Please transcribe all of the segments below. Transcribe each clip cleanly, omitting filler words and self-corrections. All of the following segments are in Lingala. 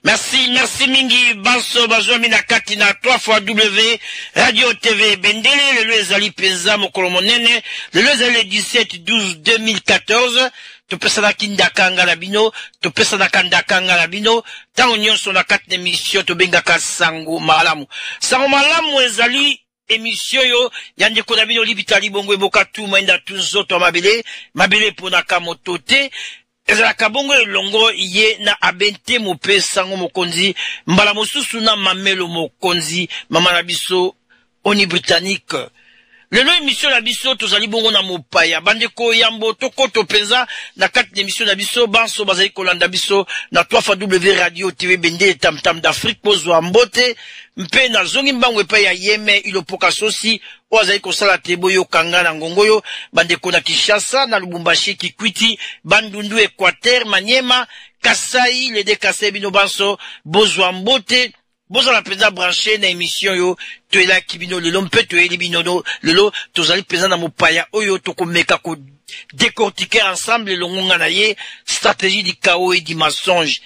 Merci mingi, Banso, Bazomi na Katina, 3 fois W, Radio TV, Bendele, le Ezali Peza, Mokolomonene, le Ezali 17-12-2014, Topesa Kindakanga Labino, Topesa Kandakanga Labino, Tant Nyonso na 4 émissions, Tobengaka Sango Malamu. Sango Malamu Ezali, émission yo, Yande Kodabino Libitali Bongo Boka tout, Menda Tuzoto Mabele Ponaka Motote, ezala kabongo elongo ye na abente mope sango mokonzi mbala mosusu na mamelo mokonzi mama na biso oni britannique lelo émission na biso tozali bongo na mopaya bandeko yambo tokoto penza na 4 émission na biso Banso bazali kolanda biso na 3 fois W Radio TV Bendele tam d'Afrique pozwa mbote mpe na zongi mbango epa ya yeme ilopoka sosi oazali kosala tebo yo kanga na ngongoyo bandeko na Kinshasa na Lubumbashi Kikwiti Bandundu Equateur Maniema Kasai le de Kasai bino Banso bozwa mbote boza la peza branché na émission yo toela kibino lelo mpe toeli bino lelo tozali peza na mopaya oyo tokomeka ko décortiquer ensemble le ngonga na ye stratégie du chaos et du mensonge.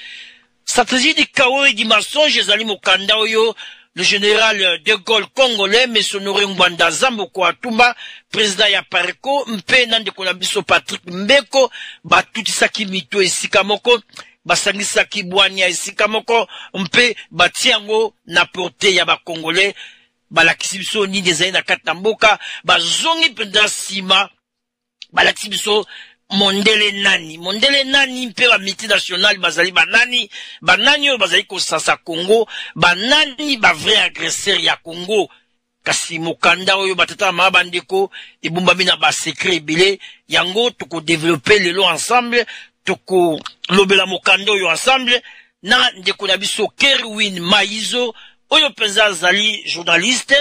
Stratégie du chaos et du mensonge ezali mokanda oyo le général de Gaulle congolais Mesonore Ngwanda Zamboko Atumba président ya Pareko mpe nande kona biso Patrick Mbeko batutisaki mito esika moko basangisaki bwanya esika moko mpe batiango na porte ya ba congolais balakisi biso nini ezali na kati na mboka bazongi penza sima balakisi biso mondele nani mpe ba multinational bazali banani oyo bazali kosasa Congo banani ba vrai agresseur ya Congo kasi mokanda oyo batata ma bandeko ebumbami na ba secret ebele yango toko développer lelo ensemble toko lobela mokanda oyo ensemble na ndeko na biso Kerwin Maizo oyo penza azali journaliste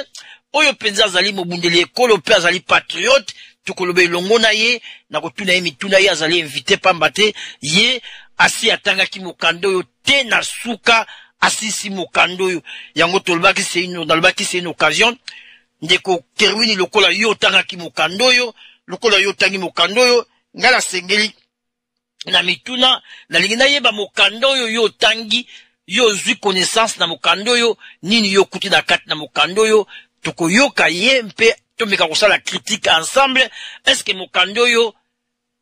oyo penza azali mobundeli ekolo pe azali patriote tukolobe longo na ye na kotuna ye mituna ye azali invité pambate ye asi atangaki mokando yo te na suka asisi mokando yo yango tolbaki c'est une occasion ndeko Kerwini lokola yo tangaki mokando yo lokola yo tangi mokando yo ngala sengeli na mituna na lingina yeba mokando yo tangi yo zui connaissance na mokando yo nini yo kuti na kati na mokando yo tokoyoka ye mpe tomeka kosala critique ensemble. Est-ce que mokando yo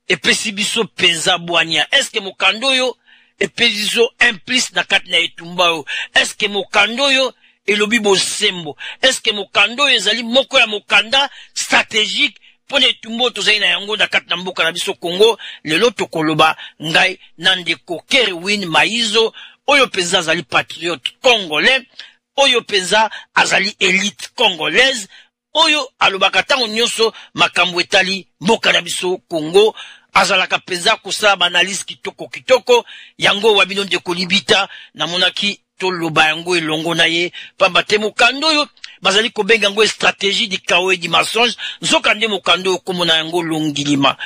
epesi biso penza bwanya? Est-ce que mokando yo epesi biso implice na kati na etumba yo? Est-ce que mokando yo elobi bosembo? Est-ce que mokando yo ezali moko ya mokanda stratégique pone etumba tozali na yango na kati na mboka na biso Congo? Lelo tokoloba ngai na ndeko Kerwin Maizo oyo penza azali patriote congolais, oyo penza azali élite congolaise, oyo alobaka tango nyonso makambo etali mboka na biso Congo azalaka penza kosala banalise kitoko yango wabino ndeko libita na monaki toloba yango elongo na ye pamba te mokando oyo bazali kobenga yango stratégie du chaos et du mensonge nzoka nde mokando oyo komona yango longilima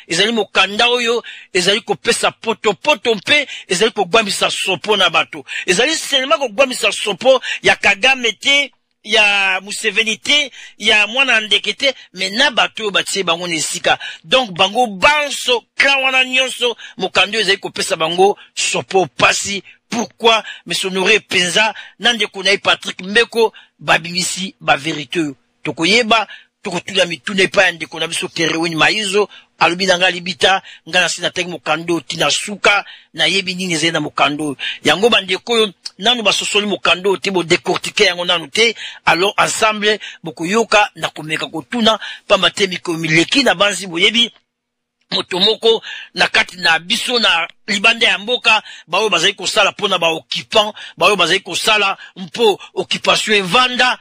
ezali mokanda oyo ezali kopesa poto mpe ezali kogwamisa sopo na bato ezali seulement kogwamisa sopo ya Kagame te ya Museveni te ya mwana ndekete mena bato batie bango nesika donc bango Banso kawana nyonso mokando ezali kopesa bango sopo pasi. Pourquoi Mesonore penza nande konai Patrick Mbeko babimisi ba vérité tokoyeba tokotula mitune pa nde kona biso Kerwin Maizo alobi nanga libita ngana sina teng mokando tina suka na yebi nini zena mokando yango bandeko nanu basosoli mokando te bo décortiquer yango nanu te alors ensemble bokoyoka na komeka kotuna pamba te mikomileki na banzi boyebi motomoko na kati na biso na libanda ya mboka bayo bazali kosala pona ba occupant bayo bazali kosala mpo occupation evanda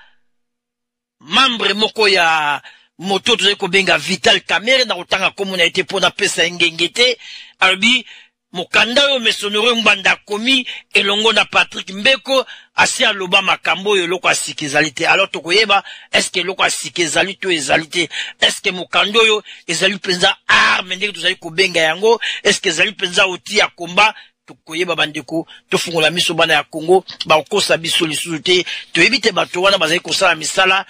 membre moko ya moto tozali kobenga Vital Kamerhe na kotanga komona ete pona pesa ngengete albi mokanda yo Mesonore Ngwanda komi elongo na Patrick Mbeko asi aloba makambo yo loko asikizali te. Alors tokoyeba est-ce que loko asikizali to ezali te? Est-ce que mokando yo ezali penza arme ndenge tozali kobenga yango? Est-ce que ezali penza outil ya combat? Tokoyeba bandeko tofungola miso bana ya Congo ba okosa biso lisusu te toyebi te bato wana bazali kosala misala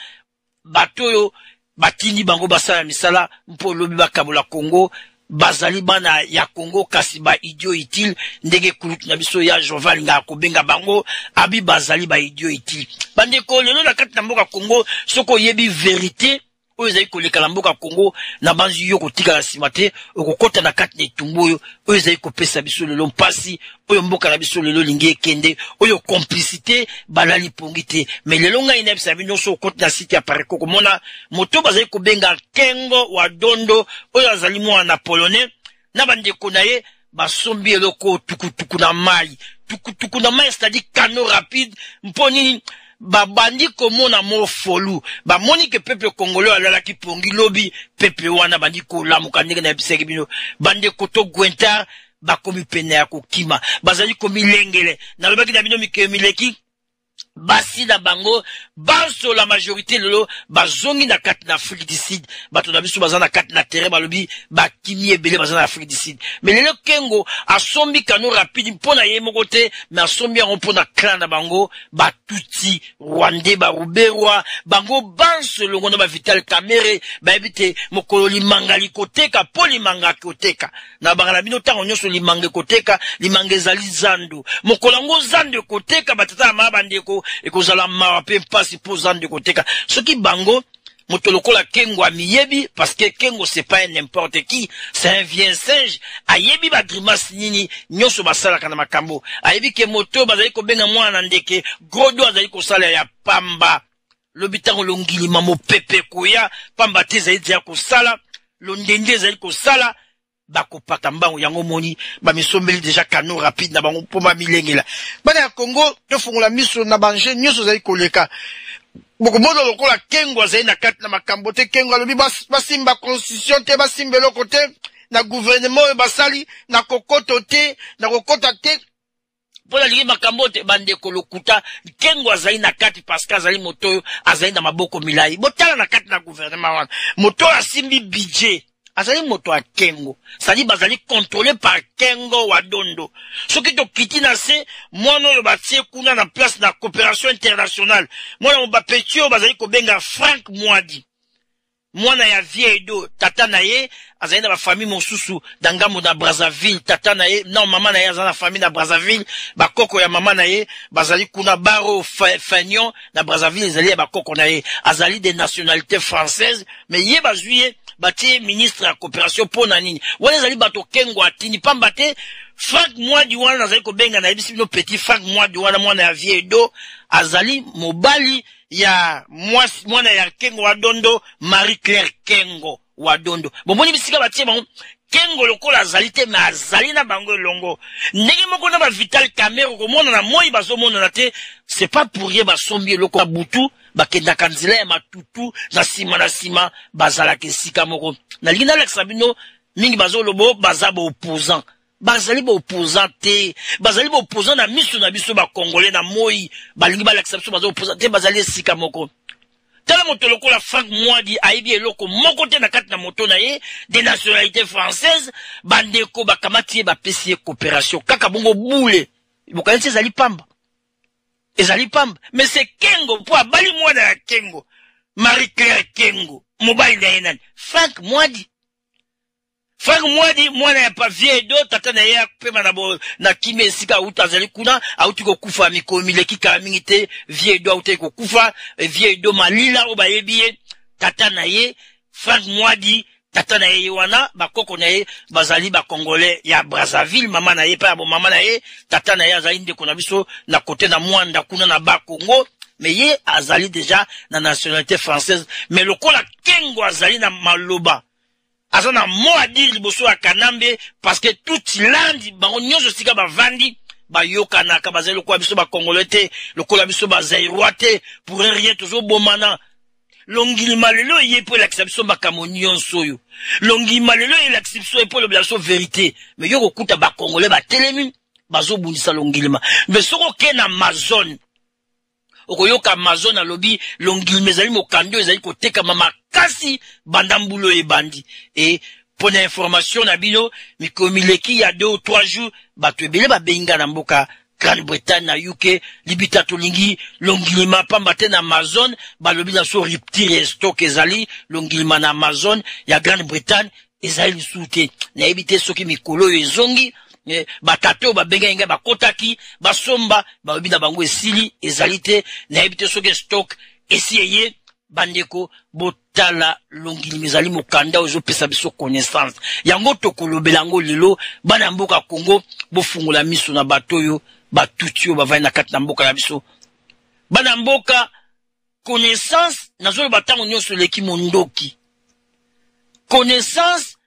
bato yo batini bango basala misala mpo lobi bakabola Congo bazali bana ya Congo kasi ba idiot utile ndenge kulutu na biso ya Joval nga kobenga bango abi bazali ba idiot utile bandeko lelo na kati na mboka Congo soko yebi vérité oyo ezali koleka mboka Congo na banzi yo kotika la simate okokota na kati na etumbu oyo ezali kopesa biso lelo mpasi oyo mboka na biso lelo lingi ekende oyo complicité balali pongite mais lelo ngai na bisa bino so okota na site ya Pareko komona moto bazali kobenga Kengo wa Dondo oyo azali mwana polonais na bandeko na ye basombi eloko tukutuku na mai tukutuku na mai c'est-à-dire canot rapide mponi bandi komona mo folu moni ke peuple congolais alala ki pongi lobi peuple wana bandi ko lamuka ndenge na biseki bino bande koto gwenta bakomi pene ya kokima bazali komi lengele na lobaki na bino mikemileki basi na bango banso la majorité lelo bazongi na kati na Afrique du Sud bato na biso bazana kati na terrain balobi bakimi ebele bazana Afrique du Sud mais lelo Kengo asombi kano rapide mpona ye moko te mais asombi yango mpona clan na bango batuti Rwandais baruberwa bango banso longo na ba Vital Kamerhe baebite mokolo limanga likoteka po limanga koteka na bangala bino tango nyonso limanga koteka limanga ezali zando mokolo ngo zando koteka batata mabandeko ekozala mawa pe mpasi po zando koteka soki bango moto lokola Kengo amiyebi parce que Kengo c'est pas n'importe qui c'est un vieux singe ayebi ba grimace nini nyonso basala kana makambo ayebi ke moto bazali kobenga mwana ndeke godo azali kosala ya pamba lobitango longilima mopepe koya pamba te ezali ya kosala londende ezali kosala bakopata mbango yango moni bamisombeli deja canot rapide na bango poma milengela bana ya Congo tofungola miso na banje nyonso zali koleka bokomodo lokola Kengo azali na kati na makambo te Kengo alobi basimba constitution te basimba eloko te na gouvernement oyo basali na kokoto te na kokota te pola ligi makambo te bandeko lokuta Kengo azali na kati parce que azali moto oyo azali na maboko milai botala na kati na gouvernement wana moto asimbi budget azali moto a Kengo sali bazali contrôlé par Kengo wa Dondo soki to kiti na se mwana oyo batie kuna na place na coopération internationale mwana mobapetio bazali kobenga Frank Mwadi mwana ya Viedo tata na ye azali na ba famille mosusu dangambo na Brazzaville tata na ye non mama na ye azali na famille na Brazzaville bakoko ya mama na ye bazali kuna Baro Fagnon na Brazzaville ezali ya bakoko na ye azali de nationalité française mais ye bazuye batie ministre ya coopération pona nini wana ezali bato Kengo atini pamba te Frank Mwadi wana azali kobenga na yebisi bino petit Frank Mwadi wana mwana ya Viedo azali mobali ya mwana ya Kengo wa Dondo Marie Claire Kengo wa Dondo bomoni bisika batie bango Kengo lokola azali te mais azali na bango elongo ndenge moko na ba Vital Kamerhe komona na moi bazomona na te c'est pas pour rien basombi eloko ya butu bakenda kanzela ya matutu na sima bazala kesika moko na lina laksa bino mingi bazolobo bazaba opposant bazali ba opposant te bazali ba opposant na miso na biso ba congolais na moi balingi ba laksa biso bazalo opposant te bazali esika moko tala moto lokola Frank Mwadi aibi eloko moko te na kati na moto na ye de nationalité française bandeko bakamati ba pesi coopération kaka bongo boule bokanisi ezali pamba mais c'est Kengo po abali mwana ya Kengo Marie Claire Kengo mobali na ye nani Frank Mwadi mwana ya pa Viedo tata na ye pema na kimi esika uta azali kuna auti kokufa mikomileki kala mingi te Viedo auti kokufa Viedo malila o bayebi ye tata na ye Frank Mwadi tata na ye wana bakoko na ye bazali ba congolais ya Brazzaville mama na ye pa mama na ye tata na ye azali ndeko na biso na kote na mwanda kuna na ba Congo mais ye azali déjà na nationalité française mais lokola Kengo azali na maloba azana mo a dire liboso ya Kanambe parce que toute land bango nyonso sika bavandi bayokana ka bazali lokola biso ba congolais te lokola biso ba zaïrois te pour rien toujours bomana longilima lelo ye po la biso makambo nyonso oyo longilima lelo ye la biso po la vérité mais yo kokuta ba congolais ba telemi bazobundisa longilima mais soko ke na Amazon okoyoka Amazon alobi longilima ezali mokando ezali koteka makasi bandambulo ebandi et pour l'information na bino mikomileki ya 2 ou 3 jours bato ebele babenga na mboka Grande-Bretagne na UK libita tolingi longilima pamba te na Amazon balobi na so rupture stock ezali longilima na Amazon ya Grande-Bretagne ezali soute na ebite soki mikolo ezongi batato babenga inga bakotaki basomba babina bango esili ezali te na ebite soki stock esiye bandeko botala longili mezali mokanda ozo pesa biso connaissance yango tokolobela ngo lelo bana mboka Congo bofungula miso na batoyo batutio bavai na kati na mboka ya biso bana mboka connaissance nazolo batango nyonso leki mondoki connaissance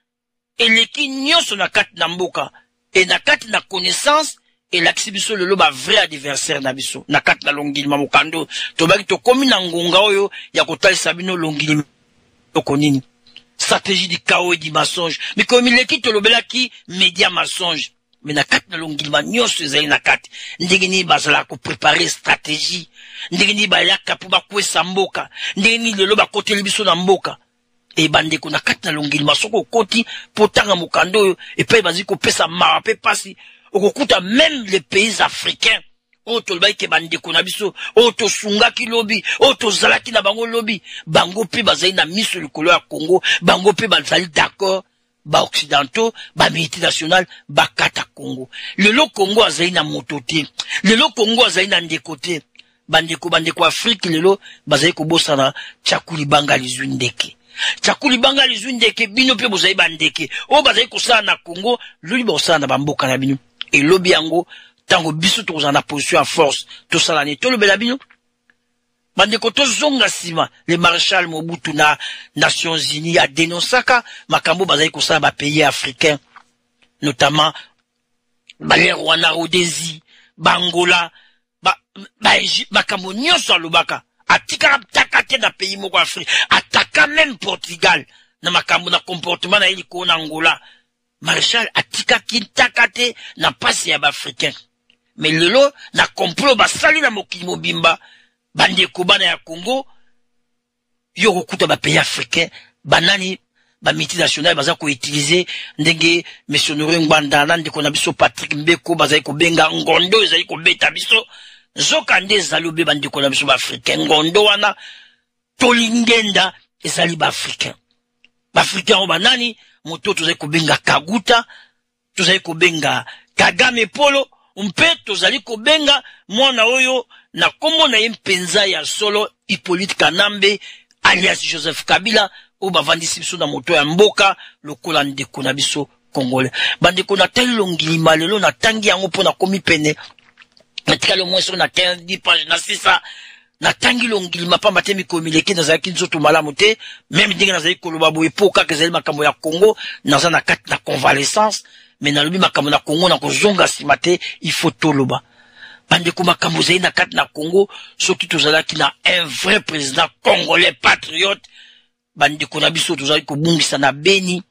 eleki nyonso na kati na mboka et na kati na connaissance et lakisi biso lelo ba vrai adversaire na biso na kati na longili mamokando tobaki tokomi na ngonga oyo ya kotalisa bino longili tokonini stratégie du chaos et du mensonge mais comme leki tolobelaki média mensonge mais na kati na longili ma nyonso ezali na kati ndenge nini bazala ko préparer stratégie ndenge nini bayaka po bakwesa mboka ndenge nini lelo bakoteli biso na mboka et bandeko na kati na longili masoko koti potanga mokando oyo epai bazi kopesa mawa pe pasi okukuta même les pays africains otolbai ke bandeko na biso otosungaki lobi otozalaki na bango lobi bango pe bazali na miso likolo ya Congo bango pe bazali d'accord ba occidentaux ba multinational bakata Congo lelo Congo azali na motote lelo Congo azali na ndekote bandeko Afrique lelo bazali kobosana chakuli banga lizwindeke chakuli banga lizwindeke bino pe bozali bandeke o bazali kosala na Congo luli bosala na bamboka na bino et lobi yango tango biso toza na position à force to sala ne to lobela bino bandeko to zonga sima le maréchal Mobutu na Nations Unies a dénoncaka makambo bazali kosala ba pays africains notamment ba Rwanda Rhodésie Bangola makambo nyonso alobaka atika takate na pays moko Afrique ataka même Portugal na makambo na comportement na ili ko na Angola Maréchal atika kintakate na pasi ya Africain mais lelo na complot basali na mokili mobimba bandeko bana ya Congo yoko kuta ba pays africain banani ba multinational baza ko utiliser ndenge missionnaire ngwanda na ndeko na biso Patrick Mbeko bazali ko benga ngondo ezali ko beta biso zokande ezali be bandeko na biso ba africain ngondo wana tolingenda ezali ba africain banani moto tozali kobenga Kaguta tozali kobenga Kagame Polo mpe tozali kobenga mwana oyo na kombo na ye mpenza ya solo Hippolyte Kanambe alias Joseph Kabila o bavandisi biso na moto ya mboka lokola ndeko na biso Congolais bandeko na tali longili malelo na tangi yango pona komi pene natika le moins sur na 15 pages na 600 na tangi longili mapamba te mikomileke nazalaki nzoto malamu te même ndenge nazali koloba boye poka kezali makambo ya Congo naza na kati na convalescence mais nalobi makambo na Congo na kozonga sima te il faut toloba bandeko makambo zali na kati na Congo soki tozalaki na un vrai président congolais patriote bandeko na biso tozali kobungisa na Beni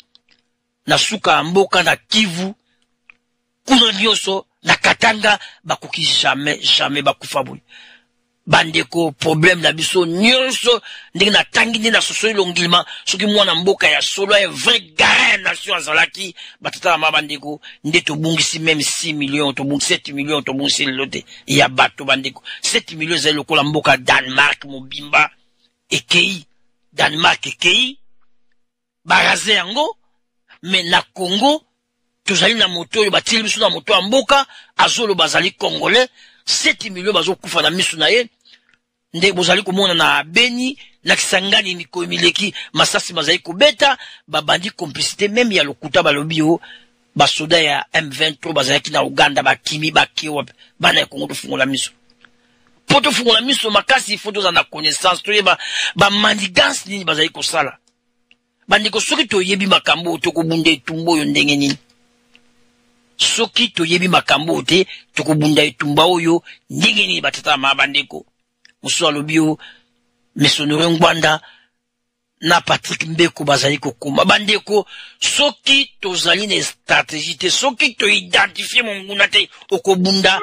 na suka ya mboka na Kivu kuna nyonso na Katanga bakoki jamais bakufa boye bandeko problème na biso nyonso ndenge na tangi ndenge na soso longilima soki mwana mboka ya solo un vrai garin nation azalaki batata ma bandeko nde tobungisi même 6 millions tobungisi 7 millions tobungisi lote ya bato bandeko 7 millions za lokola mboka Danemark mobimba ekei Danemark ekei baraze yango mais na Congo tozali na moto oyo batili biso na moto ya mboka azolo bazali congolais 7 millions bazokufa na miso na ye nde bozali komona na Beni na Kisangani mikomileki masasi bazali kobeta babandi complicité même ya lokuta balobi o basoda ya M23 bazali na Uganda bakimi bakiwa bana ya Congo tofungola miso poto fungola miso makasi photo za na connaissance to yeba ba manigance nini bazali kosala bandiko soki to yebi makambo to kobunda etumbo yo ndenge nini soki to yebi makambo te to kobunda etumba oyo ndenge nini batata ma bandeko muso alobio missionnaire ngwanda na Patrick Mbeko bazali kokoma bandeko soki tozali na stratégie te soki to identifier monguna te okobunda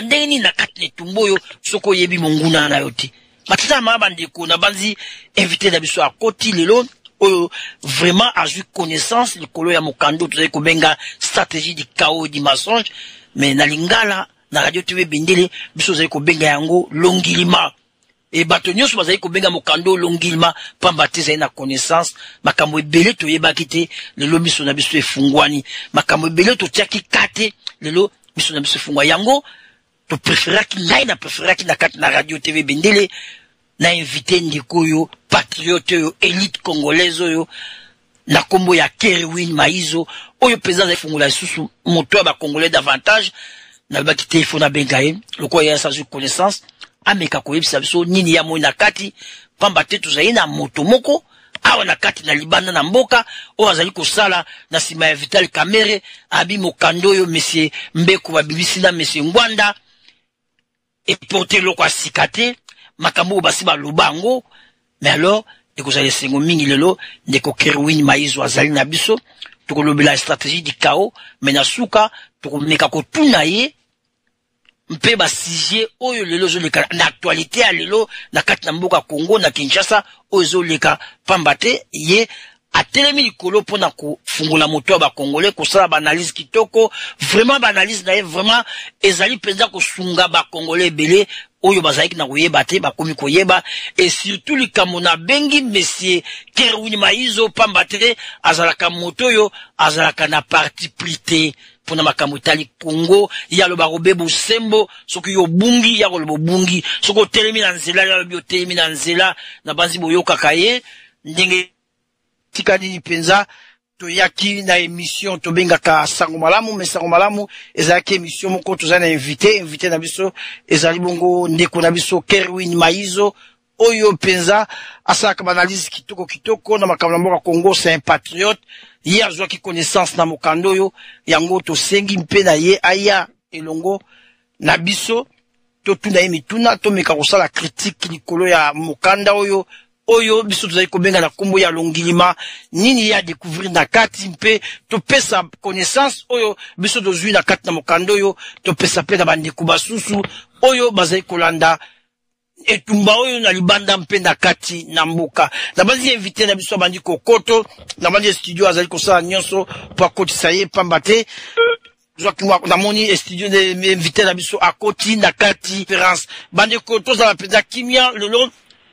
ndenge nini na kati etumba oyo soko yebi monguna na yo te batata ma bandeko na banzi invité na biso akoti lelo oyo vraiment a eu connaissance likolo ya mokando tozali kobenga stratégie du chaos du mensonge mais na lingala na radio TV Bendele biso zali kobenga yango longilima et bato nyonso bazali kobenga mokando longilma pamba te ezali na connaissance makambo ebele toyebaki te lelo miso na biso efungwani makambo ebele totiaki kate lelo miso na biso efungwa yango topreferaki ngai na preferaki na kati na radio TV Bendele na invité ndeko oyo patriote oyo élite congolaise oyo na kombo ya Kerwin Maizo oyo penza za fungula lisusu moto ya ba congolais davantage na baki te ifona bengaye loko ya sa connaissance ameka koyebisa biso nini ya moyi na kati pamba te tozali na moto moko awa na kati na libanda na mboka oyo azali kosala na sima ya Vital Kamerhe abi mokando oyo monsieur Mbeko babibisi na monsieur Ngwanda eporte loko asikate makambo basi ba lubango mais alors ekozali sengo mingi lelo ndeko Kerwin Maizo azali na biso tokolobela stratégie du chaos mais na suka tokomeka kotuna ye mpe ba sujet oyo lelo zoleka na actualité ya lelo na kati na mboka Congo na Kinshasa oyo zoleka pamba te ye atelemi likolo pona kofungula moto ba congolais kosala ba analyse kitoko vraiment ba analyse na ye vraiment ezali penza kosunga ba congolais belé oyo bazalaki na koyeba te bakomi koyeba et surtout likambo na bengi monsieur Kerwin Maizo pamba te azalaka moto oyo azalaka na parti prité pona makambo tali Congo ya lo barobe bosembo soki yo bungi ya lo bungi soko telemi na nzela ya lo telemi na nzela na banzi boyoka kaye ndenge tikani penza toyaki na émission tobengaka sango malamu mais sango malamu ezalaki émission moko tozana invité na biso ezali bongo ndeko na biso Kerwin Maizo oyo penza asalaka analyse kitoko na makambo na mboka Congo c'est un patriote ye azwaki connaissance na mokando oyo yango tosengi mpe na ye aya elongo na biso totuna ye mituna tomeka kosala critique likolo ya mokanda oyo biso tozali kobenga na kombo ya longilima nini ya découvrir na kati mpe topesa connaissance oyo biso tozwi na kati na mokando oyo topesa pe na bandeko basusu oyo bazali kolanda etumba oyo na libanda mpe na kati na mboka na bazi invité na biso bandi kokoto na bandi studio azali kosala nyonso po akotisa ye pamba te zwaki na moni studio de invité na biso akoti na kati conférence bandi koto za penza kimia lelo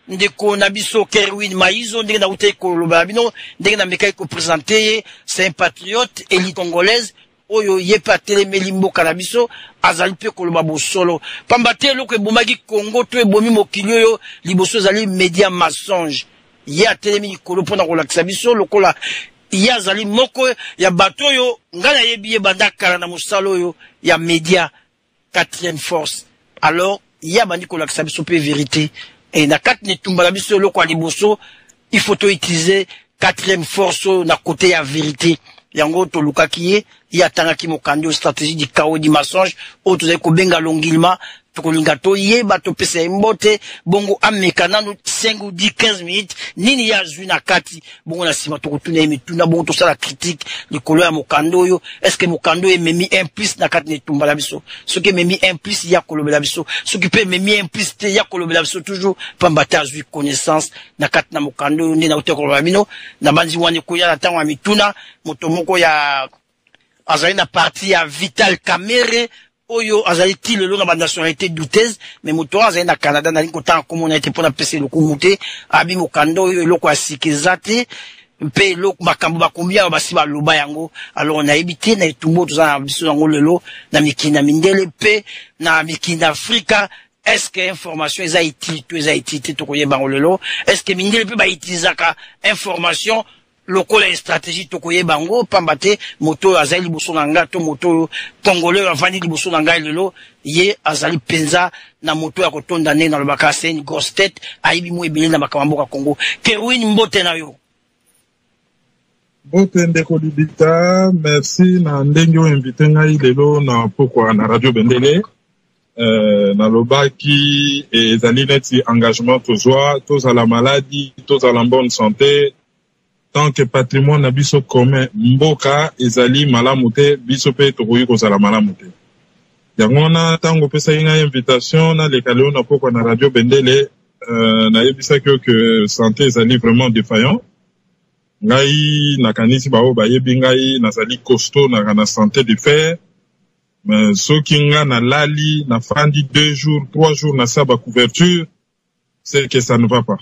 ndeko na biso Kerwin Maizo ndenge na utei koloba bino ndenge na mekai ko présenter c'est un patriote élite congolaise oyo yepa telemeli mboka na biso azali pe koloba bosolo pamba te loko ebomaki Congo to ebomi mokili oyo liboso ezali média mensonge ya telemeli kolo pona kolakisa biso lokola ya azali moko ya bato oyo ngana yebi ye bandakala na mosalo oyo ya média quatrième force alors ya bandi kolakisa biso pe vérité et na kati ne tumbala biso loko liboso il faut utiliser quatrième force na côté ya vérité yango to lukaki ye atangaki mokando stratégie du chaos du mensonge o to zeko benga longilma to kolinga to ye bato pesa mbote bongo amekana no 5 ou 10 15 minutes nini ya zwi na kati bongo na sima to kotuna mituna bongo to sala critique likolo ya mokando yo est-ce que mokando ememi implice na kati ne tumbala biso ce qui memi implice ya kolobela biso ce qui peut memi implicite ya kolobela biso toujours pamba ta zwi connaissance na kati na mokando ndi na utekoloba bino na banzi wane ko ya na tango mituna moto moko ya azali na parti ya Vital Kamerhe oyo azali ti lelo na ba nationalité douteuse mais moto azali na Canada na linko tan comme on a été pour na pese le kumute abi mokando oyo loko asikizate mpe loko makambo bakombia basi ba loba yango alors on a évité na etumbo tozana biso yango lelo na mikina mindele pe na mikina Afrika est-ce que information eza itité to koyeba lelo est-ce que mindele pe ba itisaka information lokola stratégie to koyeba ngo pamba te moto azali liboso na nga to moto congolais avandi liboso na nga lelo ye azali penza na moto ya kotonda ne na lobaka c'est une grosse tête aibi mo ebele na makambo ka Congo Kerwin mbote na yo bote ndeko libita merci na ndenge o invité ngai lelo na pokwa na radio Bendele na lobaki ezali neti engagement tozwa tozala maladie tozala bonne santé tant que patrimoine na biso commun mboka ezali malamu te biso pe tokoki kozala malamu te yango na tango pesa inga invitation na leka leo na pokwa na radio Bendele na yebisaki que santé ezali vraiment défaillant ngai nakanisi bao bayebi ngai nazali costaud na santé de fer mais soki nga na lali na fandi 2 jours 3 jours na saba couverture c'est que ça ne va pas.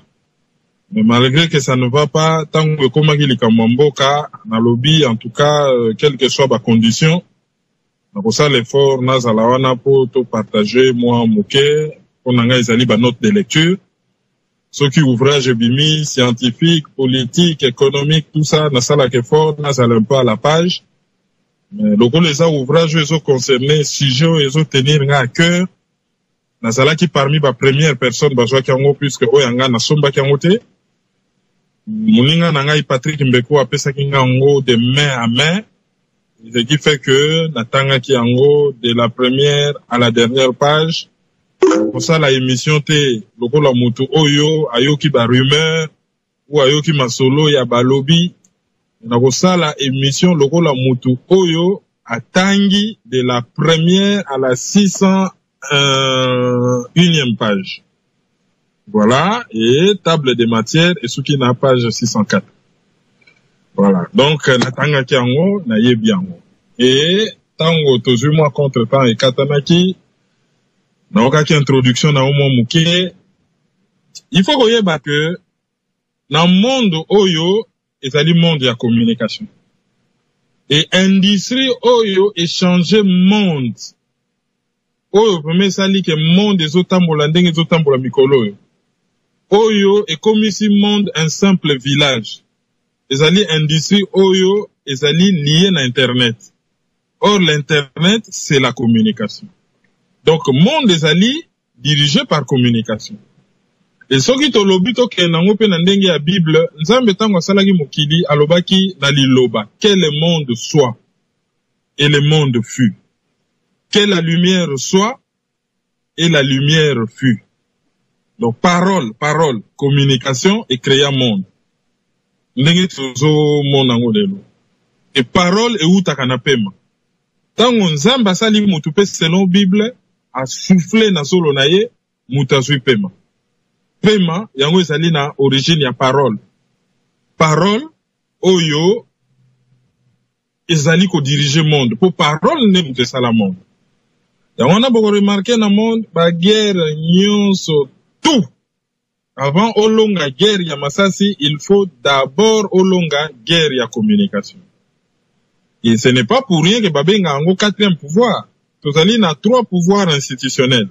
Mais malgré que ça ne va pas, tant que comme il kamamboka, na lobby, en tout cas, quelle que soit ma condition, pour ça l'effort, nazalawana pour tout partager, moi, mouké, on a ezali ba note de lecture. Ceux qui ouvrage bimi, scientifique, politique, économique, tout ça, na sala effort, nazala un peu à la page. Mais donc les ouvrages, ils ont concerné, sujet, ils ont tenir à cœur. Nazala qui parmi ma première personne, bazwa kiango, puisque oyanga na somba kiangote. Mouninga nangai Patrick Mbeko a pesa kingango de main à main. Ce qui fait que natanga kiango de la première à la dernière page. Pour ça la émission te loko la mutu oyo ayoki ba rumeur ou ayoki masolo ya ba lobby. Na ko ça la émission loko la mutu oyo atangi de la première à la 601e page. Voilà, et table de matière, et ce qui est dans la page 604. Voilà, donc, natanga kiango, na yebiango. Et, tango, tozu moi contre temps et katanaki, na okaki introduction na omo muke, il faut qu'on yeba que, dans le monde oyo, ezali monde ya communication. Et industrie oyo, échanger monde. Oyo, premier sali que monde des otambola, ndenge des otambola mikolo oyo. Oyo est comme ici monde un simple village. Ezali industrie oyo ezali lié à internet. Or l'internet c'est la communication. Donc monde ezali dirigé par communication. Et ce qui to lobi to ke nango pe na ndenge ya Bible, nzambe tango salaki mokili alobaki na liloba que le monde soit et le monde fut. Que la lumière soit et la lumière fut. Donc, parole, communication et créer un monde. Ndenge tozo monango lelo. Et parole et utaka na pema. Tango nzamba sali mutu pe selon Bible, a soufflé na solo na ye, muta zui pema. Pema, yango ezali na origine ya parole. Parole, oyo, ezali ko diriger monde. Po parole ne mutu sala monde. Yango na boko remarqué na monde, ba guerre nyonso, tout. Avant olonga guerre ya masasi, il faut d'abord olonga guerre ya communication. Et ce n'est pas pour rien que babenga ango quatrième pouvoir. Tozali na 3 pouvoirs institutionnels.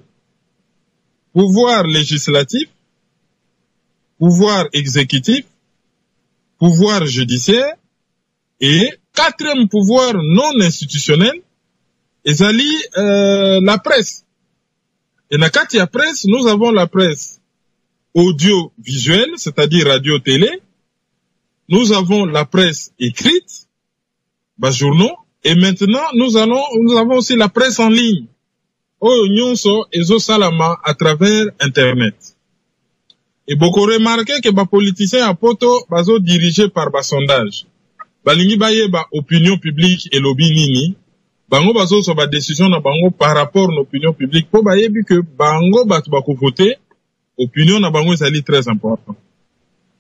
Pouvoir législatif, pouvoir exécutif, pouvoir judiciaire, et 4e pouvoir non institutionnel, ezali la presse. Et na kati ya presse, nous avons la presse audiovisuelle, c'est-à-dire radio-télé. Nous avons la presse écrite, bas journaux, et maintenant nous avons aussi la presse en ligne. Oyo nyonso ezo salama à travers Internet. Et beaucoup remarqué que ba politiciens à poto bazo dirigés par ba sondage. Balingi baye ba opinion publique et lobby nini. Bango bazo so ba décision na bango par rapport à l'opinion publique. Po baye bi que bango batu bako voter, opinion na bango ezali très important.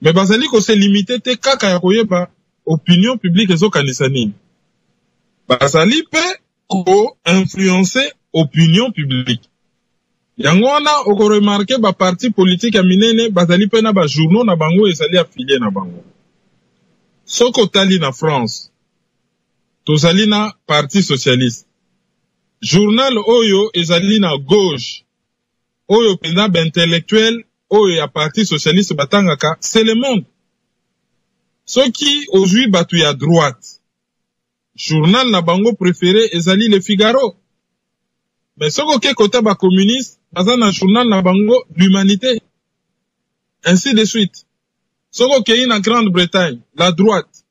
Mais bazali ko se limiter te kaka ya koyeba opinion publique ezo kanisa nini. Bazali pe ko influencer opinion publique. Yango wana oko remarquer ba parti politique ya minene bazali pe na ba journaux na bango ezali affilié na bango. Soko tali na France, tozali na parti socialiste. Journal oyo ezali na gauche. Oyo pena ba intellectuel oyo ya parti socialiste batangaka, c'est le monde. Soki ozui batu ya droite. Journal na bango préféré ezali Le Figaro. Mais soko ke kota ba communiste, baza na journal na bango l'Humanité. Ainsi de suite. Soko ke na Grande-Bretagne, la droite.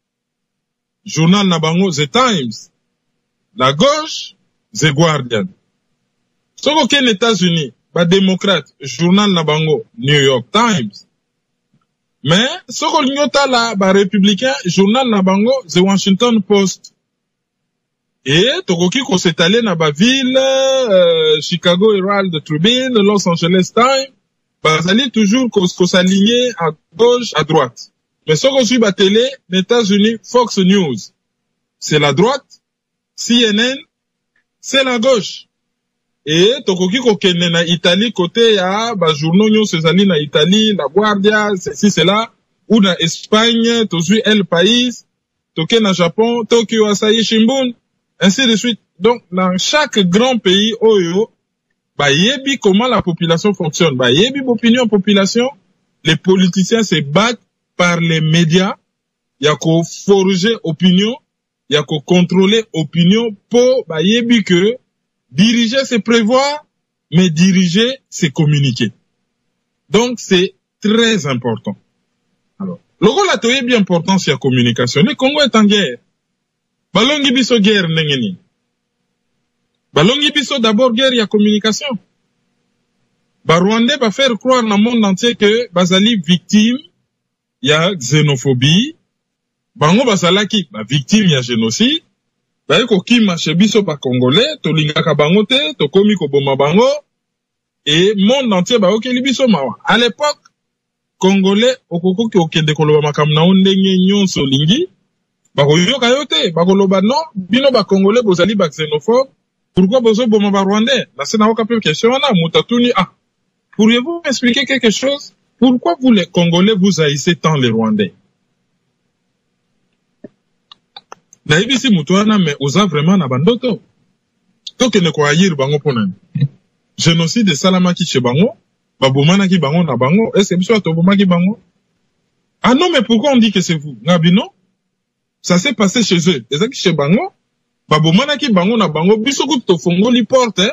Journal na bango The Times. La gauche, The Guardian. Soko ke l'États-Unis, ba démocrate, journal na bango New York Times. Mais soko nyota la ba républicain, journal na bango The Washington Post. Et tokoki ko s'étaler na ba ville, Chicago Herald Tribune, Los Angeles Times, bazali toujours ko s'aligner à gauche, à droite. Mais ce qu'on suit ba télé, les États-Unis, Fox News, c'est la droite, CNN, c'est la gauche. et tokoki kokende na Italie côté ya ba journaux nyonso ezali na Italie, La Guardia, ceci cela, ou na Espagne, tozui El País, toke na Japon, Tokyo Asahi Shimbun, ainsi de suite. Donc dans chaque grand pays oyo ba yebi comment la population fonctionne, ba yebi opinion population, les politiciens se battent par les médias, ya ko forger opinion, ya ko contrôler opinion pour ba yebi que diriger, c'est prévoir, mais diriger, c'est communiquer. Donc, c'est très important. Alors, le rôle a été bien important sur la communication. Le Congo est en guerre. Balongi biso guerre n'engeni. Balongi biso d'abord guerre, il y a communication. Rwandais va faire croire dans le monde entier que bazali victime, il y a xénophobie. Bango bazalaki, victime, il y a génocide. Baye ko kima chez biso pa congolais, to lingaka bango te, to komi ko boma bango, et monde entier ba okeli biso mawa. À l'époque, congolais, okoko ki okende koloba makamna ondenge nyonso lingi, ba ko yoka yote, ba koloba non, bino ba congolais bozali ba xénophobe, pourquoi bozo boma ba rwandais? La sena oka pe question na mutatuni, pourriez-vous m'expliquer quelque chose? Pourquoi vous les congolais vous haïssez tant les rwandais? Na ibisi mutuana me oza vraiment na bandoto. Toke ne ko ayir bango pona. Génocide de salamaki chez bango, babomana ki bango na bango, est-ce que biso atoboma ki bango? Ah non, mais pourquoi on dit que c'est vous? Ngabino? Ça s'est passé chez eux. Ezaki chez bango, babomana ki bango na bango, biso ko to fongoli porte,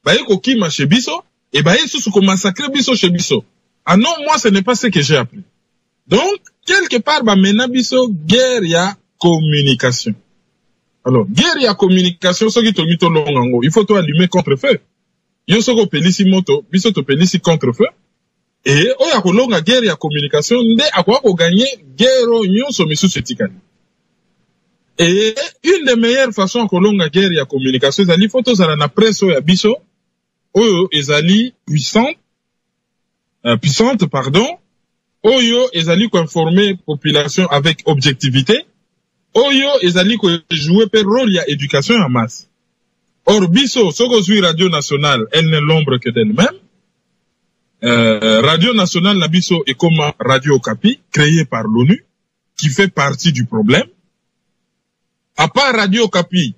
baye ko kima chez biso, et baye susu ko massacrer biso chez biso. Ah non, moi ce n'est pas ce que j'ai appris. Donc, quelque part, ba mena biso guerre ya communication. Alors, guerre et communication, ce qui est longango, il faut tout allumer contre-feu. Yo soko pelisi moto, biso to pelisi contre-feu. Et, oya kolonga guerre et communication, nde akwa ko gagner guerre nyonso misu setikani. Et, une des meilleures façons kolonga guerre et communication, ezali photo zala na presse oya biso, oyo ezali puissante, oyo ezali ko informer population avec objectivité, oyo ezali ko jouer per rôle ya éducation en masse. Or biso soko zui Radio Nationale, elle n'est l'ombre que d'elle-même. Radio Nationale na biso est comme Radio Okapi, créée par l'ONU, qui fait partie du problème. À part Radio Okapi,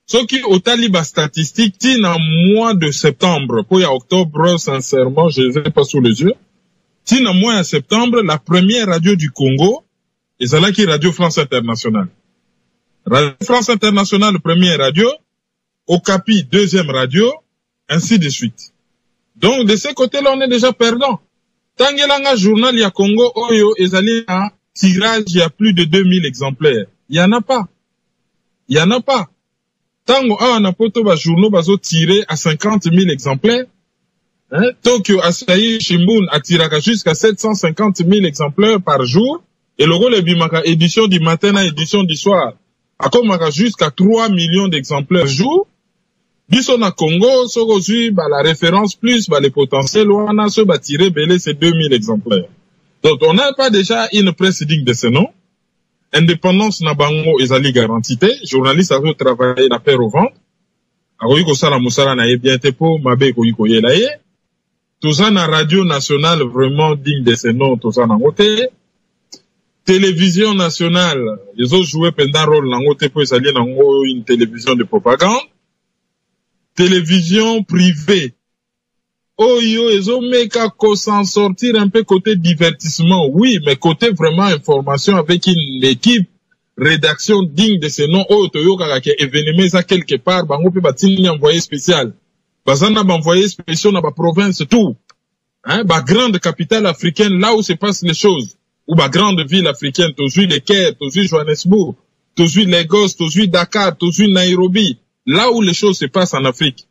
ce qui au taliba statistique tient en mois de septembre, pour y a octobre, sincèrement, je les ai pas sous les yeux, tient en mois de septembre, la première radio du Congo, et c'est là qui est Radio France Internationale. Radio France Internationale, première radio, Okapi, deuxième radio, ainsi de suite. Donc, de ce côté-là, on est déjà perdant. Tangelanga journal, il y a Congo, Oyo, et allé à tirage, il y a plus de 2000 exemplaires. Il y en a pas. Il y en a pas. Tango, on a poto, journaux, bazo tiré à 50 000 exemplaires. Hein? Tokyo Asahi Shimbun a tiré jusqu'à 750 000 exemplaires par jour. Et le rôle est bimaka édition du matin à édition du soir. A comme jusqu'à 3 millions d'exemplaires jour. Biso na Congo, sokozui, la référence plus, les potentiels, wana, se tiré, belé, c'est 2000 exemplaires. Donc, on n'a pas déjà une presse digne de ce nom. Indépendance na bango, ezali garantité. Journaliste a travaillé na paire au ventre. Akoyi ko sala musala na ye bien tepo, mabe koyi koye la ye. Toza na Radio Nationale, vraiment digne de ce nom, toza na ngote. Télévision nationale, ils ont joué pendant rôle dans une télévision de propagande. Télévision privée. Oh yo, ils ont mis qu'à s'en sortir un peu côté divertissement. Oui, mais côté vraiment information avec une équipe, rédaction digne de ce nom. Oh, toyo kaka événement ça quelque part, bango pe batini envoyé spécial. Bazana envoyé spécial dans la province tout. Hein, ba grande capitale africaine là où se passent les choses. Ou ba grande ville africaine, tozu le Caire, tozu Johannesburg, tozu Lagos, tozu Dakar, tozu Nairobi, là où les choses se passent en Afrique.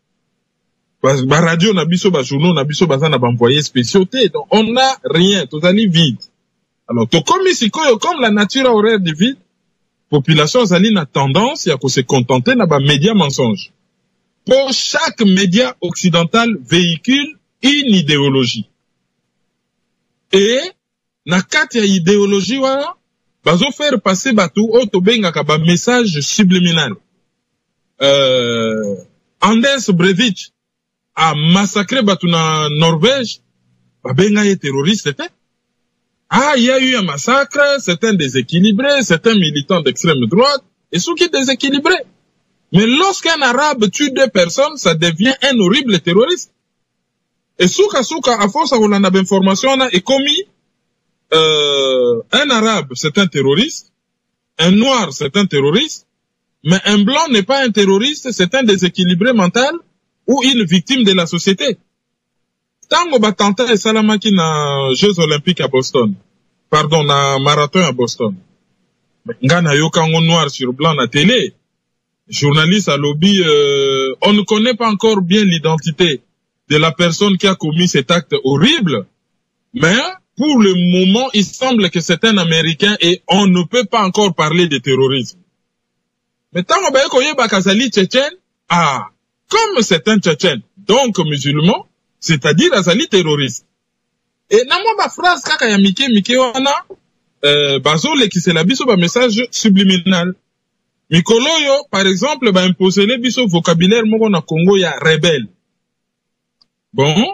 Ba radio na biso, ba journaux na biso, bazana ba envoyé spéciauté. Donc on n'a rien, tozali vide. Alors to comme ici, comme la nature a horreur du vide, population zali na tendance à se contenter na ba média mensonge. Pour chaque média occidental véhicule une idéologie. Et na kati ya idéologie wana bazo faire passer batou o to bengaka ba message subliminal. Anders Breivik a massacré Batuna Norvège, Babenga est terroriste, ah, il y a eu un massacre, c'est un déséquilibré, c'est un militant d'extrême droite, et ceux qui est déséquilibré. Mais lorsqu'un arabe tue 2 personnes, ça devient un horrible terroriste. Et souka, à force on a d'informations, on a commis, un arabe, c'est un terroriste, un noir, c'est un terroriste, mais un blanc n'est pas un terroriste, c'est un déséquilibré mental ou une victime de la société. Tango batanta et salamaki na Jeux Olympiques à Boston. Pardon, na marathon à Boston. Ngana yokango noir sur blanc na télé. Journaliste à lobby, on ne connaît pas encore bien l'identité de la personne qui a commis cet acte horrible. Mais, pour le moment, il semble que c'est un Américain et on ne peut pas encore parler de terrorisme. Mais tango ba yokoye bakazali tchétchène, ah, comme c'est un tchétchène, donc musulman, c'est-à-dire azali terroriste. Et na moi ba phrase kaka ya mike wana bazo lekisela biso ba message subliminal. Mikolo yo par exemple ba imposer biso vocabulaire moko na Congo ya rebelle. Bon,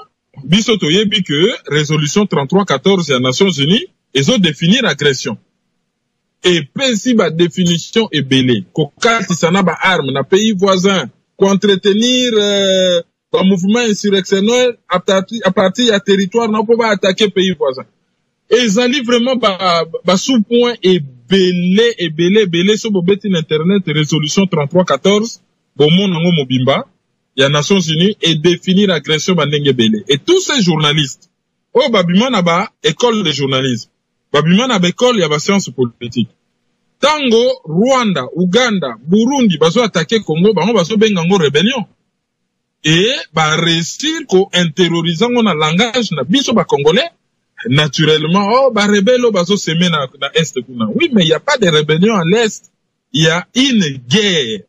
biso toyebi que résolution 3314 ya Nations Unies ezo définir agression. Et pesi ba définition ebele ko katisana ba arme na pays voisin ko entretenir un mouvement insurrectionnel à partir du territoire, n'a pas attaquer pays voisins. Et ils allaient vraiment, sous-point et belé, sur le bête internet, résolution 3314, bon, mon nango mobimba, il y a Nations Unies, et définir l'agression bandenge belé. Et tous ces journalistes, oh, babiman naba, école de journalisme. Babiman naba école, il y a science politique. Tango, Rwanda, Ouganda, Burundi, baso attaquer Congo, baso bengango rébellion. Et réussir qu'en terrorisant on a langage na biso ba congolais naturellement oh rebelle baso semer na est kuna. Oui, mais il y a pas de rébellion à l'est, il y a une guerre.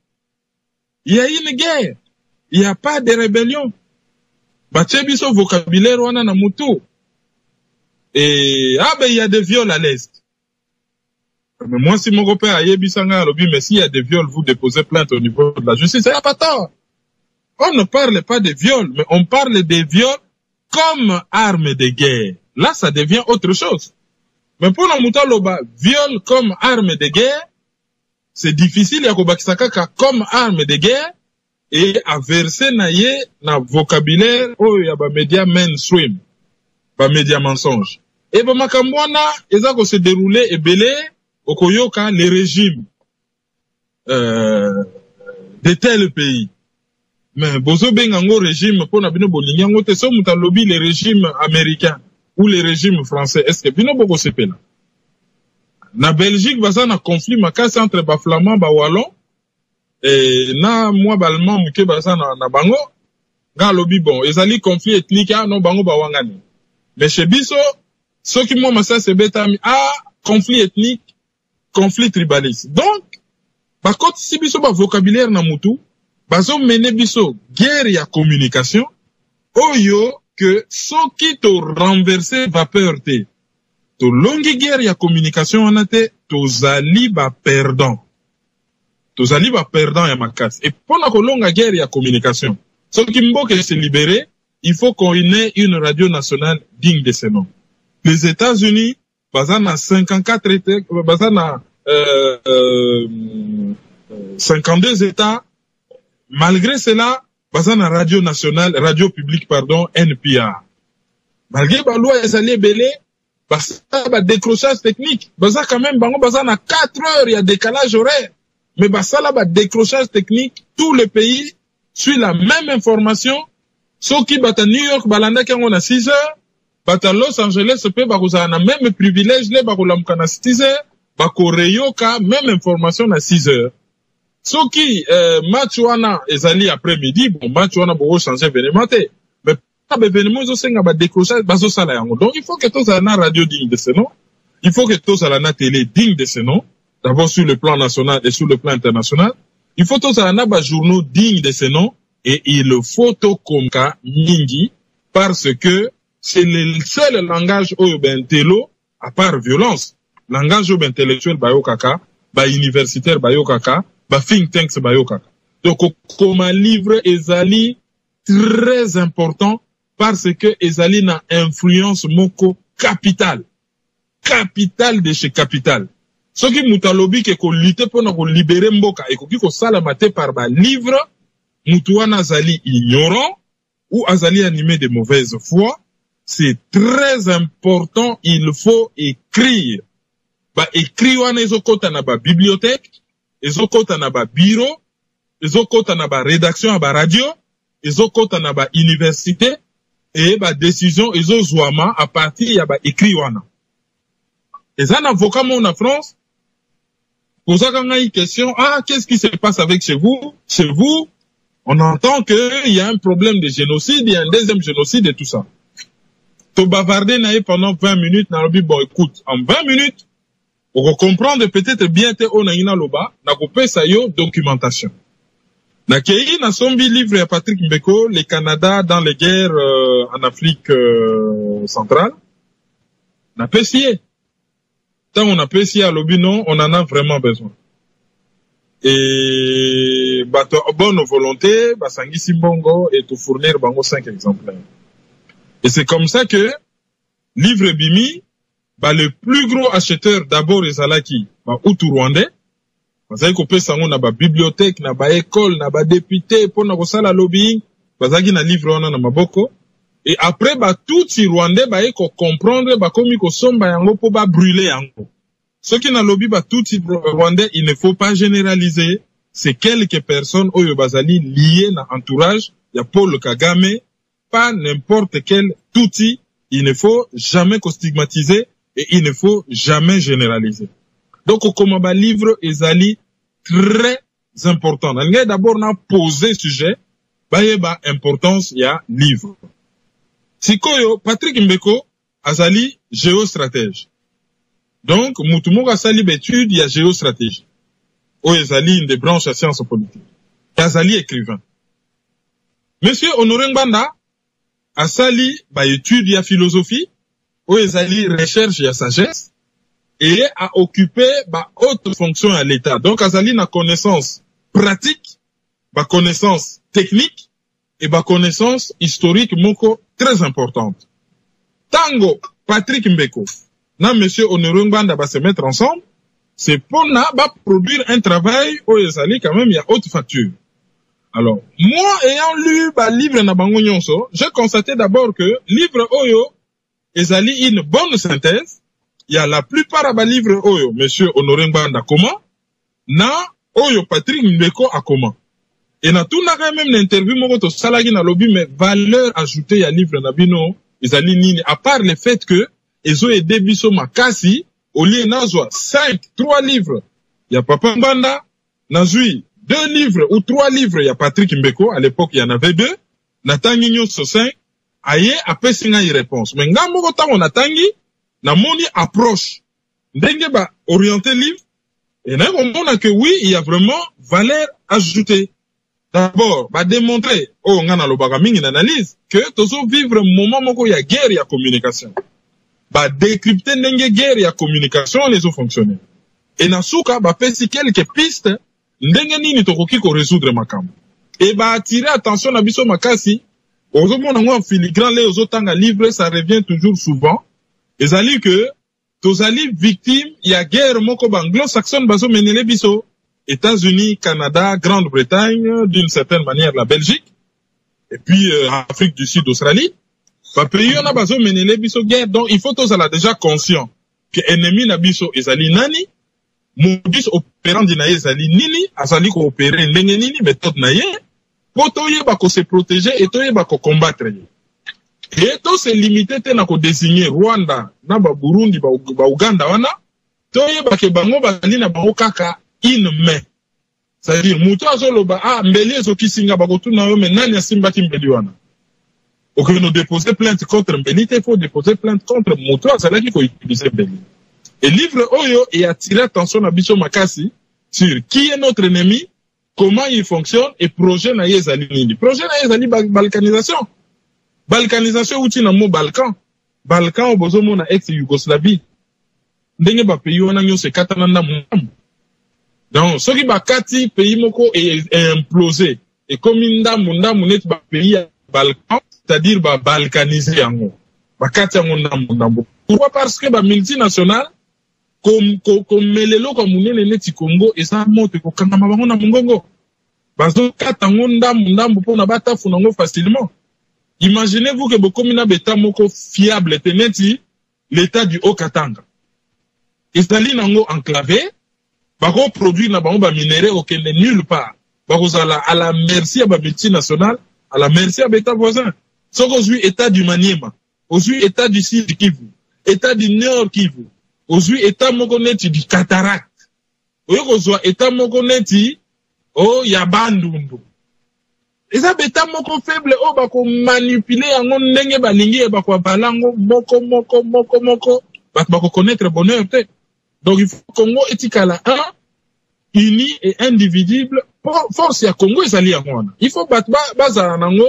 Il y a pas de rébellion. Bache biso vocabulaire wana na mutu. Et il y a des viols à l'est. Mais moi si mon père a yebisanga lobi mais s'il y a des viols vous déposez plainte au niveau de la justice, il y a pas tort. On ne parle pas de viol, mais on parle de viol comme arme de guerre. Là, ça devient autre chose. Mais pour nous viol comme arme de guerre, c'est difficile à comme arme de guerre et à verser na vocabulaire il y a ba média mainstream, ba média mensonge. Et ba makamwana ezako se dérouler et belé au koyoka les régimes de tel pays. Mais bozo bengango régime pour na bino bolingango te so muta lobby les régimes américains ou les régimes français. Est-ce que bino boko sepela? Na Belgique baza na conflit makasi entre ba flamand ba wallon et na moi ba allemand muke baza na bango ga lobby bon ezali conflit ethnique non bango ba wangani. Mais chez biso ceux qui moi massa se betami conflit ethnique, conflit tribaliste. Donc par contre si biso ba vocabulaire na mutu bazo mene biso guerre ya communication oyo que soki to renverser vapeur te to longi guerre ya communication wana te tozali ba perdant ya makasi. Et pendant ko longa guerre ya communication soki mboka se libérer, il faut qu'on ait une radio nationale digne de ce nom. Les États-Unis bazana 54 bazana 52 États. Malgré cela, baza na radio nationale, radio publique, pardon, NPR. Malgré ba loi ezali belé, baza ba décrochage technique. Baza quand même, bango baza na 4 heures, il y a décalage horaire. Mais baza là ba décrochage technique, tout le pays suit la même information. Soki bata New York, balanda ki on a 6 heures, bata Los Angeles, pe bakoza na même privilège, le bakolamuka na 6 heures, bakoreyoka, même information na 6 heures. Soki match wana ezali après-midi, bon match wana bo changer événement te. Mais pas événement zo senga ba décrochage bazo sala yango. Donc il faut que tous na radio digne de ce nom. Il faut que tous na télé digne de ce nom. D'abord sur le plan national et sur le plan international. Il faut tous na ba journaux dignes de ce nom et il faut to konka mingi parce que c'est le seul langage oyo bentelo à part violence. Langage oyo intellectuel bayo kaka, ba universitaire bayo kaka. Ba think tanks bayokaka. Donc comme un livre ezali très important parce que ezali na influence moko capital de chez capital. Ce qui mutalobi ke ko lutter pour na ko libérer mboka et ko ki ko sala mate par ba livre mutuana azali ignorant ou azali animé de mauvaise foi. C'est très important, il faut écrire. Ba écrire wana ezokota na ba bibliothèque, ezokota na ba bureau, ezokota na ba rédaction à ba radio, ezokota na ba université et ba décision ezozwama à partir ya ba écrit wana. Et un avocat mon en France pose une question, qu'est-ce qui se passe avec chez vous? Chez vous, on entend qu'il y a un problème de génocide, il y a un deuxième génocide et tout ça. To bavarder naïe pendant 20 minutes, na lobi, bon écoute, en 20 minutes, pour comprendre peut-être bien te onaïna loba, na coupé sa yo documentation. Na kei na sombi livre à Patrick Mbeko, le Canada dans les guerres en Afrique centrale. Na pessier. Tant on a pessier à lobi non, on en a vraiment besoin. Et bonne volonté, basangi simbongo et te fournir bango 5 exemplaires. Et c'est comme ça que livre Bimi, le plus gros acheteur d'abord ezalaki outu rwandais. Bazali ko pesa ngo na ba bibliothèque, na ba école, na ba député pour na kosala lobbying, bazaki na livre wana na maboko. Et après tout si rwandais ko comprendre komi ko somba yango po ba brûler yango. Ce qui na lobby tout si rwandais, il ne faut pas généraliser. C'est quelques personnes oyo bazali liées na entourage, ya Paul Kagame, pas n'importe quel touti, il ne faut jamais stigmatiser et il ne faut jamais généraliser. Donc, comme un livre ezali très important. D'abord, on a posé sujet, importance, il y a livre. Sikoyo, Patrick Mbeko, azali géostratège. Donc, Moutumoga sali l'étude, il y a géostratégie. O ezali une des branches à sciences politiques. Azali écrivain. Monsieur Honoré Mbanda, asali, étude, il y a philosophie, o ezali recherche, il y a sagesse, et a occupé haute fonction à l'État. Donc, azali na connaissance pratique, connaissance technique, et connaissance historique moko très importante. Tango, Patrick Mbeko, na monsieur Honoré Mbanda va se mettre ensemble, c'est pour produire un travail où ezali quand même il y a haute facture. Alors, moi ayant lu livre na bango nyonso, j'ai constaté d'abord que livre oyo ezali une bonne synthèse. Il y a la plupart de livres oyo monsieur Honoré Mbanda comment na oyo Patrick Mbeko a comment. Et na tout na même l'interview moko to salagi na lobby mais valeur ajoutée ya livre na bino ezali nini à part le fait que ezo aidé biso makasi au lieu nazwa 3 livres il y a Papa Mbanda nazui 2 livres ou 3 livres il y a Patrick Mbeko à l'époque il y en avait 2 natangi nyonso 5 aye apesi ngai réponse mais nga moko tango natangi na moni approche ndenge orienter livre et na on que oui il y a vraiment valeur ajoutée. D'abord démontrer nga na lobaka mingi na analyse que tozo vivre moment moko ya guerre ya communication. Décrypter ndenge guerre ya communication les ont fonctionné. Et na suka pesi quelques pistes ndenge nini tokoki ko résoudre makambo. Et attirer attention na biso makasi ozomona ngo en filigrane les ozotanga livre ça revient toujours souvent. Ezali que tozali victime ya guerre moko anglo-saxonne bazo menele biso. États-Unis, Canada, Grande-Bretagne, d'une certaine manière la Belgique, et puis Afrique du Sud, Australie. Pays on a bazo menele biso guerre, donc il faut tous être déjà conscient que ennemi na biso ezali nani, modus operandi na ezali nini, azali ko opérer ndenge nini, méthode na ye, pour toye ko se protéger et toye ko combattre. Et to se limiter te na ko désigner Rwanda, na Burundi, Uganda wana, toye ke bango bazali na bango kaka in main. C'est-à-dire, muto azoloba, mbeli ezokisinga bakotuna yo, mais nani asimbaki mbeli wana. Ok, nous déposer plainte contre mbeli, il faut déposer plainte contre muto azalaki ko utiliser mbeli. Et livre oyo et attirer attention à biso makasi sur qui est notre ennemi, comment il fonctionne et projet na yezali nini. Projet na yezali balkanisation. Balkanisation outi na mo Balkan. Balkan obozo mo na ex-Yougoslavie. Ndenge pays wana nyo se katana na mwamu. Donc, ce qui bakati pays moko est implosé. et comme ndamu net ba pays ya Balkan, c'est-à-dire ba balkaniser yango. Ba kati yango ndamu. Pourquoi? Parce que ba multinationale comme melelo comme munene neti Congo et ça monte ko kangama bango na mongongo. Bazo kata ngo ndamu pona bata funango facilement. Imaginez-vous que bokomina beta moko fiable teneti l'état du Haut-Katanga. Ezali nango enclavé, bako produit na bango ba minéraux okende nulle part. Bako zala à la merci à ba multinationale, à la merci à beta voisin. Soko aujourd'hui état du Maniema, aujourd'hui état du Sud Kivu, état du Nord Kivu, aujourd'hui état moko neti du Cataract. Oyoko zwa état moko neti o ya Bandundu. Eza beta moko faible o bako manipuler yango ndenge balingi e bako balango moko bako connaître bonheur te. Donc il faut Congo etikala un uni et indivisible force ya Congo ezali yango wana. Il faut bazala nango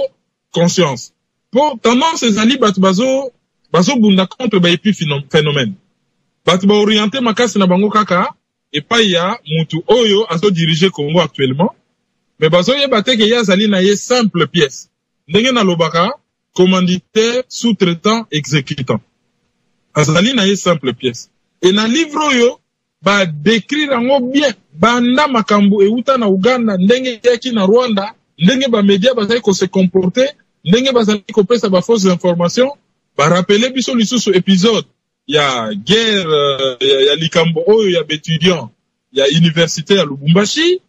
conscience. Pour tendance ezali bazo bunda contre ba épiphénomène. Bato ba orienter makasi na bango kaka et pas ya mutu oyo azo diriger Congo actuellement. Mais bazo yeba te ke yazali na ye simple pièce. Ndenge na lobaka commanditaire, sous-traitant, exécutant. Azali na ye simple pièce. Et na livre yo ba décrire ngo bien banda makambo euta na Uganda ndenge yaki na Rwanda ndenge ba média bazali ko se comporter ndenge bazali ko pesa ba fausses informations ba rappeler biso lisusu épisode ya guerre ya likambo oyo ya étudiant ya université ya Lubumbashi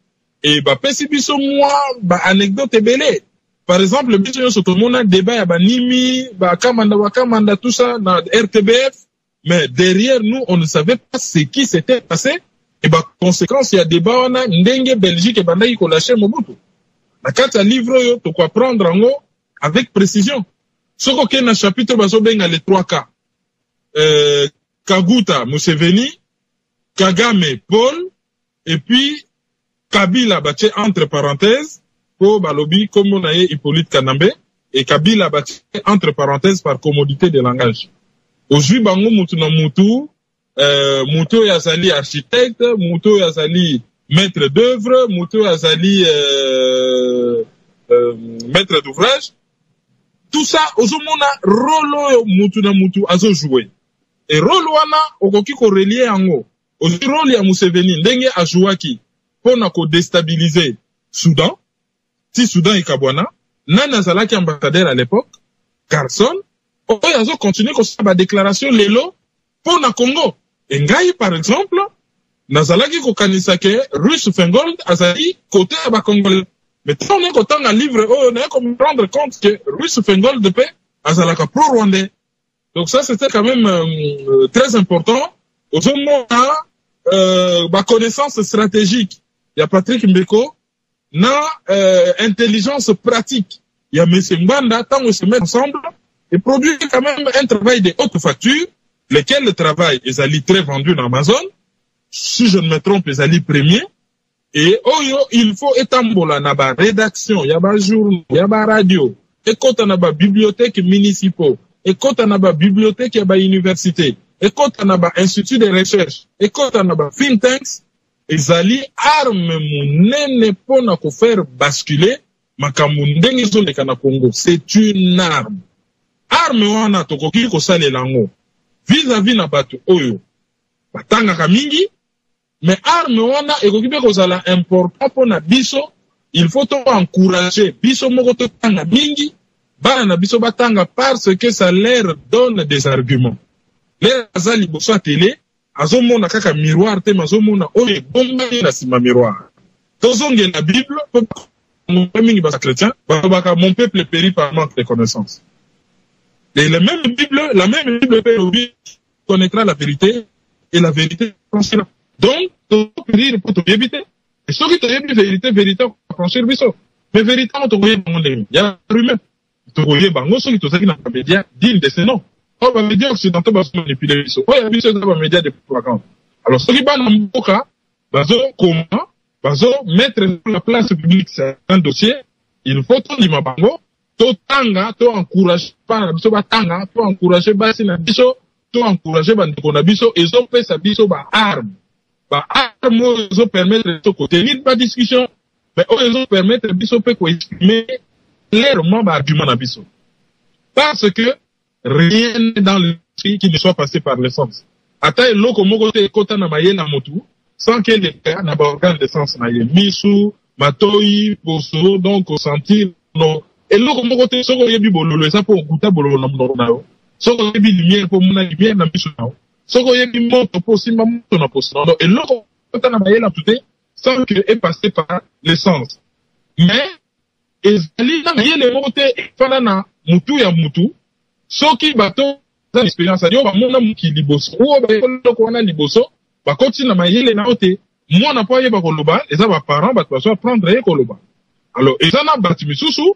et ba pesi biso moi ba anecdote belé. Par exemple biso yo sotomona débat ya ba nimi ba kamanda tout ça na RTBF. Mais derrière nous, on ne savait pas ce qui s'était passé. Et bah, conséquence, il y a des débat, on a Ndenge Belgique et Bandai qui lâché Mobutu. La carte à livre, tu peux prendre en haut avec précision. Ce qu'on a dans le chapitre, bah, les 3 cas. Kaguta, Museveni, Kagame, Paul, et puis Kabila, bah, entre parenthèses, pour Balobi, comme on a eu Hippolyte Kanambe, et Kabila, bah, entre parenthèses par commodité de langage. Aujourd'hui, bango mutu na mutu, mutu yazali architecte, mutu yazali maître d'œuvre, mutu yazali maître d'ouvrage. Tout ça, ozomona rolo mutu na mutu azo jouer. Et rolo wana okoki ko relier yango. Aujourd'hui, role ya Museveni ndenge ajouaki pona ko déstabiliser Soudan. Si Soudan et Kabwana, nani azalaki ambassadeur à l'époque, Carson. Oyo azo continuer comme ça ba déclaration lelo pour na Congo. Et ngai par exemple, nazalaki ko kanisa ke Russe Fengold azali côté ba Congolais. Mais tant on est content dans livre on est comme prendre compte que Russe Fengold de paix azalaka pro rwandais. Donc ça c'était quand même très important. Au moment ba connaissance stratégique. Il y a Patrick Mbeko na intelligence pratique. Il y a M. Mbanda tant on se met ensemble et produit quand même un travail de haute facture, lequel le travail est allé très vendu dans Amazon, si je ne me trompe, est allé premier, et il faut étambola na ba rédaction, ya ba journal, ya ba radio, et quand on a ba bibliothèque municipaux, et quand on a ba bibliothèque ya ba université, et quand on a ba institut de recherche, et quand on a ba think tanks, ils allaient arme mounene pona ko faire basculer makamundenge zo le kana Congo. C'est une arme. Arme wana tokoki kosalela ngo vis-à-vis na bato oyo batangaka mingi, mais arme wana ekoki pe kozala important pona biso. Il faut to encourager biso moko to tanga mingi bana na biso batanga parce que ça leur donne des arguments. Les azali boso télé azomona kaka miroir te mazomona oyo bomba na sima miroir. Tozonge na Bible mon mingi basa chrétien baka mon peuple périt par manque de connaissances. Et la même Bible connaîtra la vérité et la vérité franchira. Donc, tu peux dire pour te éviter. Et ceux qui te disent vérité, franchir biso. Mais vérité, on te voyait dans le monde. Il y a un humain. Tu voyais bango, ceux qui te disent dans les médias, digne de ces noms. Oh, les médias occidentaux vont se manipuler biso. Oh, il y a biso dans les médias de propagande. Alors, ceux qui parlent en Mboka, comment, mettre sur la place publique, c'est un dossier. Il faut tout dire bango. To tanga, to encourager pas biso batanga, to encourager basi na biso, to encourager bandeko na biso, ezo pesa biso ba arme. Ba arme ezo permettre to tenir ba discussion, mais ils ont permettre biso pe ko exprimer clairement l'argument na biso. Parce que rien n'est dans l'esprit qui ne soit passé par le sens. Ata eloko moko te kota na maye na motu sans que les cas na ba organe de sens na ye misu matoi poso donc au sentir non eloko moko te soko yebi bololo ça pour okuta bololo na mnoro na yo soko yebi lumière pour mona lumière na misu na yo soko yebi moto pour simba moto na poso donc eloko kota na maye na tout sans que est passé par le sens. Mais ezali na ye le moko te fana na mutu ya mutu soki bato za expérience adio ba mona muki liboso ou ba ko wana liboso ba koti na mayele na ote mwana po ye ba koloba eza ba parents ba twa prendre ye koloba. Alors ezana bati misusu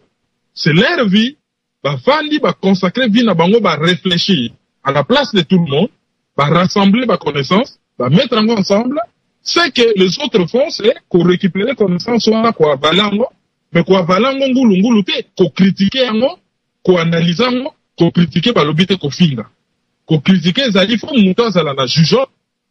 c'est leur vie ba fandi ba consacrer vie na bango ba réfléchir à la place de tout le monde ba rassembler ba connaissance ba mettre ensemble ce que les autres font c'est qu'on récupérer connaissance soit quoi balango mais quoi balango ngulu te ko critiquer yango ko analyser yango ko critiquer ba lobite ko finga ko critiquer zali fo muto azala na jugeant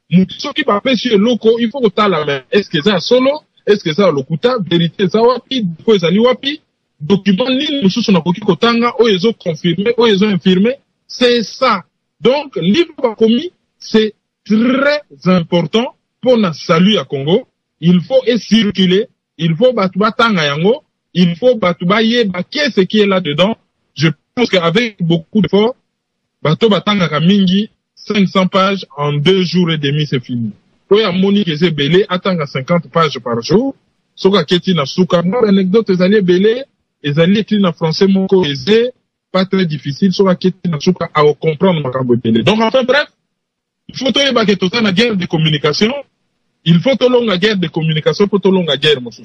muto soki ba pesi loko il faut que ta la main est-ce que ça solo est-ce que ça lokuta vérité ça wapi ko ezali wapi document ni mususu na koki kotanga o ezo confirmer o ezo infirmer c'est ça donc livre ba komi c'est très important pour na salut à Congo il faut circuler il faut batuba tanga yango il faut batuba yeba qu'est-ce qui est là dedans. Je pense qu'avec beaucoup d'efforts, bateau batanga kamingi, 500 pages en 2 jours et demi, c'est fini. Pour y Monique et belé, attendre 50 pages par jour. Soka keti na souka. Anecdote, les alliés belé, les alliés écrits en français, mon aisé, pas très difficile. Soka keti na souka à comprendre ma cambo belé. Donc, enfin, bref, il faut que tu aies la guerre de communication. Il faut que tu aies la guerre de communication pour que tu aies la guerre, mon sous.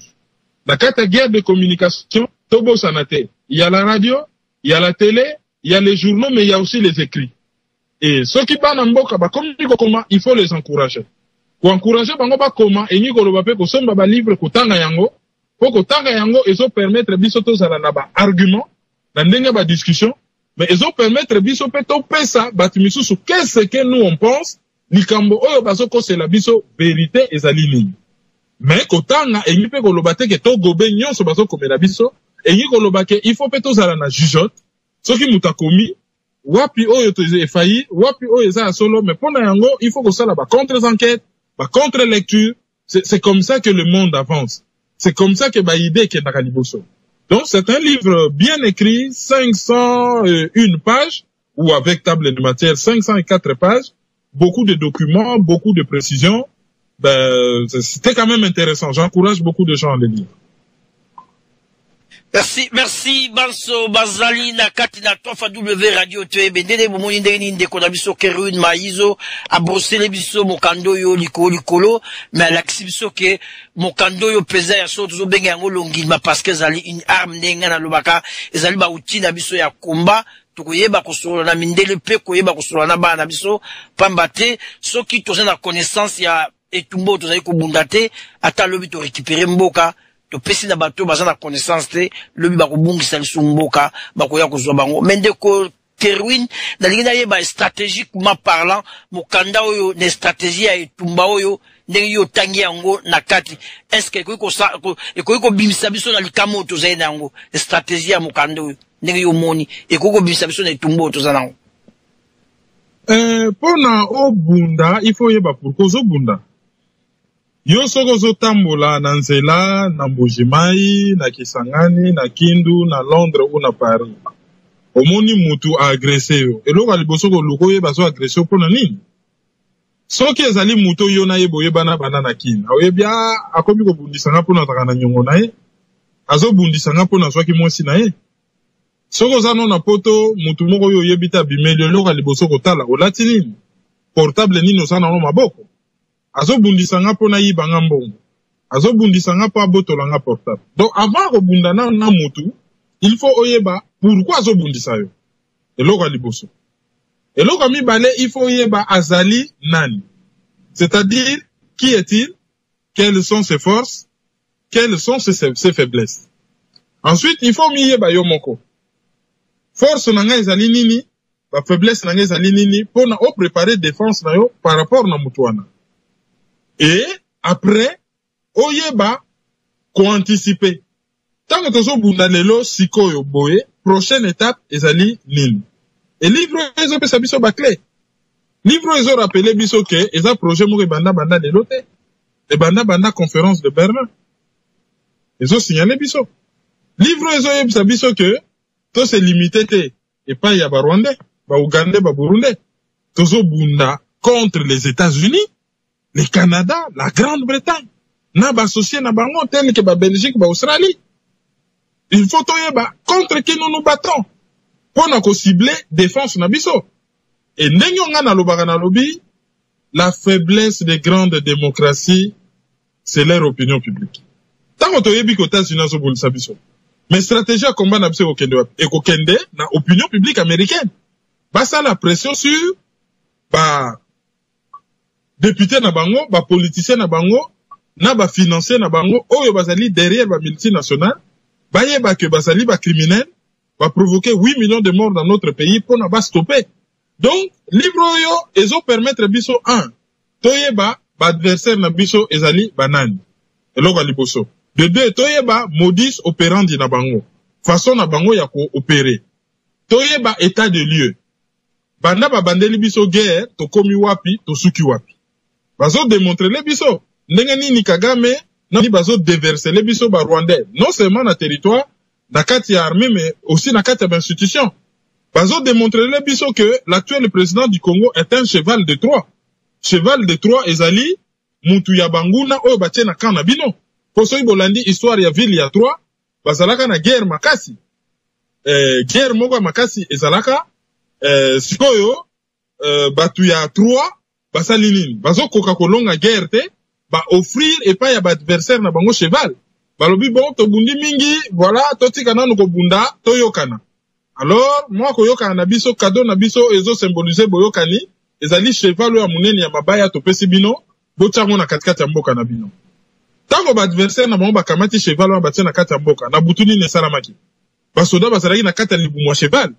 La guerre de communication, Tobo Sanate. Il y a la radio, il y a la télé, il y a les journaux, mais il y a aussi les écrits. Et ceux qui parlent en boka, comment il faut les encourager. Pour encourager, comment, et nous, on va faire que livre, kotanga yango, pour kotanga yango, ils ont permettre bisoto zalanaba argument, dans une discussion, mais ils ont permettre bisoto pesa, batimisu, qu'est-ce que nous on pense, likambo, oyo basoko, c'est la biso, vérité, et zalini. Mais kotanga, et nous peut kolobate que to gobe nyon, so basoko, mais la biso, et nous kolobake, il faut peut-être zalana jugeote, ce qui m'a commis, wapi oyo toze failli, wapi oyo za solo, mais pour yango, il faut que ça là, contre-enquête, contre-lecture, c'est comme ça que le monde avance. C'est comme ça que idée qui est dans Kaliboso. Donc c'est un livre bien écrit, 501 pages, ou avec table de matière, 504 pages, beaucoup de documents, beaucoup de précisions. Ben, c'était quand même intéressant. J'encourage beaucoup de gens à le lire. Merci, Banso, Bazali, na kati na tofa W Radio TV, bendele bomoni ndeni ndeko na biso Kerun Maizo, a brossele biso mokando yo likolo, mais alaksi biso ke mokando yo pesa ya so tozo benga yango longilma parce que zali une arme ndenga na lobaka, ezali ba outil na biso ya combat, tokoyeba kosolo na mindele pe koyeba kosolo na bana biso, pamba te, soki toza na connaissance ya etumbo tozali kobunda te, ata lobi to récupérer mboka, to pesi na bato baza na connaissance te lobi ba ko bungisa lisu mboka ba ko ya ko zwa bango mende ko Kerwin na lingina ye ba stratégiquement parlant mokanda oyo ne stratégie ya etumba oyo ndenge yo tangi yango na kati est-ce que ko bimisa biso na likamo to zaina yango stratégie ya mokanda oyo ndenge yo moni ko bimisa biso na etumba to zana yango pona obunda il faut yeba pourquoi obunda. Yo soko zotambola na nzela, na Mbujimai, na Kisangani, na Kindu, na Londres ou na Paris. Omoni mutu a agressé yo. Eloko liboso ko luko ye baso agressé yo pona nini? Soki ezali mutu yo na yebo yebana banana kina. Oyebia akomi ko bundisanga pona takana nyongo na ye. Azo bundisanga pona swaki mwasi na ye. Soko zano na poto mutu moko yo yebita bimeli eloko liboso ko tala olati nini? Portable nini osana no maboko. Azo bundisanga po na yibanga mbongo. Azo bundisanga po abotolanga portable. Donc avant ko bundana na mutu, il faut oyeba pourquoi azo bundisa yo. Eloko liboso. Eloko mibale il faut oyeba azali nani. C'est-à-dire qui est-il? Quelles sont ses forces? Quelles sont ses faiblesses? Ensuite, il faut miyeba yo moko. Force nanga ezali nini? Ba faiblesse nanga ezali nini? Po na o préparer défense na yo par rapport na mutuana. Et après, oyeba, anticiper. Tant que tozo bunda lelo sikoyo boye, prochaine étape ezali nini. Et livre ezo pesa biso ba clé. Livre ezo rappelé biso ke eza projet moko banda lelo te. Et banda conférence de Berlin. Ezo signalé biso. Livre ezo yebisa biso ke to se limité te et pas ya ba Rwandais, ba Ougandais, ba Burundais. Tozo bunda contre les États-Unis, le Canada, la Grande-Bretagne. Na ba associé na bango tel que ba Belgique, ba Australie. Il faut toyeba contre qui nous nous battons. Pour nous cibler défense na biso. Et n'enyo nga na lobaka na lobi, la faiblesse des grandes démocraties, c'est leur opinion publique. Tant que toyebi ko États-Unis so bolisa biso. Mais stratégie à combat na biso ko kende et ko kende na opinion publique américaine. Ba ça la pression sur ba député na bango, ba politicien na bango, na ba financier na bango, oyo bazali derrière ba multinationale. Bayeba que bazali ba criminel va provoquer 8 millions de morts dans notre pays pour na ba stopper. Donc, livre yo ezo permettre biso 1. Toyeba ba adversaire na biso ezali banani. Eloko liboso. De 2, toyeba modus operandi na bango. Façon na bango ya ko opérer. Toyeba état de lieu. Banda ba bandeli biso guerre, to komi wapi, to suki wapi. Bazo démontrer le biso. Ndenge nini Kagame na bazo déverser les biso ba Rwandais, non seulement na territoire, na kati ya armée, mais aussi na kati ya institution. Bazo démontrer les biso que l'actuel président du Congo est un cheval de Troie. Cheval de Troie ezali, mutu ya banguna oyo batie na kan na bino. Poso ibolandi histoire ya ville ya Troie, bazalaka na guerre makasi. Guerre moko makasi ezalaka, sikoyo, batu ya Troie, basali nini. Bazo koka kolonga guerre te, ba offrir et pas ya ba adversaire na bango cheval. Balobi bon to bundi mingi, voilà, totika nanu ko bunda, to yokana. Alors, moi ko yokana na biso cadeau na biso ezo symboliser boyokani, ezali cheval ya munene ya mabaya to pesi bino, bochango na katikati ya mboka na bino. Tango ba adversaire na bango bakamati cheval wa batia na kati ya mboka, na butuni ne salamaki. Basoda bazalaki na kati ya libumu cheval.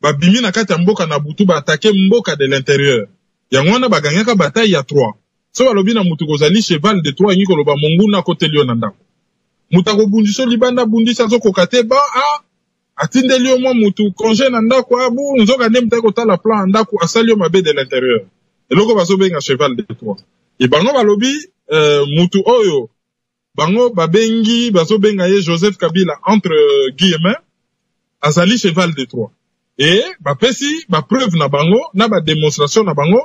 Ba bimi na kati ya mboka na butu ba attaquer mboka de l'intérieur. Yango wana baganyaka bataille ya 3. So balobi na mutu kozali cheval de Troie ngiko loba monguna kote lio na ndako. Mutako bundiso libanda bundisa zo kokate ba atindeli yo mwa mutu congé na ndako abu nzoka nde mutako tala plan ndako asali yo mabe de l'intérieur. Eloko bazo benga cheval de Troie. Et bango balobi mutu oyo bango babengi bazo benga ye Joseph Kabila entre guillemets azali cheval de Troie. Et bapesi ba preuve na bango na ba démonstration na bango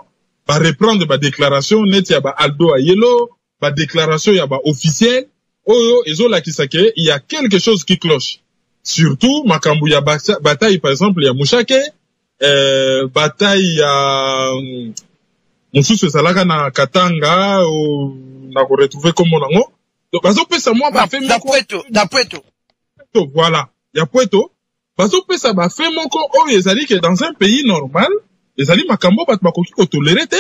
ba reprendre ba déclaration net ya ba Aldo Ayelo, ba déclaration ya ba officiel, oyo ezola kisake, il y a quelque chose qui cloche. Surtout makambu ya bataille par exemple ya Mushake, bataille ya mususu salaka na Katanga na ko retrouver comme monango. Donc bazo pesa moi ba fait da Puerto. Voilà, ya Puerto. Bazo pesa ba fait moko oyo ezali que dans un pays normal ezali makambo bat bakoki ko tolérer te,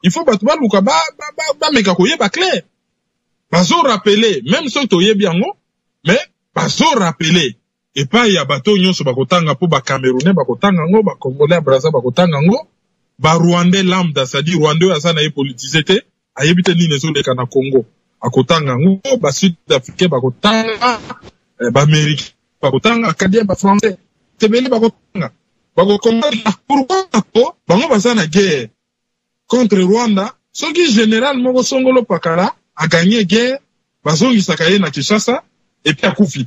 il faut bat ba luka ba meka ko yeba clair. Bazo rappeler même so to yebi yango, mais bazo rappeler et pas ya bato nyonso bakotanga po ba Camerounais bakotanga ngo, ba Congolais Brazza bakotanga ngo, ba Rwandais lambda, c'est-à-dire Rwandais azana ye politisé te, ayebi te nini ezoleka na Congo akotanga ngo, ba Sud-Africain bakotanga, ba Américain bakotanga, Acadien ba Français tebeli bakotanga. Pourquoi bango bazana guerre contre Rwanda, soki général moko Songolo Pakala a gagné guerre, bazongisa ye na Kinshasa et puis akufi.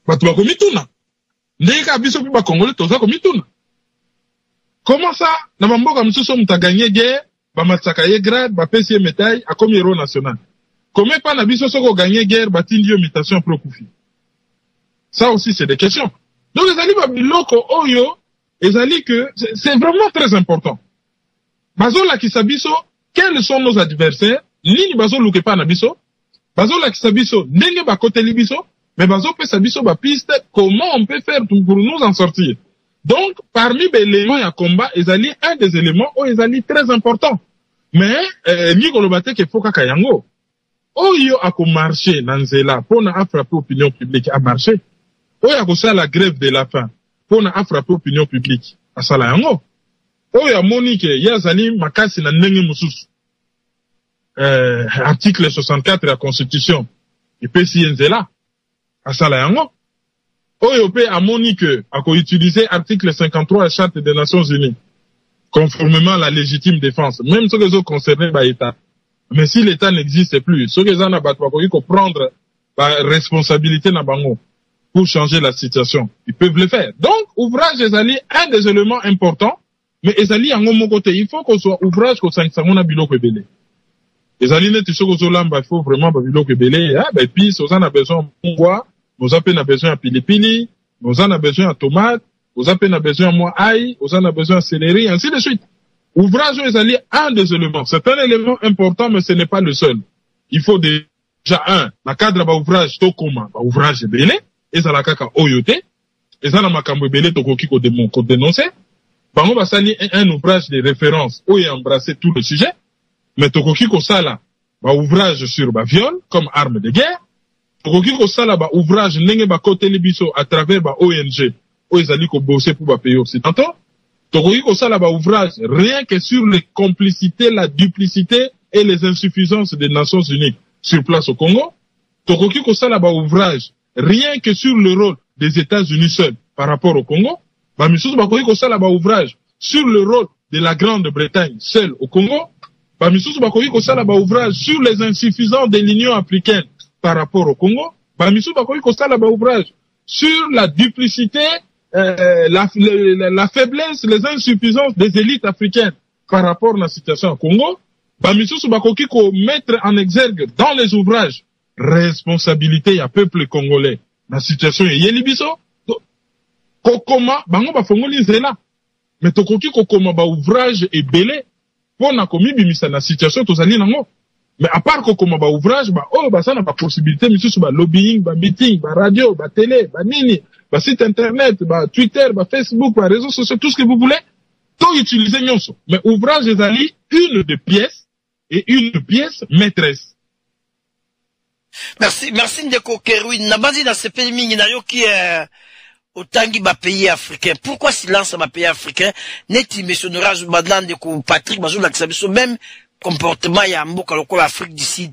Batu bakomituna. Ndeka biso pe ba Congolais toza komituna. Comment ça na mboka msusu muta gagné guerre, ba matsaka ye grade, ba pesi médaille a comme héros national. Comment pas na biso soko gagné guerre, ba tindi yo mutation pro kufi. Ça aussi c'est des questions. Donc, les alliés babiloko oyo, les alliés que c'est vraiment très important. Bazo la kisabiso, quels sont nos adversaires? Nini bazo luke pa na biso? Bazo la kisabiso, nenge ba kote libiso? Mais bazo pe sabiso ba piste, comment on peut faire pour nous en sortir? Donc, parmi les éléments à combat, les alliés, un des éléments, les alliés très importants. Mais, ni kolobate ke foka kayango. Oyo a ko marché, nanzela, pour na frapper opinion publique, a marché. Oyo akosa la grève de la faim pour na frapper opinion publique asala yango oyo amoni ke yazali makasi na ndenge mususu article 64 de la Constitution. Il peut s'y là. À ça, là, Oyo peut amoni que, à quoi utiliser article 53 de la Charte des Nations Unies, conformément à la légitime défense. Même ceux qui sont concernés par l'État. Mais si l'État n'existe plus, ceux qui sont en battu, il faut prendre la responsabilité na bango pour changer la situation. Ils peuvent le faire. Donc, ouvrage ezali un des éléments importants, mais ezali en mon côté, il faut qu'on soit ouvrage qu'on s'en a biloko belé. Ezali net ce qu'on lamba, il faut vraiment biloko belé. Ah ben puis, on a besoin de bois, on a besoin de pilipili, on a besoin de tomates, on a besoin de ail, on a besoin de céleri, ainsi de suite. Ouvrage ezali un des éléments. C'est un élément important, mais ce n'est pas le seul. Il faut déjà na cadre ba ouvrage to koma, ba ouvrage belé, ezala kaka oyote, ezala makambo belé to koki ko dénoncer. Bango basali un ouvrage de référence où il embrasser tout le sujet, mais to koki ko sala ba ouvrage sur ba viol comme arme de guerre, to koki ko sala ba ouvrage ndenge ba côté biso à travers ba ONG, où ezali ko bosser pour ba pays occidentaux. Tokoki kosala ba ouvrage rien que sur les complicités, la duplicité et les insuffisances des Nations Unies sur place au Congo. Tokoki kosala ba ouvrage rien que sur le rôle des États-Unis seuls par rapport au Congo. Ba misusu bakoki kosala ba ouvrage sur le rôle de la Grande-Bretagne seule au Congo. Ba misusu bakoki kosala ba ouvrage sur les insuffisances de l'Union africaine par rapport au Congo. Ba misusu bakoki kosala ba ouvrage sur la duplicité, la faiblesse, les insuffisances des élites africaines par rapport à la situation au Congo. Bamisusu bakoki ko mettre en exergue dans les ouvrages responsabilité à peuple congolais. La situation est yelibiso. Kokoma, bango ba fongoli zela. Mais tokoki kokoma ba ouvrage et belé. Pour na komi bimisa na situation tozali nango. Mais à part kokoma ba ouvrage, ba oh ba ça n'a pas possibilité misusu ba lobbying, ba meeting, ba radio, ba télé, ba nini. Bah, site internet, bah, Twitter, bah, Facebook, bah, réseaux sociaux, tout ce que vous voulez, tout utiliser nyonso. Mais ouvrage ezali une de pièces et une pièce maîtresse. Merci Ndeko Kerui. Nabazi na sepeli mingi na yo qui otangi ba pays africain. Pourquoi silence ba pays africain? Neti missionnaire badlande ko Patrick Bazou la kisabiso même comportement ya mboka lokola Afrique du Sud.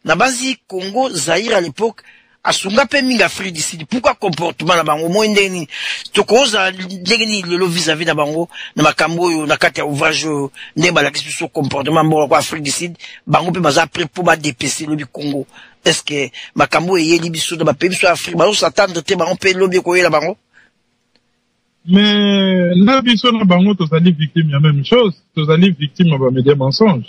Nabazi Congo, Zaïre à l'époque asunga pe minga Afrique du Sud. Pourquoi comportement na bango mo ndeni tokoza ndeni lelo vis-à-vis na bango na makambo yo na kati ya ouvrage ne ba la question comportement mbo kwa Afrique du Sud bango pe baza prêt pour ba DPC lobi Congo. Est-ce que makambo yeli biso na ba pays so Afrique ba s'attendre te bango pe lobi ko yela bango? Mais na biso na bango tozali victime ya même chose, tozali victime ba média mensonge.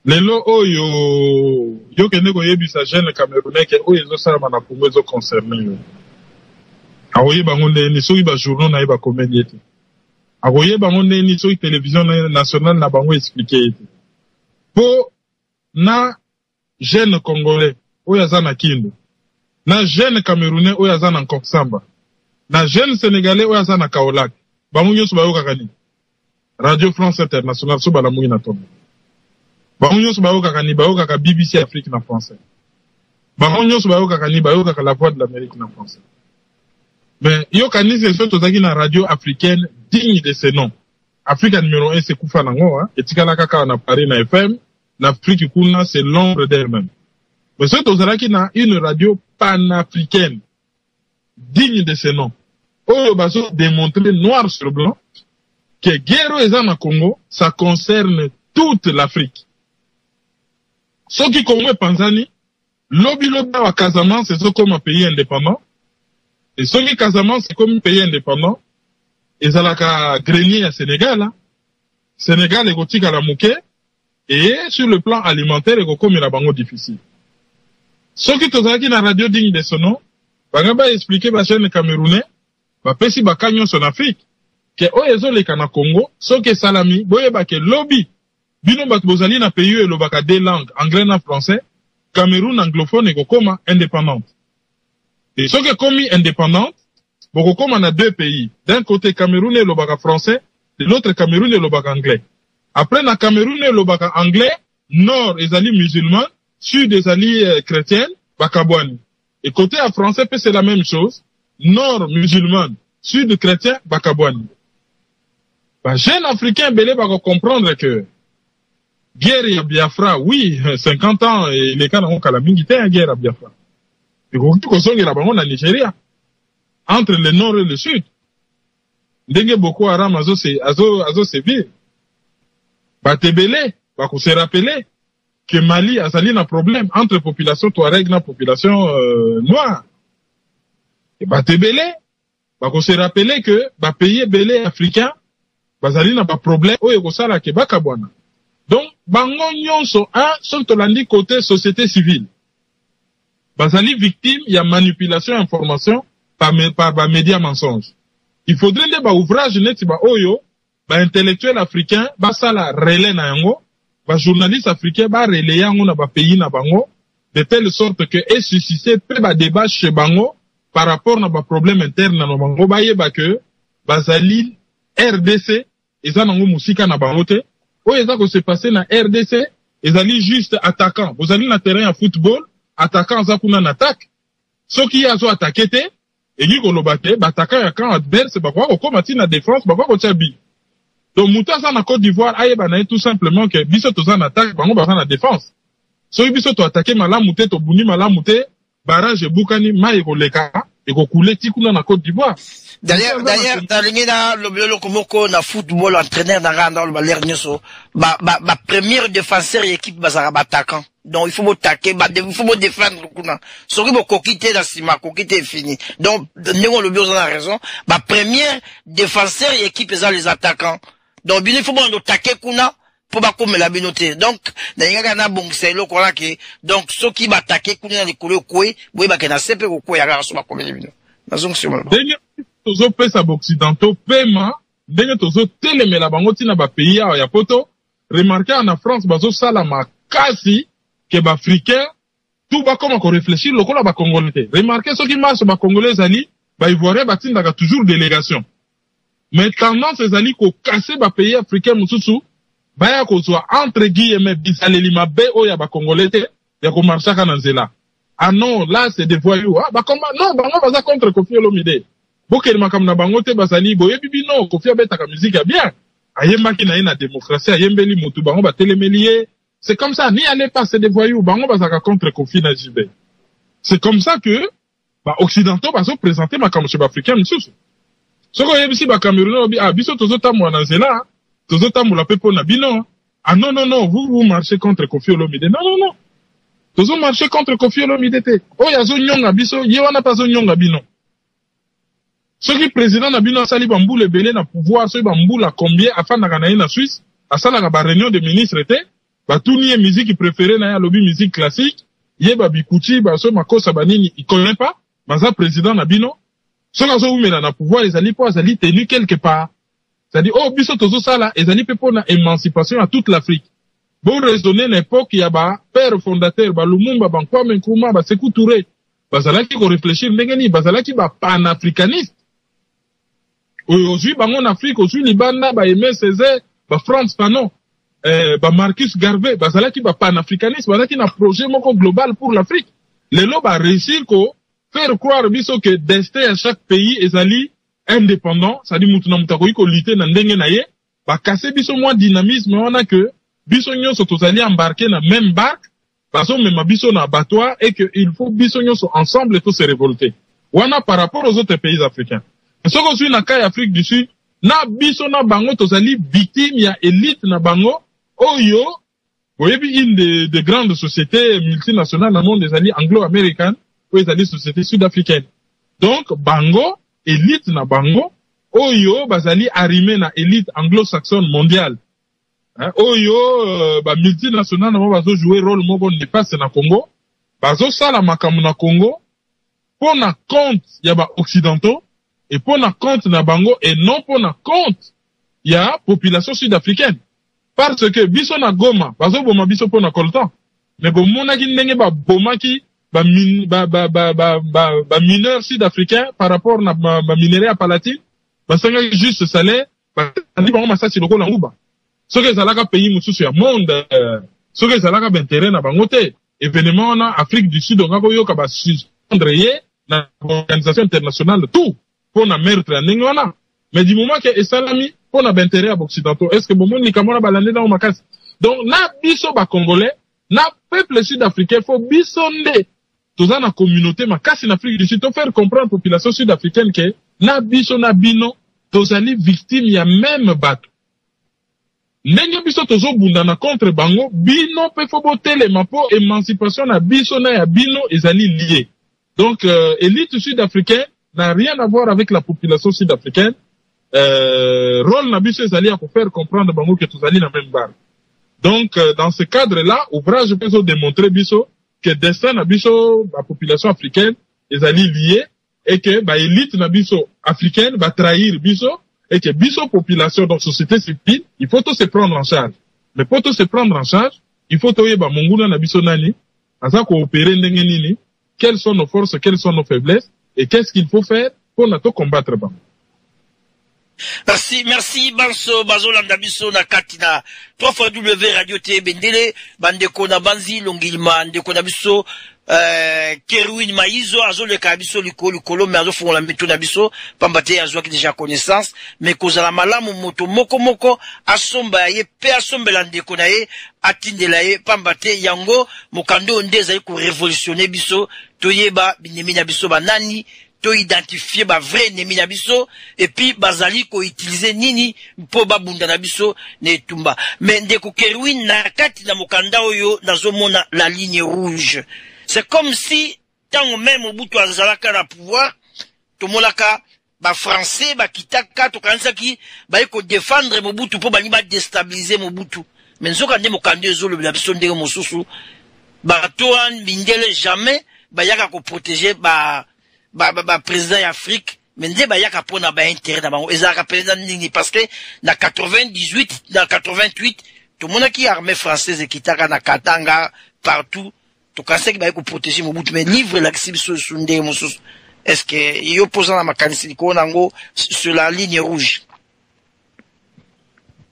Lelo oyo yo kende ko yebisa jeune Camerounais ke oyo ezosala na Congo ezo concerné yo. Aoye bango ndeni soki ba journaux na ba comédie ete. Aoye bango ndeni soki télévision nationale na bango expliquer ete. Po na jeune Congolais oyo aza na Kindu. Na jeune Camerounais oyo aza na Nkoksamba. Na jeune Sénégalais oyo aza na Kaolack. Bango nyonso bayoka kani. Radio France Internationale so bala mungi na tombe. Bango nyonso bayoka kani bayoka ka BBC Afrique na français. Bango nyonso bayoka kani bayoka ka La Voix de l'Amérique na français. Mais yo kani c'est surtout tozaki na radio africaine digne de ce nom. Afrique numéro 1 c'est kufa nango etikala kaka na Paris na FM, na Afrique kuna c'est l'ombre d'elle-même. Mais surtout tozalaki na une radio panafricaine digne de ce nom. Oyo bazo démontrer noir sur blanc que guerre eza na Congo, ça concerne toute l'Afrique. Ce qui Congo Panzani, lobby wa Casamance, c'est comme un pays indépendant. Et ce qui Casamance, c'est comme un pays indépendant. Et ça la grenier à Sénégal, Sénégal est gotique à la mouké. Et sur le plan alimentaire, il y a comme une bango difficile. Ce qui tozaki na radio digne de son nom, va expliquer ba chaîne Camerounais, va pesi ba kanyon son Afrique. Que oyezo le kana Congo, ce qui salami, boye ba ke lobby. Bino bat bozali na pays et lobaka deux langues, anglais na français, Cameroun anglophone et kokoma indépendante. Et ce qui commis indépendante, bokokoma na deux pays. D'un côté Cameroun et lobaka français, de l'autre Cameroun et lobaka anglais. Après na Cameroun et lobaka anglais, nord ezali musulman, sud ezali chrétienne, bakabwani. Et côté à français, c'est la même chose, nord musulman, sud chrétien, bakabwani. Bah, jeune africain belé va comprendre que guerre ya Biafra, oui, 50 ans, et les cas n'ont qu'à la mingité à guerre à Biafra. Et qu'on dit qu'on songe là-bas, na Nigeria. Entre le nord et le sud. Ndenge Boko Haram, azo sévir. Bah, tebele, bah, qu'on se rappelé que Mali a sali un problème entre population Touareg et population, noire. Et bah, tebele, bah, qu'on se rappelé que, bah, pays belé africain, bah, sali n'a pas problème, oh, et qu'on sala ke bakabwana. Donc, bango nyonso, sont tolandi côté société civile. Bazali victime, il y a manipulation information par médias mensonges. Il faudrait des ouvrages net ba oyo, ba intellectuel africain, ba sala relais na yango, ba journaliste africain ba relais yango na ba pays na bango, de telle sorte que et susciter peu ba débat chez bango par rapport na ba problème interne na bango ba yeba que bazali RDC eza nango musika na bango te. Oh, et ça que c'est passé na RDC, ils allaient juste attaquant. Vous allez na terrain à football, attaquant ça qu'on en attaque. Ceux qui a attaqué te, et qui qu'on batté, attaquant ya camp adverse, bah quoi, qu'on mati na défense, bah quoi qu'on tchabi. Donc, mouta ça na Côte d'Ivoire, aïe, bah tout simplement que, biso to ça en attaque, bah on va na défense. Ceux qui biso to attaqué malamouté, to bouni malamouté, barrage boukani, ma eko leka, eko koulé tikuna na Côte d'Ivoire. D'ailleurs, dans le Komoko, na football, entraîneur dans le Baler Nyoso, ma première défenseur équipe, bazara attaquant. Donc, il faut m'attaquer, il faut me défendre, kuna. Sori mo kokite dans sima, kokite est fini. Donc, négo le bio, on a raison. Ma première défenseur équipe, les attaquants. Donc, il faut m'attaquer, kuna, pour pas comme la binoté. Donc, d'ailleurs, na bon, c'est le quoi que, donc, ceux qui m'attaquent, kuna, les couleurs, koué, boué, bah, kena sepe, koué, y'a rien, sur comme les binotés. Tozo pesa occidentaux paiement ndenge tozo telemela bango tina ba pays ya poto remarquer en France bazo sala makasi que ba africain tout ba comment qu'on réfléchir lokola ba congolais remarquer ceux qui marchent ba congolais ali ba ivoirien ba tinda toujours délégation mais tendance ezali ko casser ba pays africain mususu ba ya ko soit entre guillemets bisaleli mabe o ya ba congolais te ya ko marcher kana nzela. Ah non, là c'est des voyous. Ah bah comment non, bah on va contre Kofi Olomide. Bokel makam na bangote basali boye bibi non, Kofi abeta ka musique ya bien. Ayemba ki na ina démocratie, ayembeli mutu bango ba telemelier. C'est comme ça, ni allez pas c'est des voyous, bango basaka contre Kofi na jibe. C'est comme ça que bah occidentaux baso présenter makam chez africain msusu. Soko yebisi ba Cameroun obi ah biso tozo tamu na nzela, tozo tamu la pepo na bino. Ah non non non, vous marchez contre Kofi Olomide. Non non non. Tozo marché contre Kofi Olomide te. Oh ya zo nyonga biso, ye wana pa zo nyonga bino. Ceux qui président na bino sali bamboule belé na pouvoir, ceux bamboule à combien afin na gagner na Suisse, à ça na ba réunion de ministres te, ba tout nié musique préférée na ya lobby musique classique, ye ba bikuchi ba so makosa banini, il connaît pas, baza président na bino. Ceux qui sont na pouvoir, les alliés pas alliés tenus quelque part. C'est-à-dire oh biso tozo sala, les alliés pour na émancipation à toute l'Afrique. Bon raisonner l'époque, il y a ba père fondateur, ba Lumumba, ba Kwame Nkrumah, ba Sékou Touré. Bazalaki ko réfléchir ndengeni, bazalaki ba panafricaniste. Aujourd'hui, ba en Afrique, aujourd'hui Libanda, ba Aimé Césaire, ba Frantz Fanon, ba Marcus Garvey, bazalaki ba panafricaniste, bazalaki na projet moko global pour l'Afrique. Les lobes a réussi ko faire croire biso que destin à chaque pays ezali indépendant, ça dit mutuna mutakoyi ko lutter na ndenge na ye, ba casser biso moins dynamisme wana que biso nyonso tozali embarquer na même barque baso mema biso na abattoir et que il faut biso nyonso ensemble tous se révolter wana par rapport aux autres pays africains. Ce qu'on suit na kai Afrique du Sud na biso na bango tozali victime ya élite na bango oyo oyebi une des grandes sociétés multinationales dans le monde ezali anglo-américaines ou ezali société sud-africaine. Donc bango élite na bango oyo bazali arrimé na élite anglo-saxonne mondiale. Oyo ba multinational na bazo jouer rôle moko néfaste na Congo, bazo sala makamu na Congo pour na compte ya ba occidentaux et pour na compte na bango et non pour na compte ya population sud-africaine. Parce que biso na Goma bazo boma biso pour na coltan, mais bomona ki ndenge ba boma ki ba mineurs sud-africains par rapport na ba minerai à Palatine, basanga juste salaire, ba ndi bango masasi loko na nguba. Ce que ça l'a pays mususu ya monde, ce que ça l'a intérêt na bangote, événement na Afrique du Sud, on a koyo ka ba suspendre na organisation internationale tout pour na meurtre na ngwana. Mais du moment que esalami pour na intérêt à occidentaux, est-ce que bomoni kamona balande na makasi? Donc, na biso ba Congolais, na peuple sud-africain, faut bisonde. Toza na communauté, ma casse en Afrique du Sud, to faire comprendre la population sud-africaine que na biso na bino, tozali victime ya même bateau. Ndenge biso tozo bundana contre bango, bino pe faut boter ma po émancipation na biso na ya bino ezali lié. Donc, élite sud-africaine n'a rien à voir avec la population sud-africaine. Rôle na biso ezali à faire comprendre bango que tozali na même barre. Donc, dans ce cadre-là, ouvrage peut démontrer biso que destin na biso, la population africaine, ezali lié, et que, élite na biso africaine, va trahir biso, et que biso population dans société civile, il faut tout se prendre en charge. Mais pour tout se prendre en charge, il faut tout yeba monguna na biso nani, asa coopérer ndenge nini, quelles sont nos forces, quelles sont nos faiblesses, et qu'est-ce qu'il faut faire pour na to combattre ba. Merci, Banso, Bazolanda Biso, na Katina, 3xW Radio TV Bendele, Bandeko na Banzi, Longilma, Ndeko na Biso, Kerouine Maïzo, Azo le Kabiso, Likolo, mais Azo font la méthode na Biso, Pambate, Azo qui déjà connaissance, mais Kozala Malamu, Moto, Moko, Asomba, Pe Asomba, Landeko na Atinde la Pambate, Yango, Mokando, Ndeza, ko révolutionner Biso, Toyeba, Binemina Biso, Banani, to identifier ba vrai ennemi na biso et puis bazali ko utiliser nini po babunda na biso ne tumba mais ndeko Kerouine na kati na mokanda oyo nazomona la ligne rouge. C'est comme si tant même Mobutu azalaka na pouvoir tomolaka ba français ba kitaka to kanisa ki ba ko défendre Mobutu po bani ba déstabiliser Mobutu mais nzoka nde mokanda ezolo la biso ndenge mosusu ba toan bindele jamais ba yaka ko protéger ba président d'Afrique, mais nde ba yaka pona ba intérêt na bango ezaka président nini parce que na 98 dans 88 tout le monde qui armée française qui taka na Katanga partout to kanse ki ba ko protéger Mobutu mais livre la kibiso sunde mosusu est-ce que yo posant na makanisi ko nango sur la ligne rouge.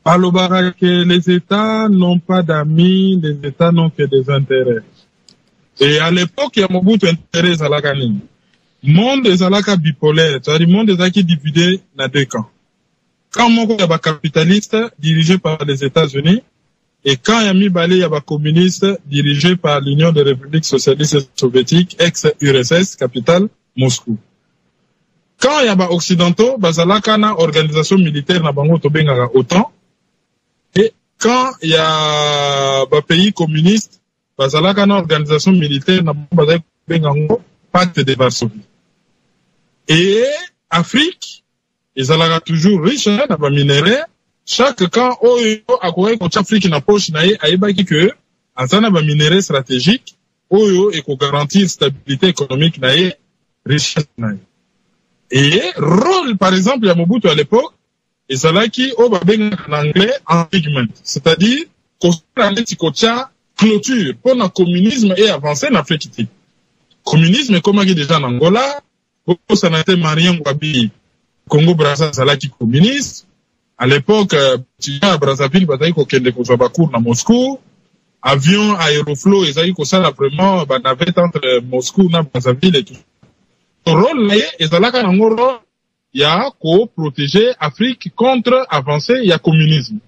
Alobara que les États n'ont pas d'amis, les États n'ont que des intérêts. Et à l'époque, il y a Mobutu intérêt à la canine. Monde ezalaka bipolaire, c'est-à-dire monde ezalaki divisé na deux camps. Quand moko ya ba capitaliste dirigé par les États-Unis et quand ya mibale ya ba communiste dirigé par l'Union des Républiques socialistes soviétiques ex-URSS capitale Moscou. Quand ya ba occidentaux bazalaka na organisation militaire na bango to bengaka OTAN et quand ya ba pays communistes bazalaka na organisation militaire na bazalaka bengaka pacte de Varsovie. Et Afrique, ils ont toujours riche dans les minéraux. Chaque camp, a quoi que Afrique n'a pas chinaï, a ébaki que, en tant que minéraux stratégiques, et qu'on garantit stabilité économique naïe, richesse naïe. Et rôle, par exemple, à Mobutu à l'époque, ils ont qui, en anglais, engagement. C'est-à-dire, qu'on a clôture pour le communisme et avancer en Afrique. Communisme, comme on dit déjà en Angola, au sénateur Marien Wabi, Congo Brazza Salaki communiste. À l'époque, tu as à Brazzaville, bataille qu'on kende ko Zabakour na Moscou. Avion, aéroflot, ils ont ça vraiment, navette entre Moscou na Brazzaville et tout. Le rôle là, ils ont là qu'un rôle, il y a qu'au protéger Afrique contre avancer, il y a communisme.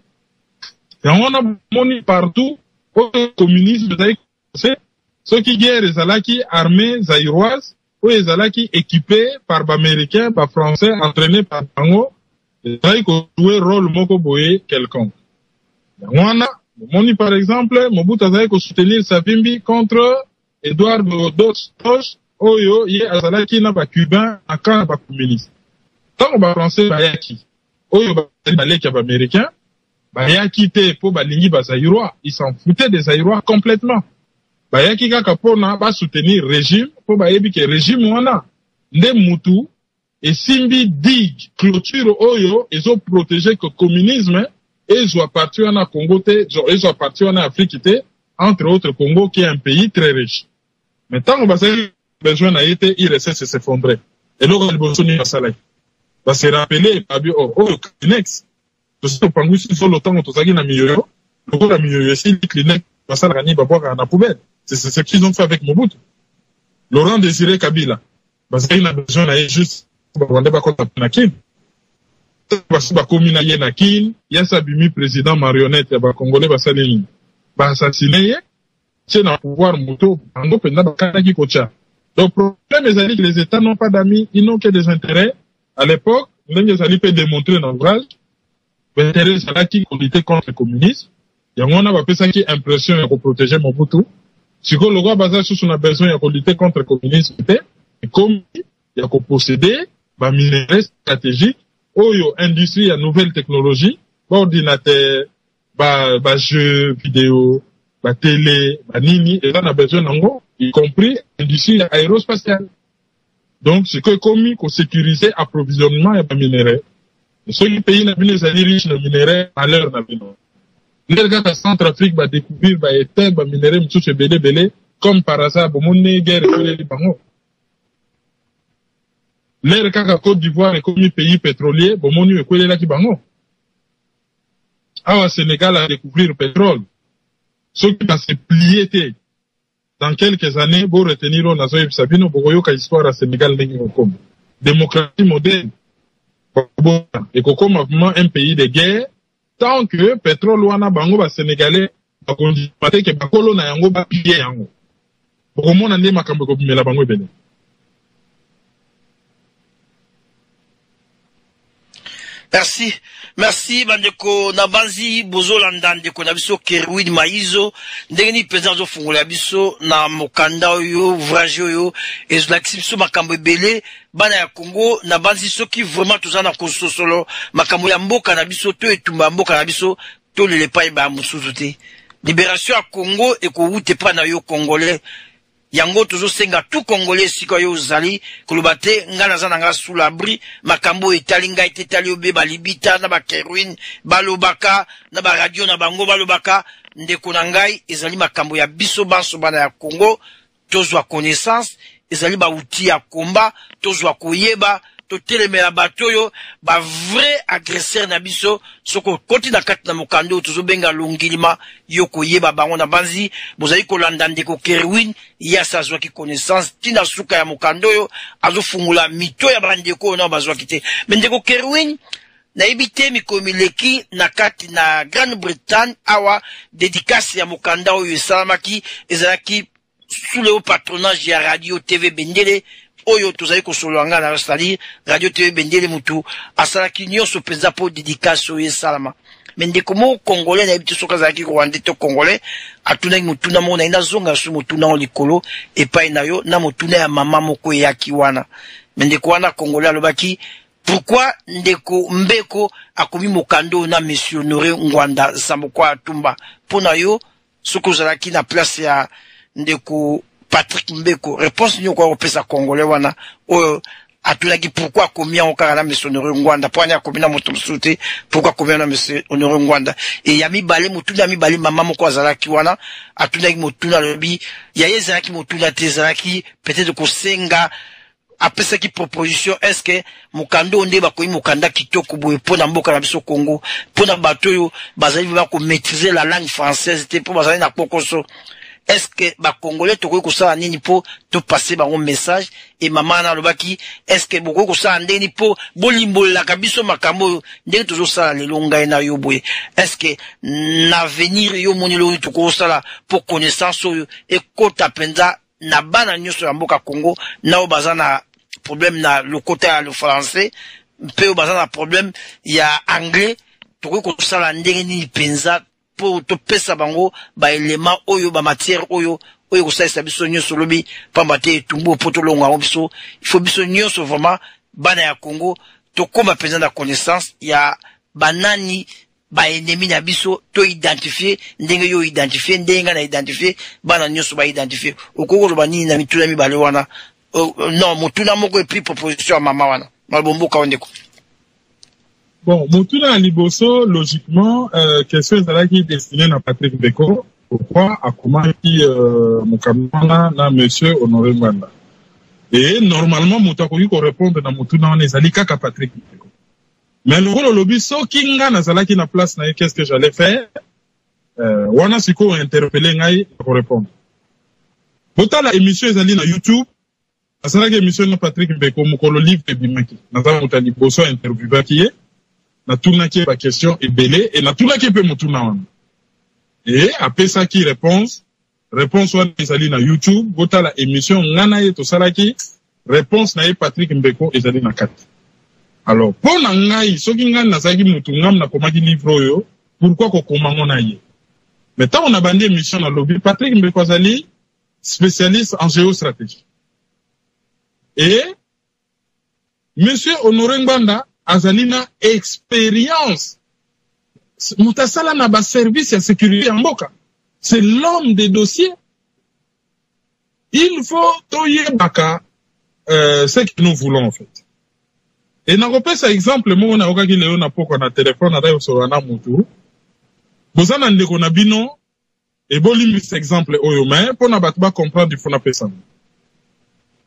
Et on a moni partout, au communisme, c'est ceux qui guerrent les alaki armées zaïroises ou les alaki équipés par les Américains, par les Français, entraînés par Tango, ils ont joué rôle moko boye quelconque. Moni par exemple, Mobutu a soutenir Savimbi contre Eduardo dos Santos, oyo ye azalaki na ba cubain aka ba communiste. Tant ba français ba yaki, oyo ba baleki ba américain, ba yaki te po ba lingi ba zaïrois, ils s'en foutaient des zaïrois complètement. Bayaki kaka pona ba soutenir régime po bayebi ke régime wana nde mutu et simbi digue clôture oyo ezo protéger que communisme ezo appartient à Congo te ezo appartient à Afrique te entre autres Congo qui est un pays très riche. Mais tant on va besoin a été IRSS s'effondrer et là le Bolsonaro va salai va se rappeler pas bien oh Kleenex to se pangu sur le temps to zagi na miyo le la miyo si Kleenex va ça gagner va boire na poubelle. C'est ce qu'ils ont fait avec Mobutu. Laurent Désiré Kabila. Parce qu'il a besoin d'aller juste pour rendre pas compte de Nakin. basi bakomi na ye na kin ya sabimi président marionnette ya bakongolais basali nini baassassine ye tie na pouvoir moto bango mpenza bakanaki kotia. Donc problème ezali que les états n'ont pas d'amis, ils n'ont que des intérêts. À l'époque ndenge ezali mpe démontrer na ouvrage baintérêt ezalaki kolite contre le communisme yango wana bapesaki impression ya koprotéger Mobutu. Sikoyo lokwa baza susu na besoin ya kolite contre le communisme te ekomi ya koposséder baminerais stratégique oyo industrie ya nouvelle technologie baordinateur jeux vidéo télé nini eza na besoin nango y compris industrie aérospatiale. Donc ce que komi ko sécuriser approvisionnement ya baminerais soki pays na bino ezali riche na minerais malheur na bino ndenge kaka Centrafrique découvrir éteint baminerais mosusu ebele comme par hasard bomoni guerre ekoleli bango. L'air kaka Côte d'Ivoire ekomi pays pétrolier bomoni ekolelaki bango. Awa Sénégal a découvrir le pétrole. Ce qui va se plier te. Dans quelques années, pour retenir on a Sabino Bogoyoka histoire à Sénégal comme démocratie moderne. Et comme un pays de guerre, tant que pétrole wana bango ba Sénégalais ba konji pate ke bakolo na yango ba piller yango. Bokomona nde makambo ko bimela bango bene. Merci. Merci, bandeko, nabanzi, bozo landande, ko nabiso Kerwin Maizo, ndengeni pezazo fungola biso, na mokanda yo, vraje yo, ezolakisi biso makambo ebele, bana ya Congo, nabanzi soki vraiment tozana kososolo, makambo ya mboka na biso, to etumba mboka na biso, to lelepa eba musuzu te. Libération à Congo, eko wute pa na yo Congolais, yango tozo senga tout Congolais siko yo zali kolobate ngana zana nga sous l'abri makambo etali nga etali obe balibita na ba Kerwin balobaka na ba radio na bango balobaka ndeko na ngai ezali makambo ya biso banso bana ya Congo tozwa connaissance ezali ba outil ya komba tozwa koyeba totelemela bato yo ba vrai agresseur na biso soko koti na kati na mokando tozo benga longilima yo koyeba bango na banzi bozali kolanda ndeko Kerwin ya sazwa ki connaissance tina suka ya mokando yo azo fungula mito ya bandeko na bazwa kite mendeko Kerwin na ibite mikomileki na kati na Grande-Bretagne awa dédicace ya mokanda yo esalamaki ezalaki sous le patronage ya Radio TV Bendele oyo tozali kosolanga na c'est-à-dire Radio TV Bendele mutu asalaki nyonso penza po dédicace oyo salama mendeko mo congolais na ibiti soka zaki ko wande to congolais atuna mutuna mona ina zonga su mutuna o likolo epai na yo na mutuna ya mama moko yaki wana mendeko wana congolais alobaki pourquoi ndeko mbeko akomi mokando na monsieur Honoré Ngwanda Sambokwa Atumba pona yo soko zalaki na place ya ndeko Patrick Mbeko, réponse n'y a quoi au pesa congolais wana, atulaki pourquoi combien on carana monsieur Honoré Ngwanda, poigna combien moto sauté, pourquoi combien on monsieur Honoré Ngwanda, et yami balé motuna mi balé maman moko azalaki wana, atulaki motuna lobi, yaye zalaki motuna te zalaki, peut-être ko senga, après ça qui proposition, est-ce que mokando onde bakoyi mokanda kitoko boye pona mboka na biso Congo, pona bato yo, bazali ba ko maîtriser la langue française, te po bazali na pokoso. Est-ce que ba congolais to ko sala nini po to passer ba un message et maman na lobaki est-ce que boko ko sala ndeni po bolimbola kabiso makambo ndenge tozo sala le longa na yo boye est-ce que l'avenir yo monilo to ko sala pour connaissance et kota penza na bana nyoso ya mboka Congo na bazana problème na le côté à le français pe bazana problème ya anglais to ko sala ndenge ni penza pour to pesa bango ba élément oyo ba matière oyo ko sa biso nyonso lobi pamba te tumbu poto longa biso il faut biso nyonso vraiment bana ya Congo to komba pesa na connaissance ya banani ba ennemi na biso to identifier ndenge yo identifier ndenge na identifier bana nyonso ba identifier okoko lo banini na mituna mi bale wana non mutuna moko et puis proposition à mama wana malbomboka ondeko. Bon, Mutuna Liboso, logiquement, question qui est destinée à Patrick Beko. Pourquoi a comment qui Mukamana na monsieur Honoré Ngwanda. Et normalement, Mutakoyi ko répondre na Mutuna on est alika ka Patrick Beko. Mais le rôle lobby so kinga na zalaki na place na qu'est-ce que j'allais faire? Wana siko interpeller ngai pour répondre. Bota la émission ezali na YouTube. Asala que émission na Patrick Beko mukolo livre de Bimaki. Na za Mutali Liboso interviewer qui est na tunaki ba question ebele et na tunaki pe mutuna wana. Et après ça qui réponse wana ezali na YouTube, bota la émission ngana ye to salaki, réponse na ye Patrick Mbeko ezali na kati. Alors, pour na ngai, soki ngana nazaki mutu ngam na komaki livre yo, pourquoi ko komango na ye? Mais tant on a bandé émission na lobby, Patrick Mbeko azali spécialiste en géostratégie. Et Monsieur Honoré Ngbanda azali na expérience. Mutasala na ba service ya sécurité en mboka. C'est l'homme des dossiers. Il faut toyer baka ce que nous voulons en fait. Et na repese exemple mo na okaki leo na poko na téléphone na yo so na mutu. Bozana ndeko na bino et bolimi cet exemple oyo mais pour na batu ba comprendre il faut na pesa.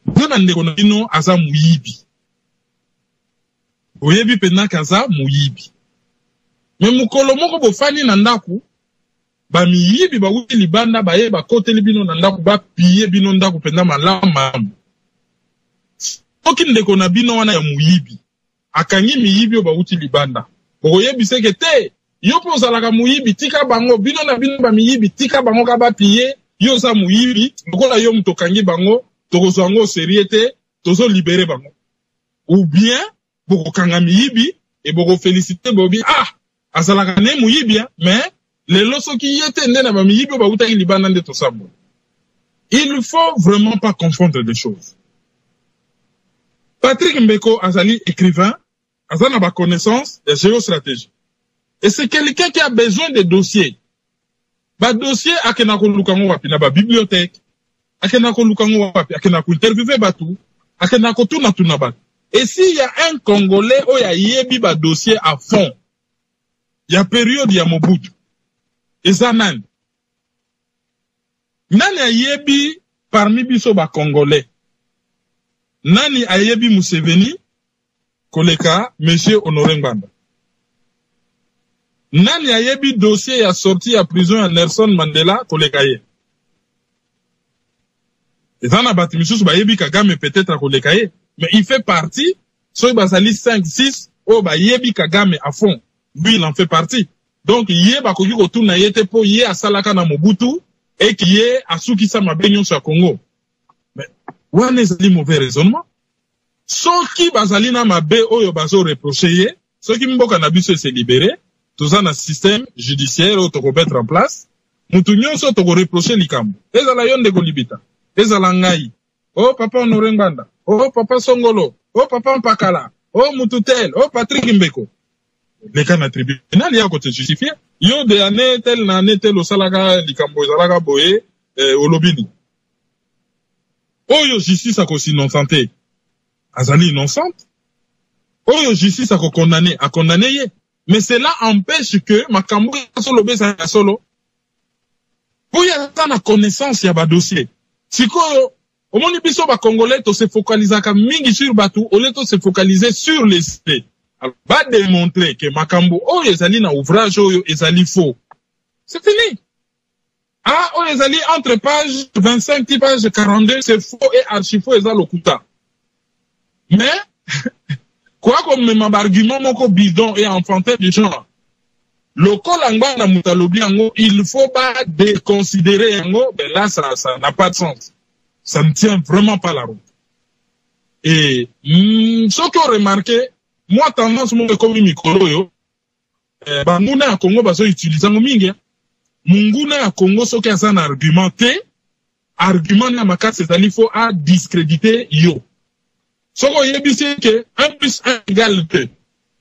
Bozana ndeko na bino aza muyibi. Oyebi pena kaza muyibi. Mais mukolo moko bofani na ndaku ba miyibi ba wuti libanda ba ye ba koteli bino na ndaku ba piye bino ndaku penda malama. Oki ndeko na bino wana ya muyibi. Akangi miyibi ba wuti libanda. Oyebi seke te yo pozalaka muyibi tika bango bino na bino ba miyibi tika bango ka ba piye yo za muyibi lokola yo mutokangi bango tokozwa ngo seriete tozo libérer bango. Ou bien boko kanga miyibi et boko féliciter bobi azalaka ne muyibi mais les loso qui étaient nés na ba miyibi ba wuta libanda nde to sabo. Il faut vraiment pas confondre les choses. Patrick Mbeko azali écrivain, azana ba connaissance de géostratégie. Et c'est quelqu'un qui a besoin de dossiers. Ba dossier akena ko lukango wapi na ba bibliothèque, akena ko lukango wapi, akena ko interviewer batu, akena ko tuna batu. Et s'il y a un Congolais où il y a yebi ba dossier à fond, il y a période ya Mobutu. Et ça nan. Nani a yebi parmi biso ba Congolais. Nani a yebi Museveni, koleka, Monsieur Honoré Ngbanda. Nani a yebi dossier ya sorti à prison à Nelson Mandela, koleka ye. Et ça n'a pas ba yebi Kagame peut-être à koleka ye. Mais il fait partie, soit basali 5, 6, oh ba yebi Kagame à fond. Lui, il en fait partie. Donc, yé ba koki ko tuna yete po yé a salaka na Mobutu, et qui yé a soukisa mabenyon sur Congo. Mais, ouane zali mauvais raisonnement. Soki bazali na mabe oyo bazo reproché yé, soki mboka na biso se libéré, tout ça na système judiciaire ou toko mettre en place, mutu nyonso toko reproché likambo. Ezala yonde ko libita. Ezala ngai. Oh, papa Honoré Ngbanda. Oh, papa Songolo. Oh, papa Mpakala. Oh, Mututel. Oh, Patrick Mbeko. Les cas na tribunal, il y a côté justifié. Yo de année tel na année tel au salaga likambo ezalaka boye olobini. Oyo justice a kosi innocente. Azali innocente. Oyo justice a condamné, ye. Mais cela empêche que makambo solo besa solo. Pour y avoir la connaissance ya ba dossier. Sikoyo au moni biso ba Congolais to se focalisaka mingi sur batu, au lieu to se focaliser sur les faits. Alors, va démontrer que makambo oyo ezali na ouvrage oyo ezali faux. C'est fini. Ah, oyo ezali entre page 25 et page 42, c'est faux et archi faux ezali lokuta. Mais quoi comme même argument moko bidon et enfantin du genre. Lokola Ngbanda mutalobi yango, il faut pas déconsidérer yango, ben là ça n'a pas de sens. Ça ne tient vraiment pas la route. Et ce qu'on remarqué, moi tendance mon comme mikolo yo, banguna ya Congo bazo utiliser ngo mingi. Munguna ya Congo soki asa na argument na makasi ezali faut à discréditer yo. Soko yebi c'est que 1 plus 1 égale 2.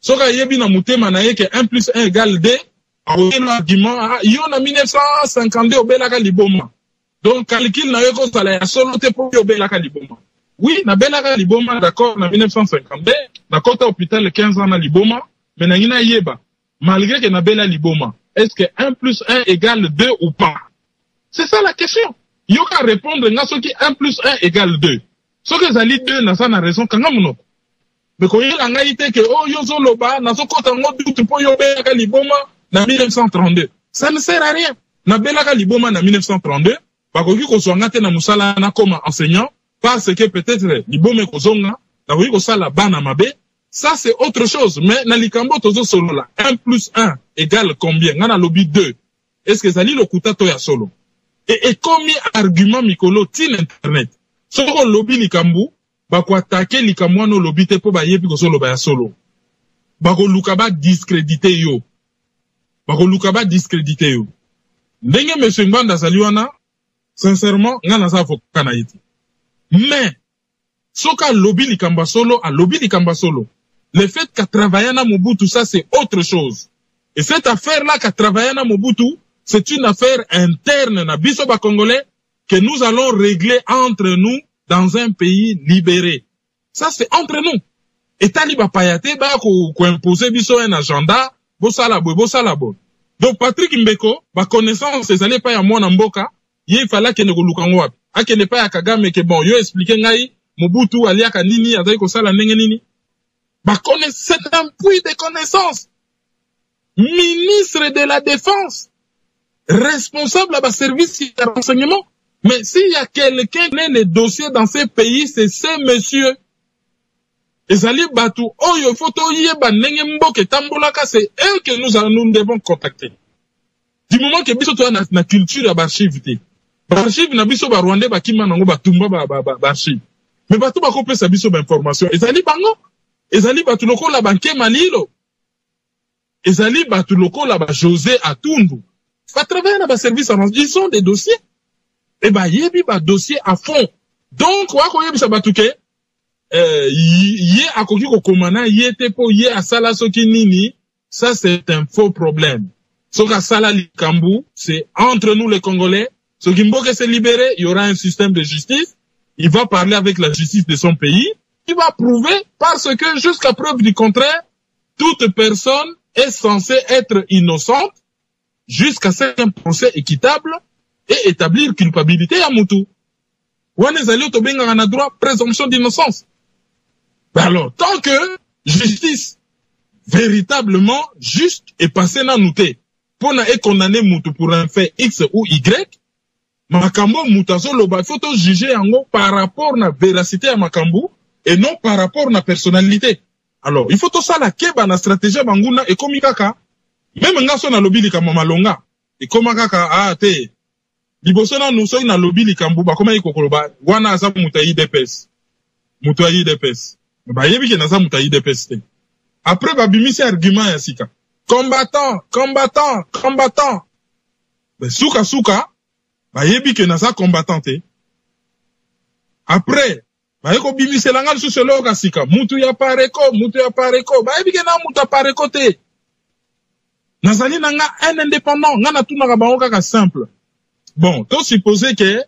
Soka yebi na mutema na ye que 1 plus 1 égale 2, aoyeno argument yo na 1952 obelaka liboma. Donc calcul na yo ko sala ya solo te po obelaka liboma. Oui, na belaka liboma d'accord na 1952, na kota hôpital 15 ans na liboma, mais na ngina yeba malgré que na bela liboma. Est-ce que 1 plus 1 égale 2 ou pas? C'est ça la question. Yo ka répondre nga soki 1 plus 1 égale 2. Soki zali 2 na sa na raison kanga muno. Mais ko yela nga ite ke oh yo zo loba na so kota ngo dutu po yo belaka liboma na 1932. Ça ne sert à rien. Na belaka liboma na 1932, bakoki ko zwanga te na musala na comme enseignant parce que peut-être liboma ko zonga na koki ko sala bana mabe, ça c'est autre chose. Mais na likambo tozo solo là, 1 plus 1 égale combien? Ngana lobby 2. Est-ce que ça li lokuta to ya solo? Et comme argument mikolo tin internet. Soko lobby likambo, bako attaquer likambo no lobby te po ba yebi ko solo ba ya solo. Bako lukaba discréditer yo. Bako lukaba discréditer yo. Ndenge monsieur Ngbanda Zaliwana, sincèrement, ngana sa avocat na yiti. Mais, soka lobby likamba solo, a lobby likamba solo. Le fait qu'a travaillé na Mobutu, ça c'est autre chose. Et cette affaire-là qu'a travaillé na Mobutu, c'est une affaire interne na biso ba Congolais que nous allons régler entre nous dans un pays libéré. Ça c'est entre nous. Et taliba payate ba ko imposer biso un agenda, bosala bo. Donc Patrick Mbeko, ba connaissance ces allez pas ya mwana mboka, il fallait que ne lukango wapi. Akene pa ya Kagame que bon, yo expliquer ngai Mobutu aliaka nini azali ko sala ndenge nini. Ba c'est un puits de connaissance. Ministre de la Défense, responsable à service de renseignement. Mais s'il y a quelqu'un qui a les dossiers dans ces pays, c'est ce monsieur. Ezali batu oyo photo yeba ndenge mboke tambolaka, c'est eux que nous devons contacter. Du moment que biso to na culture ya archive te. Archive na biso ba Rwanda ba kima nango ba tumba ba archive. Mais batu ba kopesa biso ba information. Ezali bango. Ezali batu lokola banke malilo. Ezali batu lokola ba José Atundu. Ba travailler na ba service en ils sont des dossiers. Et ba yebi ba dossier à fond. Donc wa ko yebi sa batuke yé akoki ko komana yé te po yé asala soki nini, ça c'est un faux problème. Soka sala likambu, c'est entre nous les Congolais. Soki mboke s'est libéré, il y aura un système de justice. Il va parler avec la justice de son pays. Il va prouver parce que jusqu'à preuve du contraire, toute personne est censée être innocente jusqu'à ce qu'un procès équitable et établir culpabilité à Moutou. Wanezali otobenga na droit présomption d'innocence. Alors, tant que justice véritablement juste est passée na nouté, pour na e condamner Moutou pour un fait X ou Y, makambo Moutazo loba, il faut juger yango par rapport na véracité à makambo et non par rapport na personnalité. Alors, il faut tout ça la keba na stratégie banguna et komi kaka, même ngaso na lobby likama malonga, et koma kaka, ah te, liboso na nous soy na lobby likambu, ba koma yiko koloba, wana asa mutayi depes. Mutayi depes. Ba yebi ke naza mutayi depes te. Après, ba bimisi argument ya sika. Combattant. Ben, souka, ba yebi ke naza combattant te. Après, ba yeko bimisi langal sous selo ka sika. Mutu ya pareko. Ba yebi ke na mutu ya pareko te. Nazali nanga un indépendant. Nga na tunaka bango kaka simple. Bon, to supposer que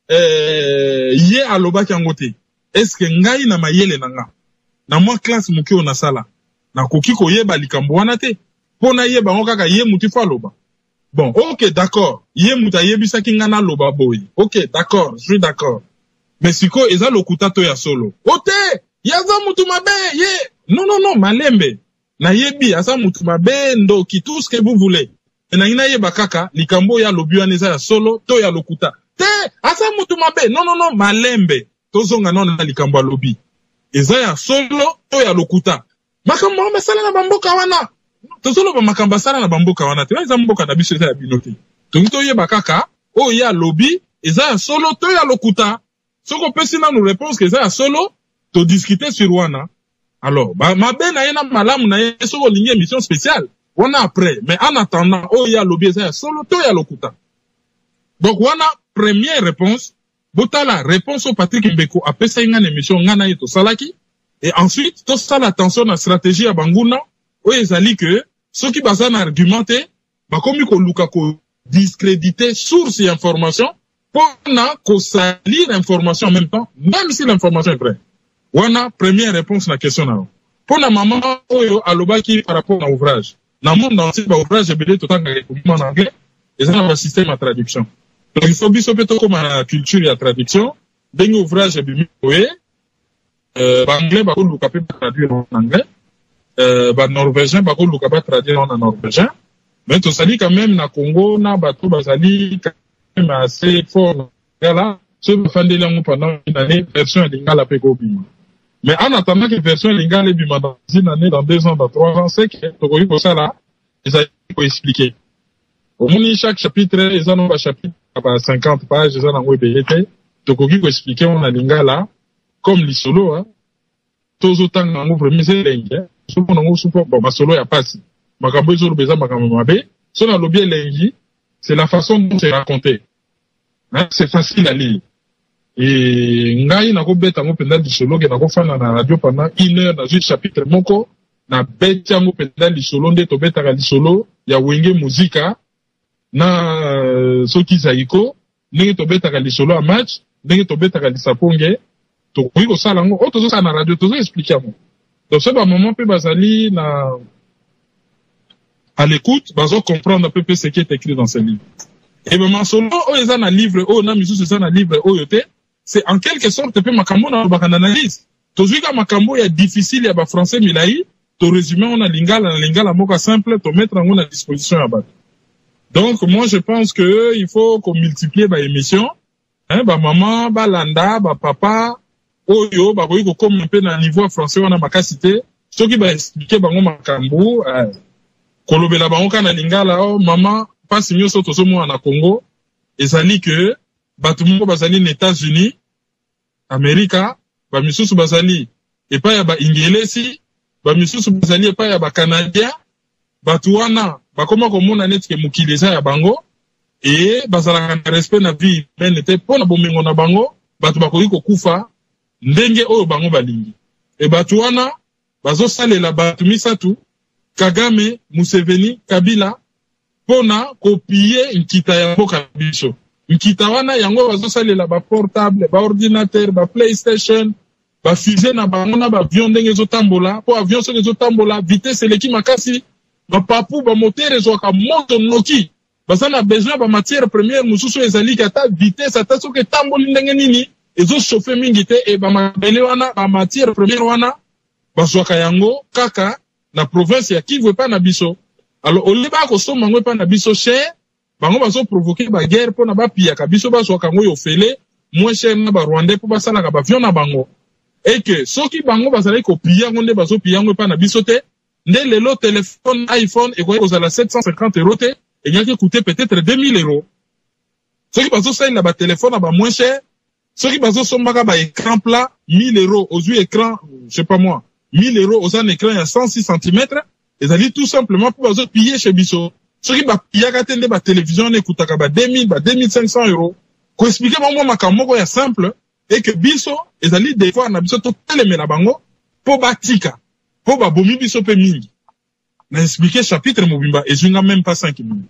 yé aloba kiangote. Est-ce que ngai na mayele nanga? Na moi classe muki ona sala. Na koki ko yeba likambo wana te. Pona yeba ngo kaka yé muti fa loba. Bon, ok, d'accord. Yé muta yebisa ki nga na loba boy. Ok, d'accord, je suis d'accord. Mais siko eza lokuta to ya solo. Ote, yaza mutu mabe, yé. Non, malembe. Na yebi, asa mutu mabe, ndo ki tout ce que vous voulez. Na ina yeba kaka, likambo ya lobi wana eza ya solo, to ya lokuta. Te, asa mutu mabe, non, malembe. Tozonga non na likambo ya lobi. Eza ya solo, to ya lokuta. Makambo wana sala na bamboka wana. Tozolo ba makambo sala na bamboka wana. Te eza mboka na biso eza ya binote. Tongi yeba kaka, o ya lobi, eza ya solo, to ya lokuta. Soko pesi na nous réponse que eza ya solo, to discuter sur wana. Alors, mabe na yena malamu na yena soko lingi émission spéciale. Wana après, mais en attendant, oh ya lobby eza ya solo, to ya lokuta. Donc wana première réponse, botala réponse au Patrick Mbeko apesa inga émission ngana yeto salaki, et ensuite to sala attention na stratégie ya banguna, o ezali que ceux qui basent na argumenter, ba komi ko luka ko discréditer source et information, pour na ko salir l'information en même temps, même si l'information est vraie. Wana première réponse na question na. Pour na maman oyo alobaki par rapport à ouvrage. Dans le monde entier, l'ouvrage est belé tout en anglais, et ça a un système à traduction. Donc, il faut bien comme la culture et la traduction, d'un ouvrage est bien anglais, on peut le traduire en anglais, norvégien, on peut le traduire en norvégien, mais tout ça dit quand même, na Congo, na bateau, basali, quand même assez fort, là, ce que fait des langues pendant une année, version est l'ingala pegobi. Mais en attendant que version lingala bima dans une année, dans 2 ans, dans 3 ans, c'est que tokoki ko sala ezali ko expliquer. Au moins chaque chapitre ils en ont un chapitre à 50 pages, ils en ont ebelete. Tokoki ko expliquer on a lingala comme lisolo hein. Tozo tanga ngo premier c'est lengi. Sopo ngo sopo bon basolo ya passe. Makambo ezolo beza makambo mabe. So na lobie lengi, c'est la façon dont c'est raconté. Hein, c'est facile à lire. Et ngai na ko beta ngo penda lisolo ke na ko fana na radio pendant 1 heure dans un chapitre moko na beta ngo penda lisolo nde to beta ka lisolo ya wenge muzika na soki zaiko ndenge to beta ka lisolo a match ndenge to beta ka lisaponge to ko sala ngo o to zo na radio to zo expliquer mo. Donc ce moment pe bazali na à l'écoute bazo comprendre un peu ce qui est écrit dans ce livre. Et ben solo o eza na livre o na misu eza na livre o yote. C'est en quelque sorte peu makambo na bakanalyse. Tozuika makambo ya difficile ya ba français milai, to résumé on a lingala moka simple, to mettre en à disposition ya bato. Donc moi je pense que il faut qu'on multiplie ba émission, hein, ba maman, ba landa, ba papa, oyo ba koyi ko comme un peu na niveau français on a makasité, soki ba expliquer bango makambo, kolobela bango kana lingala o maman, pas nyoso to somo na Congo, ezali que bato moko bazali na États-Unis, Amerika, ba misusu bazali epa ya ba ingelesi, ba misusu bazali epa ya ba Canadien, bato wana bakoma komona neti ke mokili eza ya bango et bazalaka na respect na vie humaine te pona bomengo na bango, bato bakoki kokufa ndenge oyo bango balingi. Et bato wana bazosalela bato misatu, Kagame, Museveni, Kabila, pona kopie nkita ya mboka biso. Nkita wana yango bazosalela ba portable, ba ordinateur, ba PlayStation, ba fusée na bango na ba avion ndenge ezotambola, po avion soki ezotambola vitesse eleki makasi, ba papu ba moteur ezwaka moto noki. Baza na besoin ba matière première mususu ezali ata vitesse ata soki etamboli ndenge nini ezochauffe mingi te e ba mabele wana ba matière première wana bazwaka yango kaka na province ya Kivu pa na biso. Alors au lieu ba ko soma ngo pa na biso cher, bango bazo provoquer ba guerre pona ba pia ka biso bazwaka ngo yo fele moins cher na ba Rwandais po basala ka ba avion na bango. Et que soki bango bazali ko pia ngo nde bazo pia ngo pa na biso te, nde lelo téléphone iPhone et quoi aux 750 € te, et il qui coûter peut-être 2000 €. Soki bazo sa na ba téléphone na ba moins cher, soki bazo somba ba écran plat 1000 € aux écran, je sais pas moi, 1000 € aux un écran à 106 cm, et ça dit tout simplement pour bazo piller chez biso. Soki ba pia ka tende ba télévision n'écoutaka ba 2000 ba 2500 €. Ko expliquer moi makamoko ya simple et que biso ezali des fois na biso to telemela bango po batika po ba bomi biso pe mingi na expliquer chapitre mobimba et je n'ai même pas 5 minutes.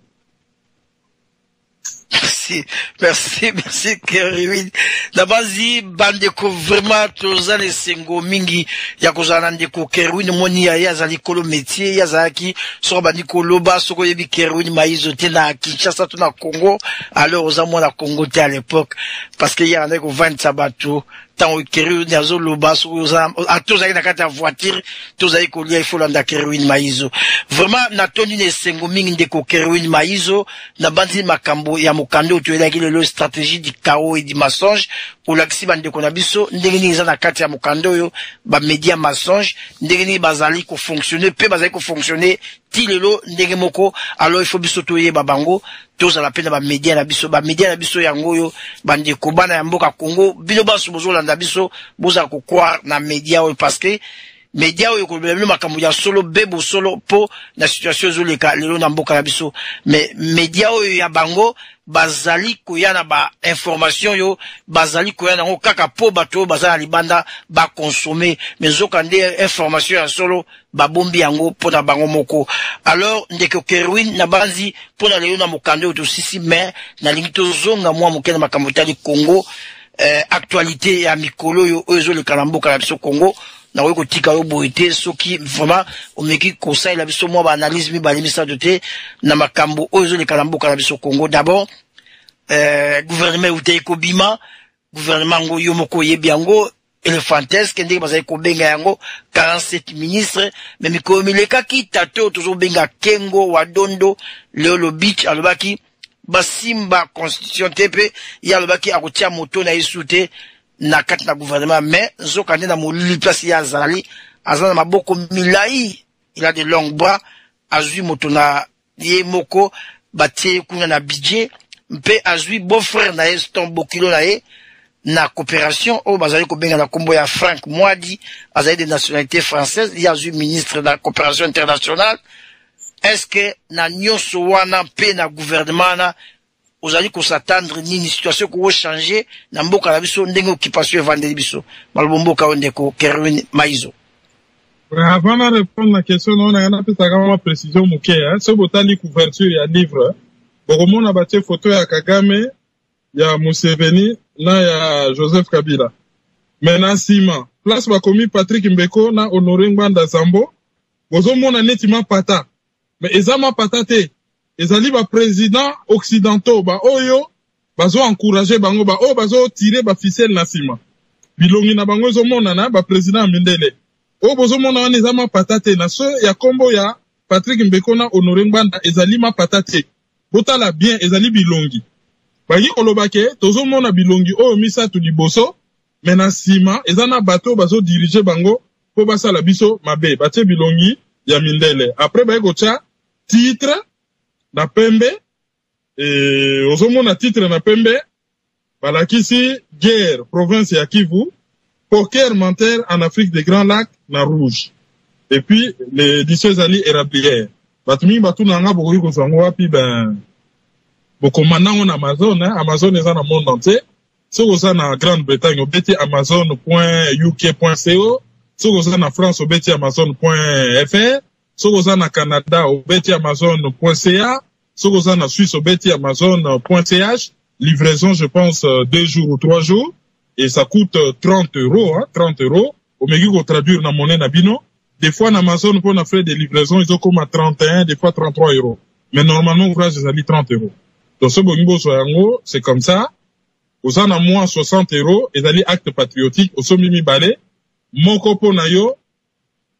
Merci Kerwin. Nabazi bandeko vraiment tozane sengo mingi ya kozana ndeko Kerwin moni ya zali kolo métier ya zaki so bandiko loba soko yebi Kerwin maizo te na Kinshasa to na Congo alors ozamo na Congo te à l'époque parce que ya ndeko 20 sabato tant Kerwin yazo loba so a tozali na kata voiture tozali ko lia il faut landa Kerwin maizo vraiment na toni ne sengo mingi ndeko Kerwin maizo na banzi makambo ya mokando tu elaki le stratégie du chaos et du mensonge pour l'axi bande ko na biso ndenge ni na kati ya mokando yo ba média mensonge ndenge ni bazali ko fonctionner pe bazali ko fonctionner ti lelo ndenge moko alors il faut biso toye babango toza la pena ba média na biso yango yo bande ko bana ya mboka Congo bino baso bozo landa biso boza ko croire na média parce que média oyo ko bele makambo ya solo bebo solo po na situation zo leka lelo na mboka na biso mais média oyo ya bango bazali koyana ba information yo bazali koyana ngo kaka po bato bazali libanda ba consommer mais zokande information ya solo ba bombi yango pona bango moko alors ndeko Kerwin na banzi pona lelo na mokando to sisi mais na lingito zonga mwa mokena makambo tali Congo actualité ya mikolo yo ozo le kalamboka la biso Congo na weko tika yo boité soki vraiment omeki conseil la biso mo ba analyse mi ba limisa doté na makambo ozo le kalamboka la biso Congo d'abord gouvernement utei ko bima gouvernement ngo yo moko yebi yango elephantesque ndenge bazali ko benga yango 47 ministres mais mikomileka kitato toujours benga Kengo Wadondo Leolo Beach alobaki basimba constitution tepe ya alobaki akotia moto na isute na kati na gouvernement, mais zokande na molili place ya azali azana maboko milai, il a de longs bras, azui moto na ye moko batie kuna na budget, mpe azui beau-frère na ye Stombokilo na ye na coopération o bazali ko benga na kombo ya Franck Mwadi, azali de nationalité française, il y a azui ministre de la coopération internationale. Est-ce que na nyonso wana mpe na gouvernement na ozali ko s'attendre nini situation ko changer na mboka na biso ndenge occupation evandeli biso malobo mboka ondeko Kerwin Maizo? Avant de répondre à la question, on a une précision moké. Ce botali couverture ya livre. Bon, on a battu photo ya Kagame, ya Museveni, na ya Joseph Kabila. Maintenant Sima, place ba komi Patrick Mbeko na Honoré Ngbanda Zambo. Bozo mona netima pata. Mais ezama pata te. Ezali ba président occidentaux ba oyo bazo encourager bango ba o bazo tirer ba ficelle na Sima. Bilongi na bango zo mona na ba président Mindele. O bozo mona wana ezama patate na so ya kombo ya Patrick Mbeko na Honoré Ngbanda ezali ma patate. Botala bien ezali bilongi. Bagi kolobake tozo mona bilongi o misatu liboso mena sima ezana bato bazo diriger bango po basala biso mabe batie bilongi ya mindele. Après ba kocha titre na pembe ozo mona titre na pembe balakisi guerre province ya Kivu, poker menteur en Afrique des Grands Lacs na rouge. Et puis l'édition ezali érablière. Batumi batu nanga bokoki kozango wapi ben bokomanda on Amazon, Amazon est dans le monde entier. Si vous êtes en Grande-Bretagne, vous êtes amazon.uk.co. Si vous êtes en France, vous êtes amazon.fr. Si vous êtes en Canada, vous êtes amazon.ca. Si vous êtes en Suisse, vous êtes amazon.ch. Livraison, je pense, 2 jours ou 3 jours. Et ça coûte 30 €, 30 €. Au milieu, vous traduire dans monnaie nabino. Des fois, en Amazon, pour faire des livraisons, ils ont comme à 31, des fois 33 €. Mais normalement, ouvrage, ils ont 30 €. Donc, ce bongo soyango, c'est comme ça. Aux en a moins 60 €, et d'aller acte patriotique, au somimi balé, moko pona yo,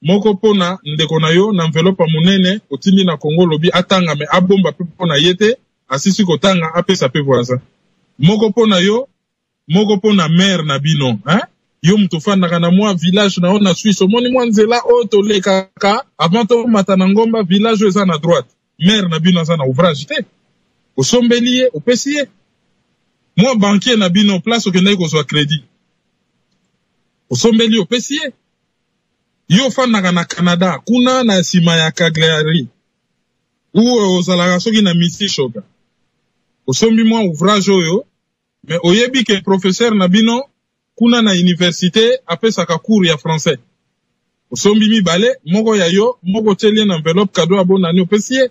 moko pona ndeko yo, n'enveloppe monene, au tindi na Congo lobi, atanga me abomba pe pona yete, asisi kotanga ape sape voisin. Moko pona yo, moko pona mère na bino, hein? Yo mtofanda kana mwa village na ona Suisse, moni mwa nzela oto le kaka, avant to matanangomba, village eza na droite. Mère na bino eza na ouvrage te. Au sombelier, au pesier. Moi, banquier na bino place au Kenya ko soit crédit. Au sombelier, au pesier. Yo fan na Canada, kuna na sima ya Cagliari. Ou aux alagasoki na misi shoga. Au sombi moi ouvrage oyo, mais oyebi ke professeur na bino, kuna na université, apé sa cours ya français. Au sombi mi balé, moko ya yo, moko teli en enveloppe cadeau à bon année au pesier.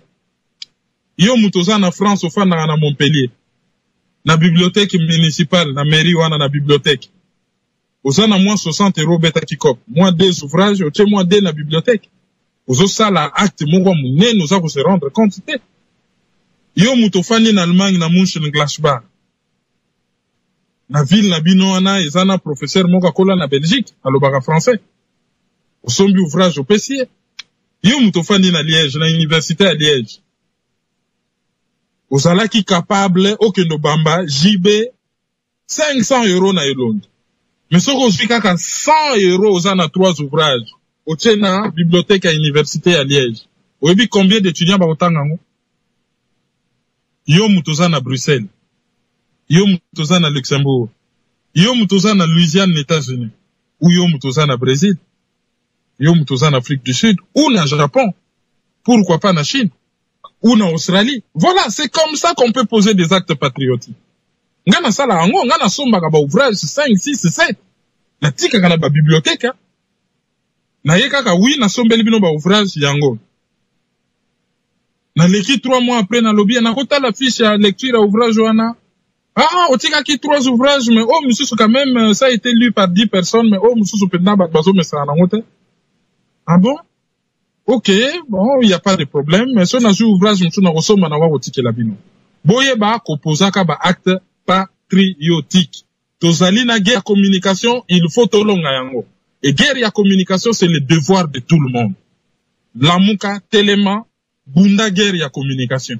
Yo mutoza na France au fan na Montpellier. Na bibliothèque municipale, na mairie wana na bibliothèque. Oza na moins 60 € beta kikop. Moins 2 ouvrages, oche moins 2 na bibliothèque. Ozo sala acte moko munene, oza ko se rendre compte te. Yo mutofani na Allemagne na Mönchengladbach. Na ville na bino wana ezana professeur moko kola na Belgique, alobaka français. Osombi ouvrage au pesier. Yo mutofani na Liège, na université à Liège. Ozalaki capable, okendo bamba, JB, 500 € na elongi. Mais ce qu'on suit kaka 100 € oza na 3 ouvrages. Oche na bibliothèque à université à Liège. Oyebi combien d'étudiants ba otanga ngo? Yo mutoza na Bruxelles. Yo mutoza na Luxembourg. Yo mutoza na Louisiane, les États-Unis. Ou yo mutoza na Brésil. Yo mutoza na Afrique du Sud. Ou na Japon. Pourquoi pas na Chine? Ou en Australie. Voilà, c'est comme ça qu'on peut poser des actes patriotiques. Ngana sala ango, ngana somba ba ouvrage 5, 6, 7. Na tika kana ba bibliothèque. Na yeka ka oui na sombeli bino ba ouvrage yango. Na leki 3 mois après na lobby na kota la fiche à lecture à ouvrage wana. Ah, otika ki 3 ouvrages mais oh monsieur quand même ça a été lu par 10 personnes mais oh monsieur penda ba bazo mesa na ngote. Ah bon? Ok, bon, il n'y a pas de problème, mais si on a joué ouvrage, on a reçu na wa otike la bino. Boye ba kopozaka ba acte patriotique. Tozali na guerre communication, il faut tolonga yango. Et guerre ya communication, c'est le devoir de tout le monde. Lamuka, telema, bunda guerre ya communication.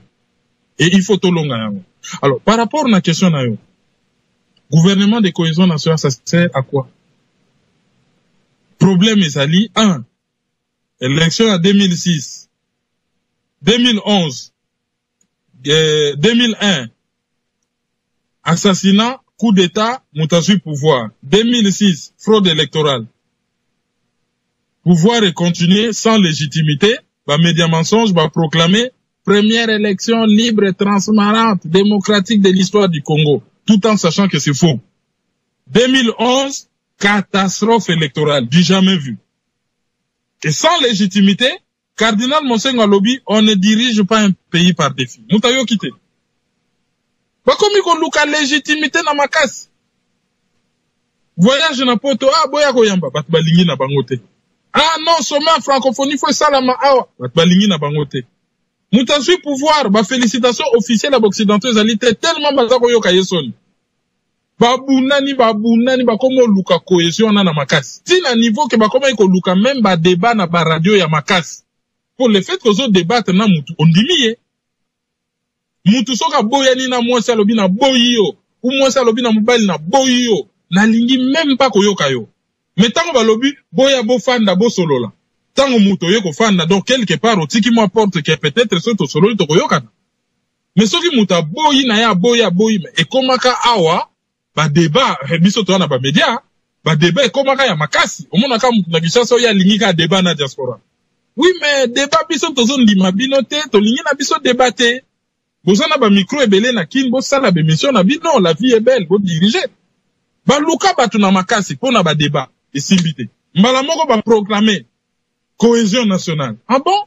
Et il faut tolonga yango. Alors, par rapport à la question na yo, Gouvernement de cohésion nationale, ça sert à quoi? Problème est ali, 1. Élection en 2006. 2011. 2001. Assassinat, coup d'État, Moutasu pouvoir. 2006, fraude électorale. Pouvoir est continué sans légitimité, bah média mensonge, bah proclamer première élection libre et transparente, démocratique de l'histoire du Congo, tout en sachant que c'est faux. 2011, catastrophe électorale, du jamais vu. Et sans légitimité, Cardinal Monseigneur Alobi, on ne dirige pas un pays par défi. Moutayo quitté. Bakomi ko luka légitimité na makasi. Voyage na poto, boya koyamba, bat balingi na bangote. Non, sommet en francophonie, faut salama awa, bat balingi na bangote. Moutasu pouvoir, félicitations officielles à l'Occidentaux, ils tellement bazako yoka yesoni. Babunani, bakomo luka cohésion na makasi. Si na niveau que bakomo yiko luka même ba débat na ba radio ya makasi. Pour le fait que zo débattre na mutu, on dimiye. Mutu soka boyani na mwasi alobi na boyo, ou mwasi alobi na mobile na boyo, na lingi même pas koyoka yo. Mais tango balobi, boya bo fanda bo solola. Tango mutu yoko fanda, donc quelque part, otiki mo apporte que peut-être soto solo to koyoka. Mais soki muta boyi na ya boya, et komaka awa, ba débat, biso to na ba média, ba débat et komaka ya makasi. Omona ka mutu na Kinshasa ya lingi ka débat na diaspora. Oui, mais débat biso to zone di mabinote, to lingi na biso débatté. Vous en avez un micro et belé na kin, vous savez la mission na vie, non, la vie est belle, vous dirigez. Ba luka batu na makasi, pour na ba débat, et simbité. Mbala moko ba proclamer cohésion nationale. Ah bon?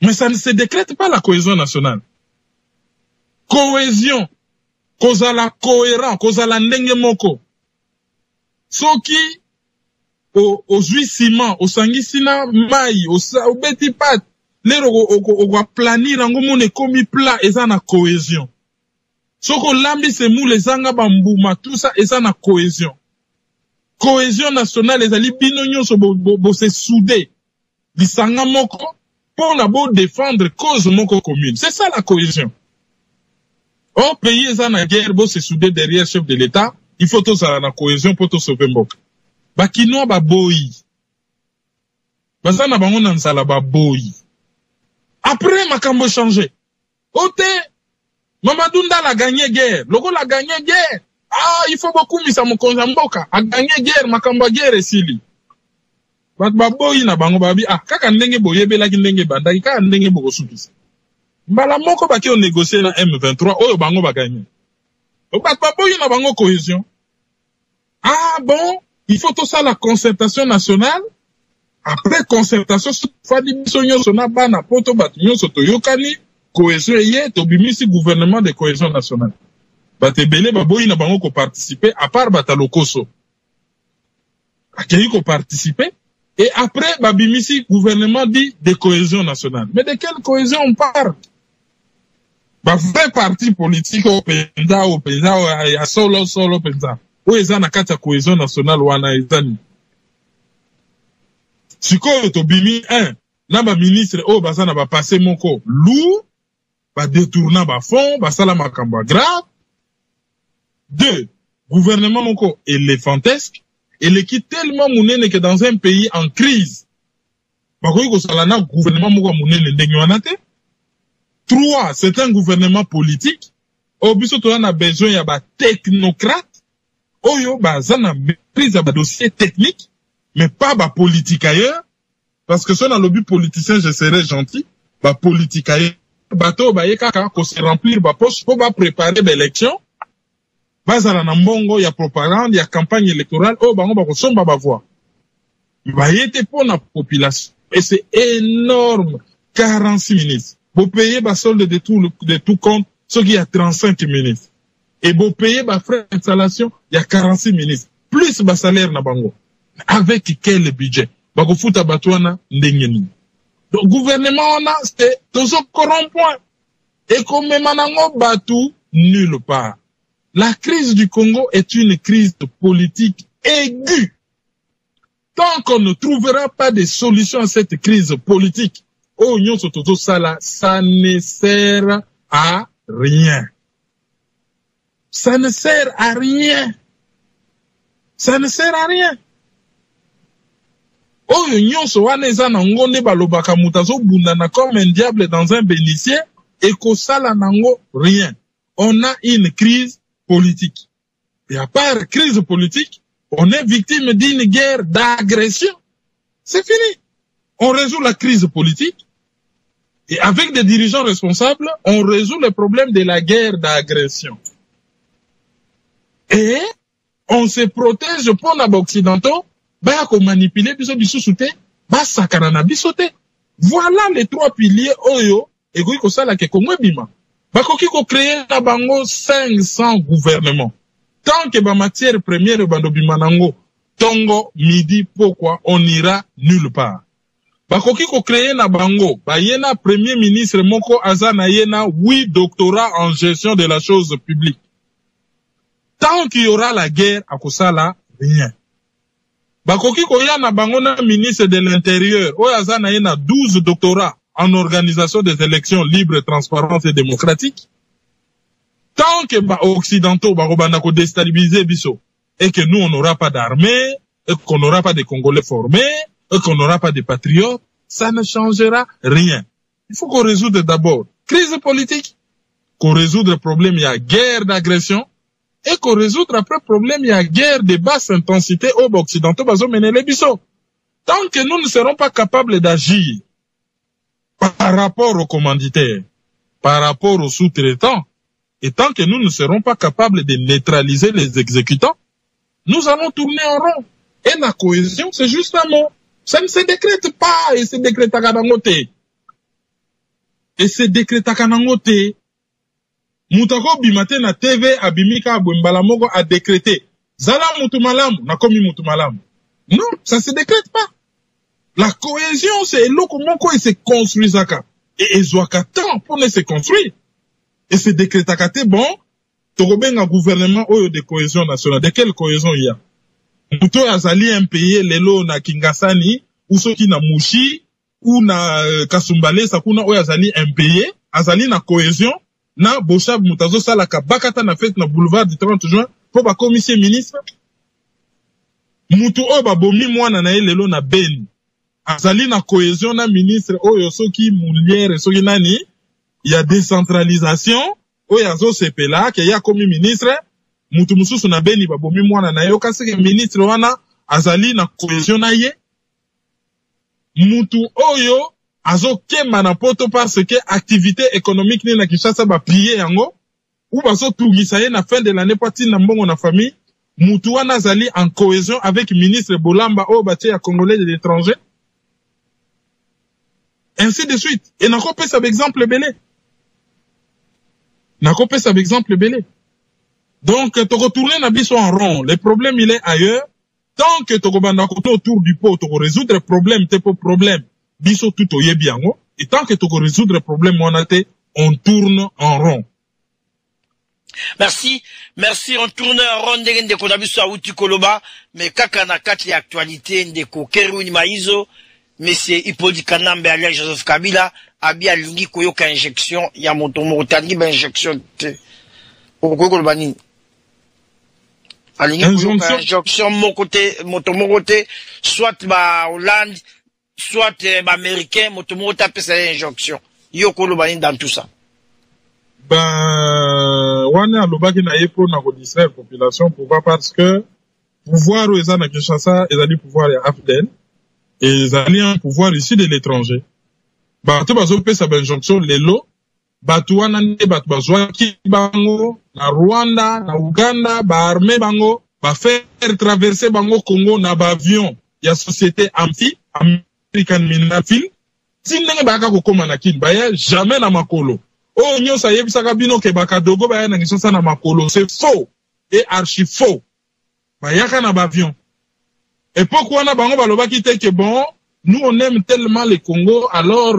Mais ça ne se décrète pas la cohésion nationale. Cohésion, causa la cohérent, causa la ndenge moko. Soki, au juissement, au sangisina mai, au beti pat, lero o planir ngo mone komi plat eza na cohésion. Soko lambi se mou les anga bambuma tout ça eza na cohésion. Cohésion nationale ezali bino nyonso bo se soudé. Bisanga moko pour na bo défendre cause moko commune. C'est ça la cohésion. Au pays eza na guerre bo se soudé derrière chef de l'État, il faut tous la cohésion pour tout sauver mboka. Ba kinoa ba boyi. Bazana bango na nsala ba boyi. Après, makambo changé. Ote, Mamadou Ndala a gagné guerre. Logo la gagné guerre. Il faut beaucoup misa mokonza mboka. A gagné guerre, makambo guerre esili. Bat baboyi na bango babi. Kaka ndenge boyebe la ndenge bandaki, kaka ndenge boko supisa. Mbala moko baki on négocier na M23, oyo bango ba gagné. Bat baboyi na bango cohésion. Bon, il faut tout ça la concertation nationale. Après concertation, fadi biso nyonso na bana poto batu nyonso toyokani cohésion ye to bimisi gouvernement de cohésion nationale. Batebele baboyi na bango ko participer à part batalokoso. Akei ko participer et après babimisi gouvernement dit de cohésion nationale. Mais de quelle cohésion on parle? Ba vrai parti politique au penza ya solo penza. O eza na kati ya cohésion nationale wana ezani. Sikoyo to bimi na ba ministre bazana ba passer moko lourd, ba détourner ba fond, ba sala makambo grave. 2, gouvernement moko éléphantesque, et l'équipe tellement mounene que dans un pays en crise. Ba koyi ko sala na gouvernement moko mounene ndenge wana te. 3, c'est un gouvernement politique. Biso to na besoin ya ba technocrate, oyo bazana maîtrise ya ba dossier technique. Mais pas ba politique ailleurs, parce que si on a le but politicien, je serais gentil, ba politique ailleurs, bato ba yekaka ko se remplir ba poche pour ba préparer l'élection, bazala na mbongo ya propagande, ya campagne électorale, bango ba ko somba ba voix. Ba yete pour la population, et c'est énorme, 46 ministres. Vous payez ba solde de tout compte, ce qui y a 35 ministres. Et vous payez ba frais d'installation, il y a 46 ministres. Plus ba salaire na bango. Avec quel budget? Bakofuta batwana ndengeni. Donc, gouvernement, on a, c'est, toujours corrompoint. Et comme manango batu, nulle part. La crise du Congo est une crise politique aiguë. Tant qu'on ne trouvera pas de solution à cette crise politique, ça ne sert à rien. ça ne sert à rien. Ça ne sert à rien. Oyo nyonso wana eza nango nde balobaka mutu azobundana comme un diable dans un bénitier et kosala nango rien. On a une crise politique. Et à part crise politique, on est victime d'une guerre d'agression. C'est fini. On résout la crise politique et avec des dirigeants responsables, on résout le problème de la guerre d'agression. Et on se protège pour les occidentaux, bah qu'on manipule biso biso te, bah sakana na biso te. Voilà les trois piliers oyo et ko sala ke Congo bima. Ba koki ko créer na bango 500 gouvernements. Tant que ba matière première bando bima nango tongo midi pourquoi on ira nulle part. Ba koki ko créer na bango, ba yena premier ministre moko azana yena 8 doctorats en gestion de la chose publique. Tant qu'il y aura la guerre à kosala rien. Bakoki koya na bango na ministre de l'Intérieur, oyaza na yena 12 doctorats en organisation des élections libres, transparentes et démocratiques. Tant que ba occidentaux barobana ko déstabiliser biso et que nous on n'aura pas d'armée, et qu'on n'aura pas de Congolais formés, et qu'on n'aura pas de patriotes, ça ne changera rien. Il faut qu'on résoudre d'abord crise politique, qu'on résoudre le problème, il y a guerre d'agression, et qu'on résoudre après le problème, il y a guerre de basse intensité aux occidentaux, bazo mener les bisous. Tant que nous ne serons pas capables d'agir par rapport aux commanditaires, par rapport aux sous-traitants, et tant que nous ne serons pas capables de neutraliser les exécutants, nous allons tourner en rond. Et la cohésion, c'est juste un mot. Ça ne se décrète pas, et se décrète à Kanangote. Et se décrète à Kanangote. Moutako bimate na TV abimika abwembala moko a décrété. Zala mutu malamu, na komi mutu malamu. Non, ça se décrète pas. La cohésion, c'est l'oko moko et se construit zaka. Et ezwaka temps pour ne se construire. Et se décrète à kate bon, torobenga gouvernement oyo de cohésion nationale. De quelle cohésion il y a? Muto azali un pays lelo na Kingasani, ou soki na Mushi, ou na Kasumbale, sakuna oyo azali un pays, azali na cohésion, na Boshab Mutazo Salaka Bakata na fête na boulevard du 30 juin pour ba commissaire ministre mutu o ba bomi mwana na lelo na Beni azali na cohésion na ministre oyo soki Moulière soki nani il y a décentralisation oyo azo sepela ke ya komi ministre mutu mususu na Beni ba bomi mwana na yo kasi ministre wana azali na cohésion na ye mutu oyo azo kemba na poto parce que activité économique ni na Kinshasa ba plié yango ou bazo tungisa ye na fin de l'année pati na mbongo na famille mutu wana zali en cohésion avec ministre Bolamba o batie ya Congolais de l'étranger ainsi de suite et na kopesa exemple belé donc to retourner na biso en rond le problème il est ailleurs tant que to banda koto autour du pot to résoudre le problème te pour problème biso tout oyebiango et tant que tu peux résoudre le problème on tourne en rond. Merci, on tourne en rond de konabiso auti koloba mais kaka na kati actualité ndeko Kerouni Maizo monsieur Hippolyte Kanambe alias Joseph Kabila abi alingi koyoka injection ya moto motangi ba injection te okokoloba nini alingi koyoka injection moto mokote soit ba Hollande soit américain, motomo tape sa injonction. Yoko lobani dans tout ça. Wana lobaki na yepo na ko distraire population pourquoi parce que pouvoir ou eza na Kinshasa ezali pouvoir ya Afden et ezali un pouvoir ici de l'étranger. Bato bazo pesa ba injonction lelo bato wana nde bato bazwaki bango na Rwanda na Uganda ba armée bango ba faire traverser bango Congo na ba avion ya société Amphi African Mineral Field, si ndenge baka kokoma na kin baya jamais na makolo. Oh nyosa yebisaka bino ke baka dogo baya na Kinshasa na makolo, c'est faux et archi faux. Bayaka na avion. Et pourquoi na bango balobaki te ke bon, nous on aime tellement le Congo alors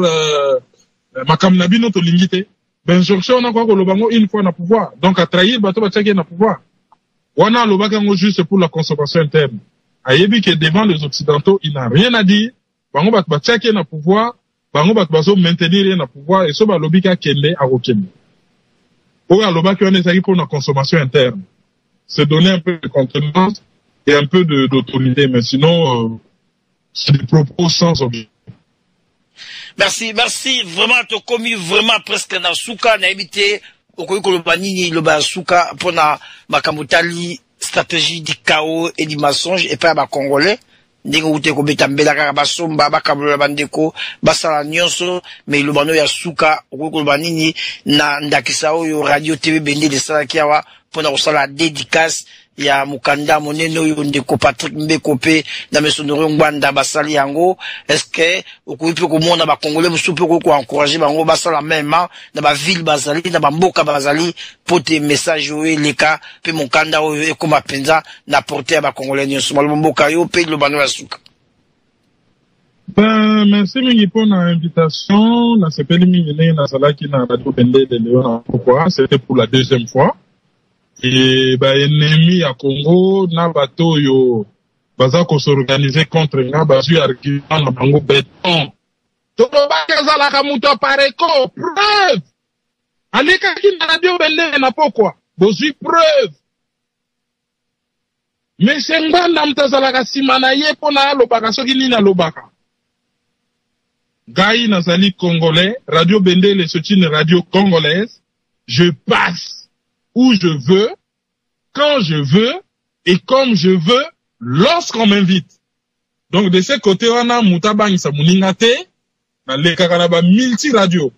makam na bino to lingite. Ben jonction na kwa kolobango une fois na pouvoir. Donc à trahir bato bachaki na pouvoir. Wana lobaka ngo juste pour la consommation interne. Ayebi que devant les occidentaux, il n'a rien à dire. Bango bat bachaki na pouvoir, bango bat bazo maintenir na pouvoir et so ba lobika kende a okende. Oyo alobaki wana ezali pour la consommation interne. C'est donner un peu de contenance et un peu d'autorité, mais sinon, c'est des propos sans objet. Merci, vraiment, tu as commis vraiment presque dans Souka, na évité, au Koloba Nini, le Souka, pour na Makamutali, stratégie du chaos et du mensonge, et pas à Congolais. Ndenge ute ko betambela kaka basomba bakabola bandeko basala nyonso mais lobano ya suka okoloba nini na ndakisa oyo radio TV Bendele sala kiawa pona kosala dédicace ya mukanda monene oyo ndeko Patrick Mbeko pe na mesonoro ngwanda basali yango est-ce que okuipe komona ba congolais musupe ko encourager bango basala même na ba ville bazali na ba mboka bazali pote message oyo leka pe mukanda oyo ekoma penza na porter ba congolais nyonso malo mboka yo pe lobano ya suka. Ben, merci mingi pour l'invitation. Na sepeli mingi na salaki na radio Bendele Léon. Pourquoi? C'était pour la deuxième fois. Et bah ennemi à Congo na bato yo baza ko s'organiser contre nga bazu argument na bango béton to ba kazala ka muto pareko preuve alika ki na radio Bendele na pokwa bozu preuve mais sengba na mtazala ka simana ye pona lobaka soki nini lobaka gai nazali congolais radio Bendele c'est une radio congolaise je passe où je veux, quand je veux, et comme je veux, lorsqu'on m'invite. Donc, de ce côté, on a Moutabang Samouningate, na lekanaba multi-radio,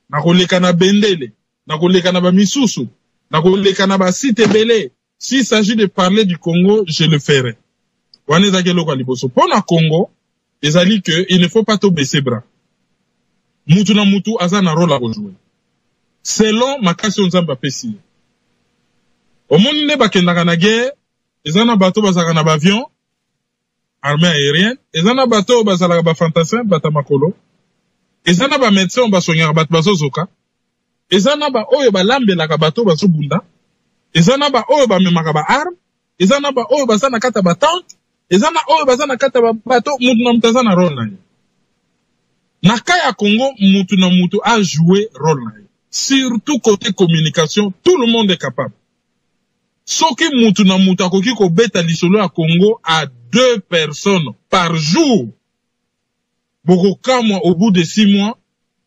na lekanaba Bendele, na lekanaba Misusu, na lekanaba Sitebele. S'il s'agit de parler du Congo, je le ferai. Pour le Congo, il ne faut pas tout baisser bras. Moutou na moutou, azana rôle à rejouer. Selon ma question Nzamba Pessi. Au monde ne bakendaka na guerre, ezana bateau bazaka na avion, armée aérienne, ezana bateau bazalaka ba fantassin bata makolo, ezana ba médecin basonyaka bato bazozoka, ezana ba oyo balambelaka bateau bazobunda, ezana ba oyo bamemaka ba arme, ezana ba oyo bazana kata ba tente, ezana oyo bazana kata ba bateau mutu na mutaza na rôle na ye. Na kaya Congo, mutu na mutu a joué rôle na ye. Surtout côté communication, tout le monde est capable. Soki mutu na mutu akoki ko beta lisolo ya Congo à 2 personnes par jour. Boko kamwa au bout de 6 mois,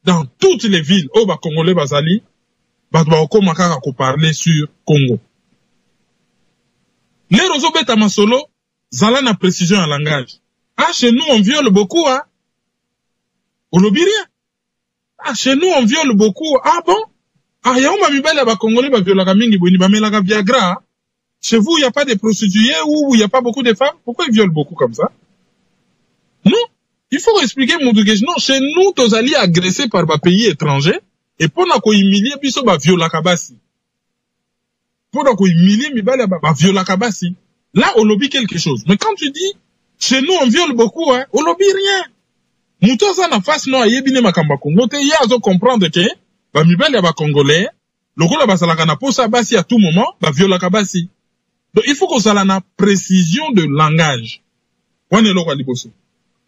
dans toutes les villes, au ba Congolais bazali, ba okoma kaka ko parler sur Congo. Les rozo beta masolo, zala na précision en langage. Ah, chez nous, on viole beaucoup, hein. On l'oublie rien. Ah, chez nous, on viole beaucoup. Ah bon? Ah, y'a un mibele ba Congolais ba violaka mingi boni ba melaka Viagra. Chez vous, il n'y a pas de prostituées ou il n'y a pas beaucoup de femmes? Pourquoi ils violent beaucoup comme ça? Non. Il faut expliquer mon truc. Non, chez nous, tous alliés agressés par des pays étrangers et pour nous humilier, biso ba violaka basi. Pour nous humilier, mibale ba violaka basi. Là, on lobby quelque chose. Mais quand tu dis, chez nous, on viole beaucoup, hein, on lobby rien. Moutoza na face non ayebine makamba Congo te ya zo comprendre que ba mibale ba congolais lokola basalaka na posa basi à tout moment ba violaka basi. Donc il faut qu'on ait une précision de langage. On est là liboso.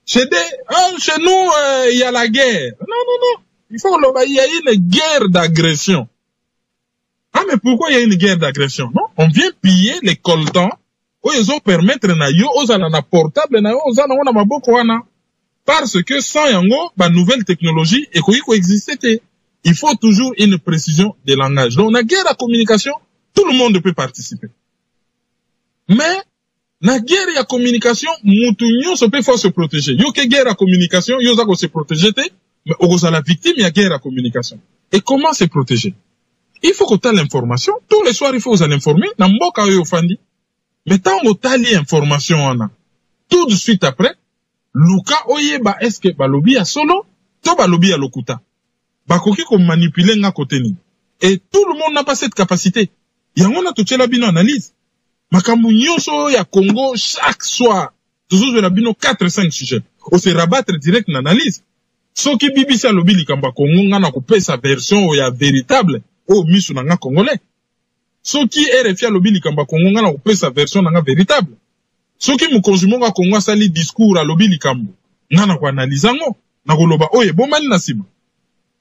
Chez nous il y a la guerre. Non. Il faut qu'il y ait une guerre d'agression. Ah mais pourquoi il y a une guerre d'agression? Non, on vient piller les coltans. Où ils ont permettre na yo ozala na portable na yo ozala na maboko wana. Parce que sans yango, ba nouvelle technologie et ko exister. Il faut toujours une précision de langage. Donc, la guerre à communication, tout le monde peut participer. Mais, la guerre à communication, moutounion se peut faut se protéger. Yo que guerre à communication, yo zako se protéger, mais au la victime, il y a guerre à communication. Et comment se protéger? Il faut que tu aies l'information. Tous les soirs, il faut vous en informer. Namboka yo fandi. Mais tant que tu as l'information, tout de suite après, Luka oyeba est-ce que balobi a solo, to balobi a lokuta. Bakoki ko manipuler nga côté ni. Et tout le monde n'a pas cette capacité. Yango na touché la bino analyse. Makambu nyonso ya Congo chaque soir. Toujours de la bino 4-5 sujets. On se rabattre direct na analyse. Soki BBC alobi likamba Congo nga na ko sa version ya véritable o misu na nga congolais. Soki RFI alobi likamba Congo nga na ko sa version na nga véritable. Soki mukonjumo nga Congo sali discours alobi likambo nga na ko analyse ngo na ko loba oye bomani na sima.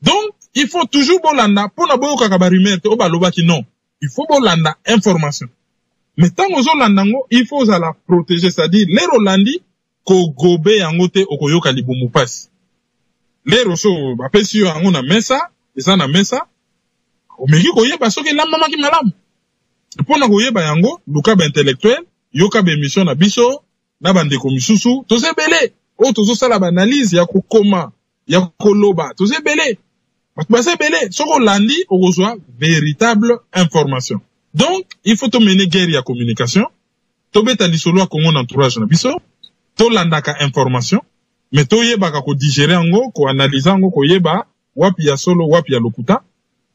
Donc il faut toujours bolanda pour na boyo kaka ba rumeur te obaloba ki non. Il faut bolanda information. Mais tant aux Olandango, il faut la protéger, c'est-à-dire les Rolandi ko gobe yango te okoyoka libumu passe. Les roso ba pesi yo yango na mesa, eza na mesa. Omeki koyeba soki la mama ki malamu. Pona koyeba yango, luka ba intellectuel, yoka ba émission na biso, na bande ko misusu, toze belé. O tozo sala ba analyse ya kokoma, ya koloba, toze belé. Base belé, soko landi okozwa véritable information. Donc, il faut te mener guerre ya communication. To beta lisolo a Congo entourage na biso, to landaka information, mais to yeba ko digérer ango, ko analyser ango, ko yeba wapi ya solo, wapi ya lokuta,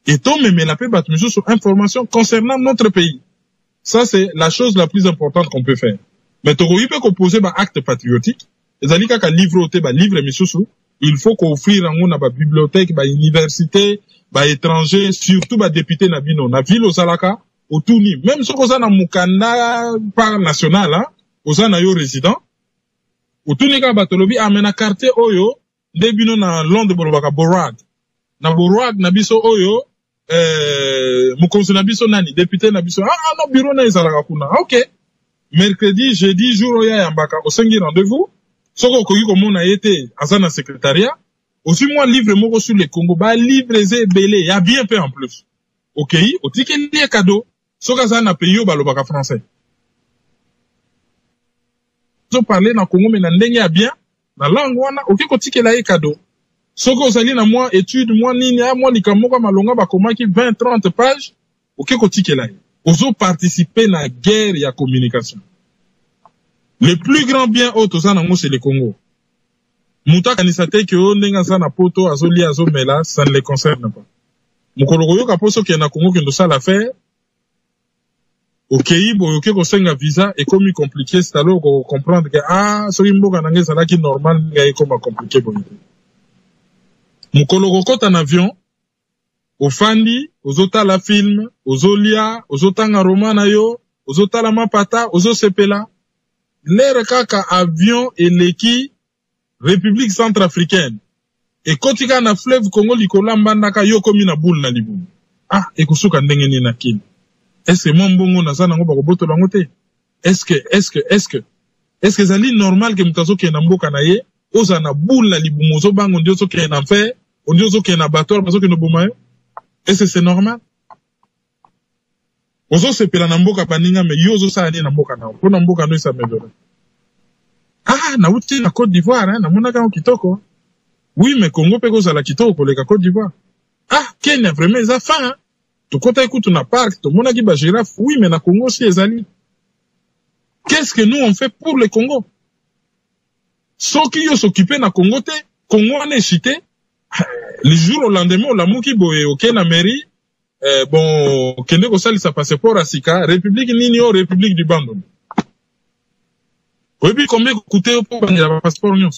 et to meme la pe batu sur information concernant notre pays. Ça c'est la chose la plus importante qu'on peut faire. Mais to peut composer ba acte patriotique, ezali kaka livre ote ba livre misusu, il faut qu'offrir ango na ba bibliothèque, ba université, ba étranger, surtout ba député na bino, na ville ozalaka, Otuni, même si on a mukanda par national, hein, on a yo résident. Otuni ka batolobi amena quartier oyo, debino na Londres bolobaka Borag. Na Borag na biso oyo, mukonsi na biso nani, député na biso, no bureau na ezalaka kuna. Ok. Mercredi, jeudi, jour oya yambaka, osengi rendez-vous. Soko koki komona yete, azana secrétariat. Aussi moi livre moko sur le Congo, ba livre ze belé, ya bien fait en plus. Ok, otike liye cadeau. Soka za na pays balobaka français. So parler na Congo mais na ndenge ya bien na langue wana oki kotikela ye cadeau. Soka ozali na moi étude moi nini ya moi likamoko malonga bakomaki 20-30 pages oki kotikela ye. Ozo participer na guerre ya communication. Le plus grand bien auto za nango c'est le Congo. Muta kanisate ke o ndenga za na poto azoli azomela ça ne les concerne pas. Mukolo koyoka poso ke na Congo ke ndo ça l'affaire. Ok, bon, ok, qu'on s'enga visa et comme il compliqué, c'est alors qu'on comprend que ce qui mboka nange ça là qui normal, il comme compliqué bon. Mukolo kota en avion, au fandi, aux ota la film, aux olia, aux otanga romana yo, aux ota la mapata, aux osepela. L'air kaka avion et l'équipe République centrafricaine. Et quand il y a un fleuve Congo likola mbandaka yo komi na boule na libu. Et kusuka ndenge ni na kini. Est-ce que mon bongo na sana ngoba koboto lango te? Est-ce que zali normal que mutazo ke na mboka na ye, oza na boule na libu mozo bango ndio so ke na fait, ndio so ke na bateau bazo ke no boma yo? Est-ce que c'est normal? Ozo sepela na mboka paninga me yo zo sa ni na mboka na. Po na mboka no isa medora. Na uti na Côte d'Ivoire, na mona ka kitoko. Oui, mais Congo pe ko za la kitoko pour le Côte d'Ivoire. Kenya vraiment za fa. To kota écoute na parc, to mona ki ba girafe, oui, mais na Congo si ezali. Qu'est-ce que nous on fait pour le Congo? Soki yo s'occuper na Congo te, Congo ane chité. Le jour au lendemain, la mouki boye, ok, na mairie, bon, kende ko sali sa passeport à Sika, République nini yo, République du Bandon. Oui, puis combien coûtait pour un passeport nyons?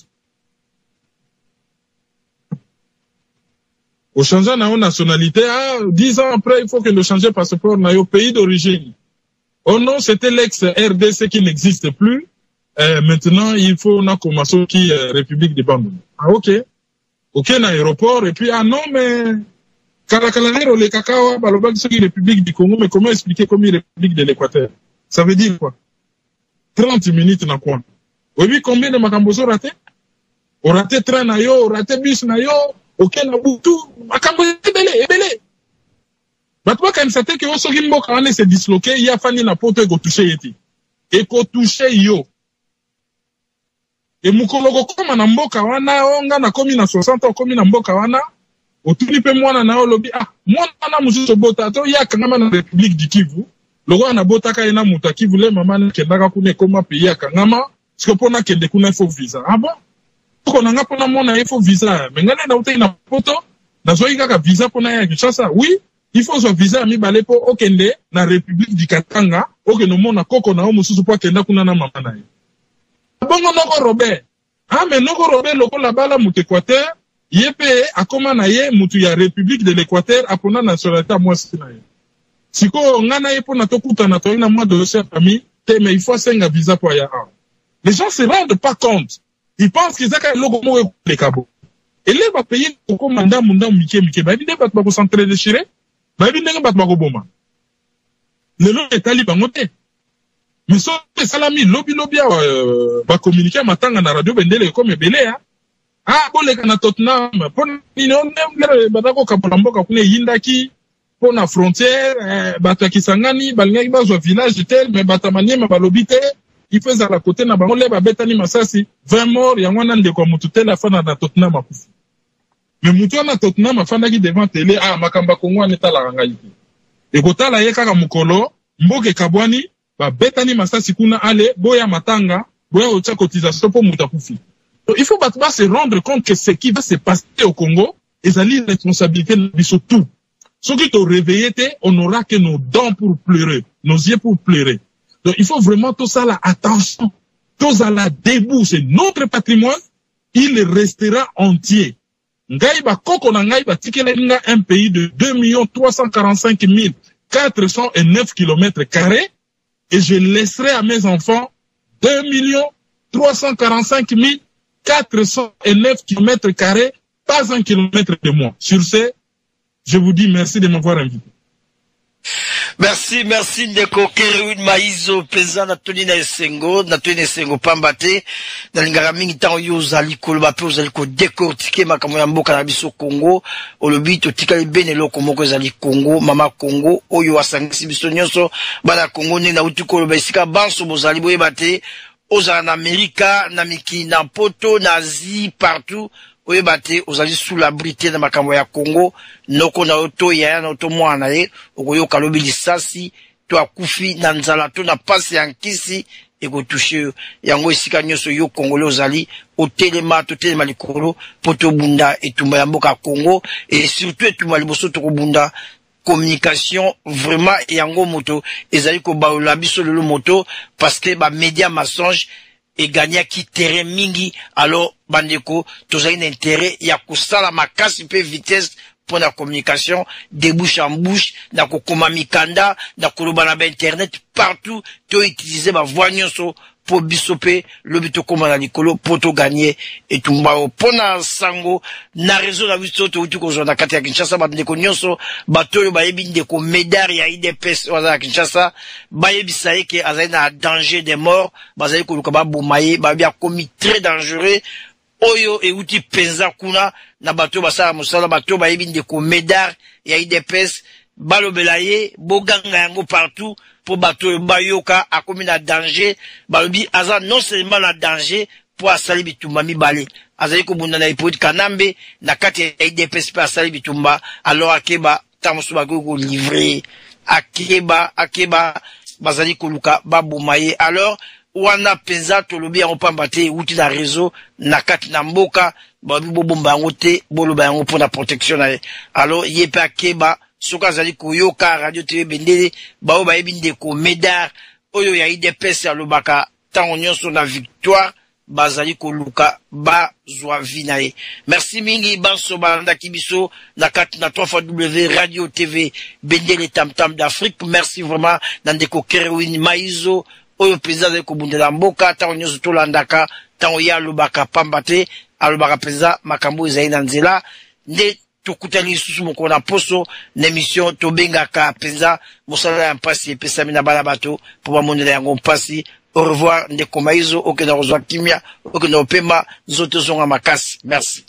Au changer na nationalité, 10 ans après, il faut que nous changions passeport na yo pays d'origine. Oh non, c'était l'ex-RDC qui n'existe plus. Maintenant, il faut na commencer qui République du Bandon. Ok. Ok, na aéroport, et puis, non, mais, Kalakalanero, les cacao, balobak, c'est République du Congo, mais comment expliquer comme République de l'Équateur? Ça veut dire quoi? 30 minutes na quoi? Oui, combien de makambozo raté? On raté train na yo, on raté bus na yo, ok, na boutou, makambo ebele. Batwa quand c'était que oso kimbo quand se disloqué, il y a fani na poto eko touché yeti. Eko touché yo. Et mukoloko koma na mboka wana, onga na komi na 60 ans, komi na mboka wana, otuni pe mwana na olobi, mwana na mususo bota, to ya kangama na République du Kivu, loko na bota ka ina muta Kivu le mama na kendaka kune koma pe ya kangama, parce que pona kende kuna faut visa. Bon? Poko na nga pona mona il faut visa. Mais ngane na uta ina poto, na zoi kaka visa pona ya Kinshasa. Oui, il faut so visa mi bale po okende na République du Katanga, oke no mona koko na o mususu po kenda kuna na mama na ye. Bongo noko Robert. Mais noko Robert loko la bala mutu Équateur, yepe akoma na ye mutu ya République de l'Équateur apona nationalité mwasi na ye. Siko ngana ye po na tokuta na toina mwa de sa famille, mais il faut senga visa po ya. Les gens se rendent pas compte. Ils pensent qu'ils ont logo mo le cabo. Et là, va payer au commandant, Mike, bah, il va pas concentrer déchiré, bah, il va pas boma. Le nom est taliban, noté. Mais ça, salami, lobby, va communiquer à matanga na radio bendele comme belé, hein. Ah, bon, les gars, Tottenham, pour nous, badako kapolamboka kune yindaki, pour la frontière, bataki sangani, balingaki bazo village tel, mais batamanie, ma balobite, il faisait à la côté, na bango, leba betani masasi, 20 morts, yangwana ndeko mututel, la fin na Tottenham a poussé. Mais mutu na Tottenham a fandaki devant télé, ah, makamba kongo aneta la rangaïki. Et kota la yeka mukolo, mboke kabwani, ba betani masasi kuna ale, boya matanga, boya ocha cotisation pour mutakufi. Donc, il faut se rendre compte que ce qui va se passer au Congo, est une responsabilité de tout. Ceux qui t'ont réveillé, on n'aura que nos dents pour pleurer, nos yeux pour pleurer. Donc, il faut vraiment tout ça là, attention. Tout ça là, debout, c'est notre patrimoine, il restera entier. Ngaïba, Kokona Ngaïba, Tikelenga, un pays de 2 345 409 km², et je laisserai à mes enfants 2 345 409 km², pas 1 kilomètre de moi. Sur ce, je vous dis merci de m'avoir invité. Merci, Ndeko Kerewin Maizo, pesa na toni na esengo pambate, na lingara mingi tango yo ozali koloba pe ozali ko décortiquer makambo ya mboka na biso Congo, olobi totikali bene loko moko ezali Congo, mama Congo, oyo asangisi biso nyonso, bana Congo ne na uti koloba esika banso bozali boyeba te, ozala na Amerika, na miki, na poto, na Asie, partout, oyeba te ozali sous l'abri na makambo ya Congo, noko na oto ya na oto mwana ye, okoyoka lobi lisasi, to akufi na nzala to na pasi ya nkisi, eko touche yango esika nyonso yo Congolais ozali, otelema likolo, poto bunda etumba ya mboka Congo, et surtout etumba liboso toko bunda, communication vraiment yango moto ezali ko baola biso lelo moto parce que ba média mensonge et gagner qui terrain mingi alors bandeko tozali na intérêt ya kusala makasi pe vitesse pour la communication de bouche en bouche na ko koma mikanda na koloba na internet partout to utiliser ba voix nyonso pour bisope le bito koma na likolo poto gagner et tumba pona sango na réseau na biso to uti ko zona kati ya Kinshasa bandeko nyonso bato ba yebi ndeko médaire ya IDPS wa Kinshasa ba yebi saye ke azali na danger de mort bazali ko luka ba bomaye ba bia commis très dangereux oyo e uti penza kuna na bato basala musala bato ba yebi ndeko médaire ya IDPS balobelaye boganga yango partout pour bato bayoka akomi na danger balobi aza non seulement na danger pour asali bitumba mibale azali ko bunda na ipoti kanambe na kati ya IDPS pa asali bitumba alors akeba tamusu bagoko livrer akeba bazali ko luka babumaye alors wana penza tolobi yango pamba te uti na réseau na kati na mboka babi bobomba yango te boloba yango pour la protection na alors yepe akeba soka zali koyoka radio TV Bendele bao ba yebi ndeko médaire oyo ya IDPS ya lobaka tango nyonso na victoire bazali koluka ba zwa vinae. Merci mingi banso balanda kibiso na kati na 3W radio TV Bendele tam d'Afrique. Merci vraiment na ndeko Kerewin Maizo oyo peza zali kobundela mboka tango nyonso tolandaka tango ya lobaka pambate alobaka peza makambo ezali na nzela nde tukutani susu moko na poso na émission tobengaka penza mosala ya mpasi epesami na bana bato po bamondela yango mpasi. Au revoir ndeko Maizo okenda kozwa kimia okenda opema nzoto zonga makasi. Merci.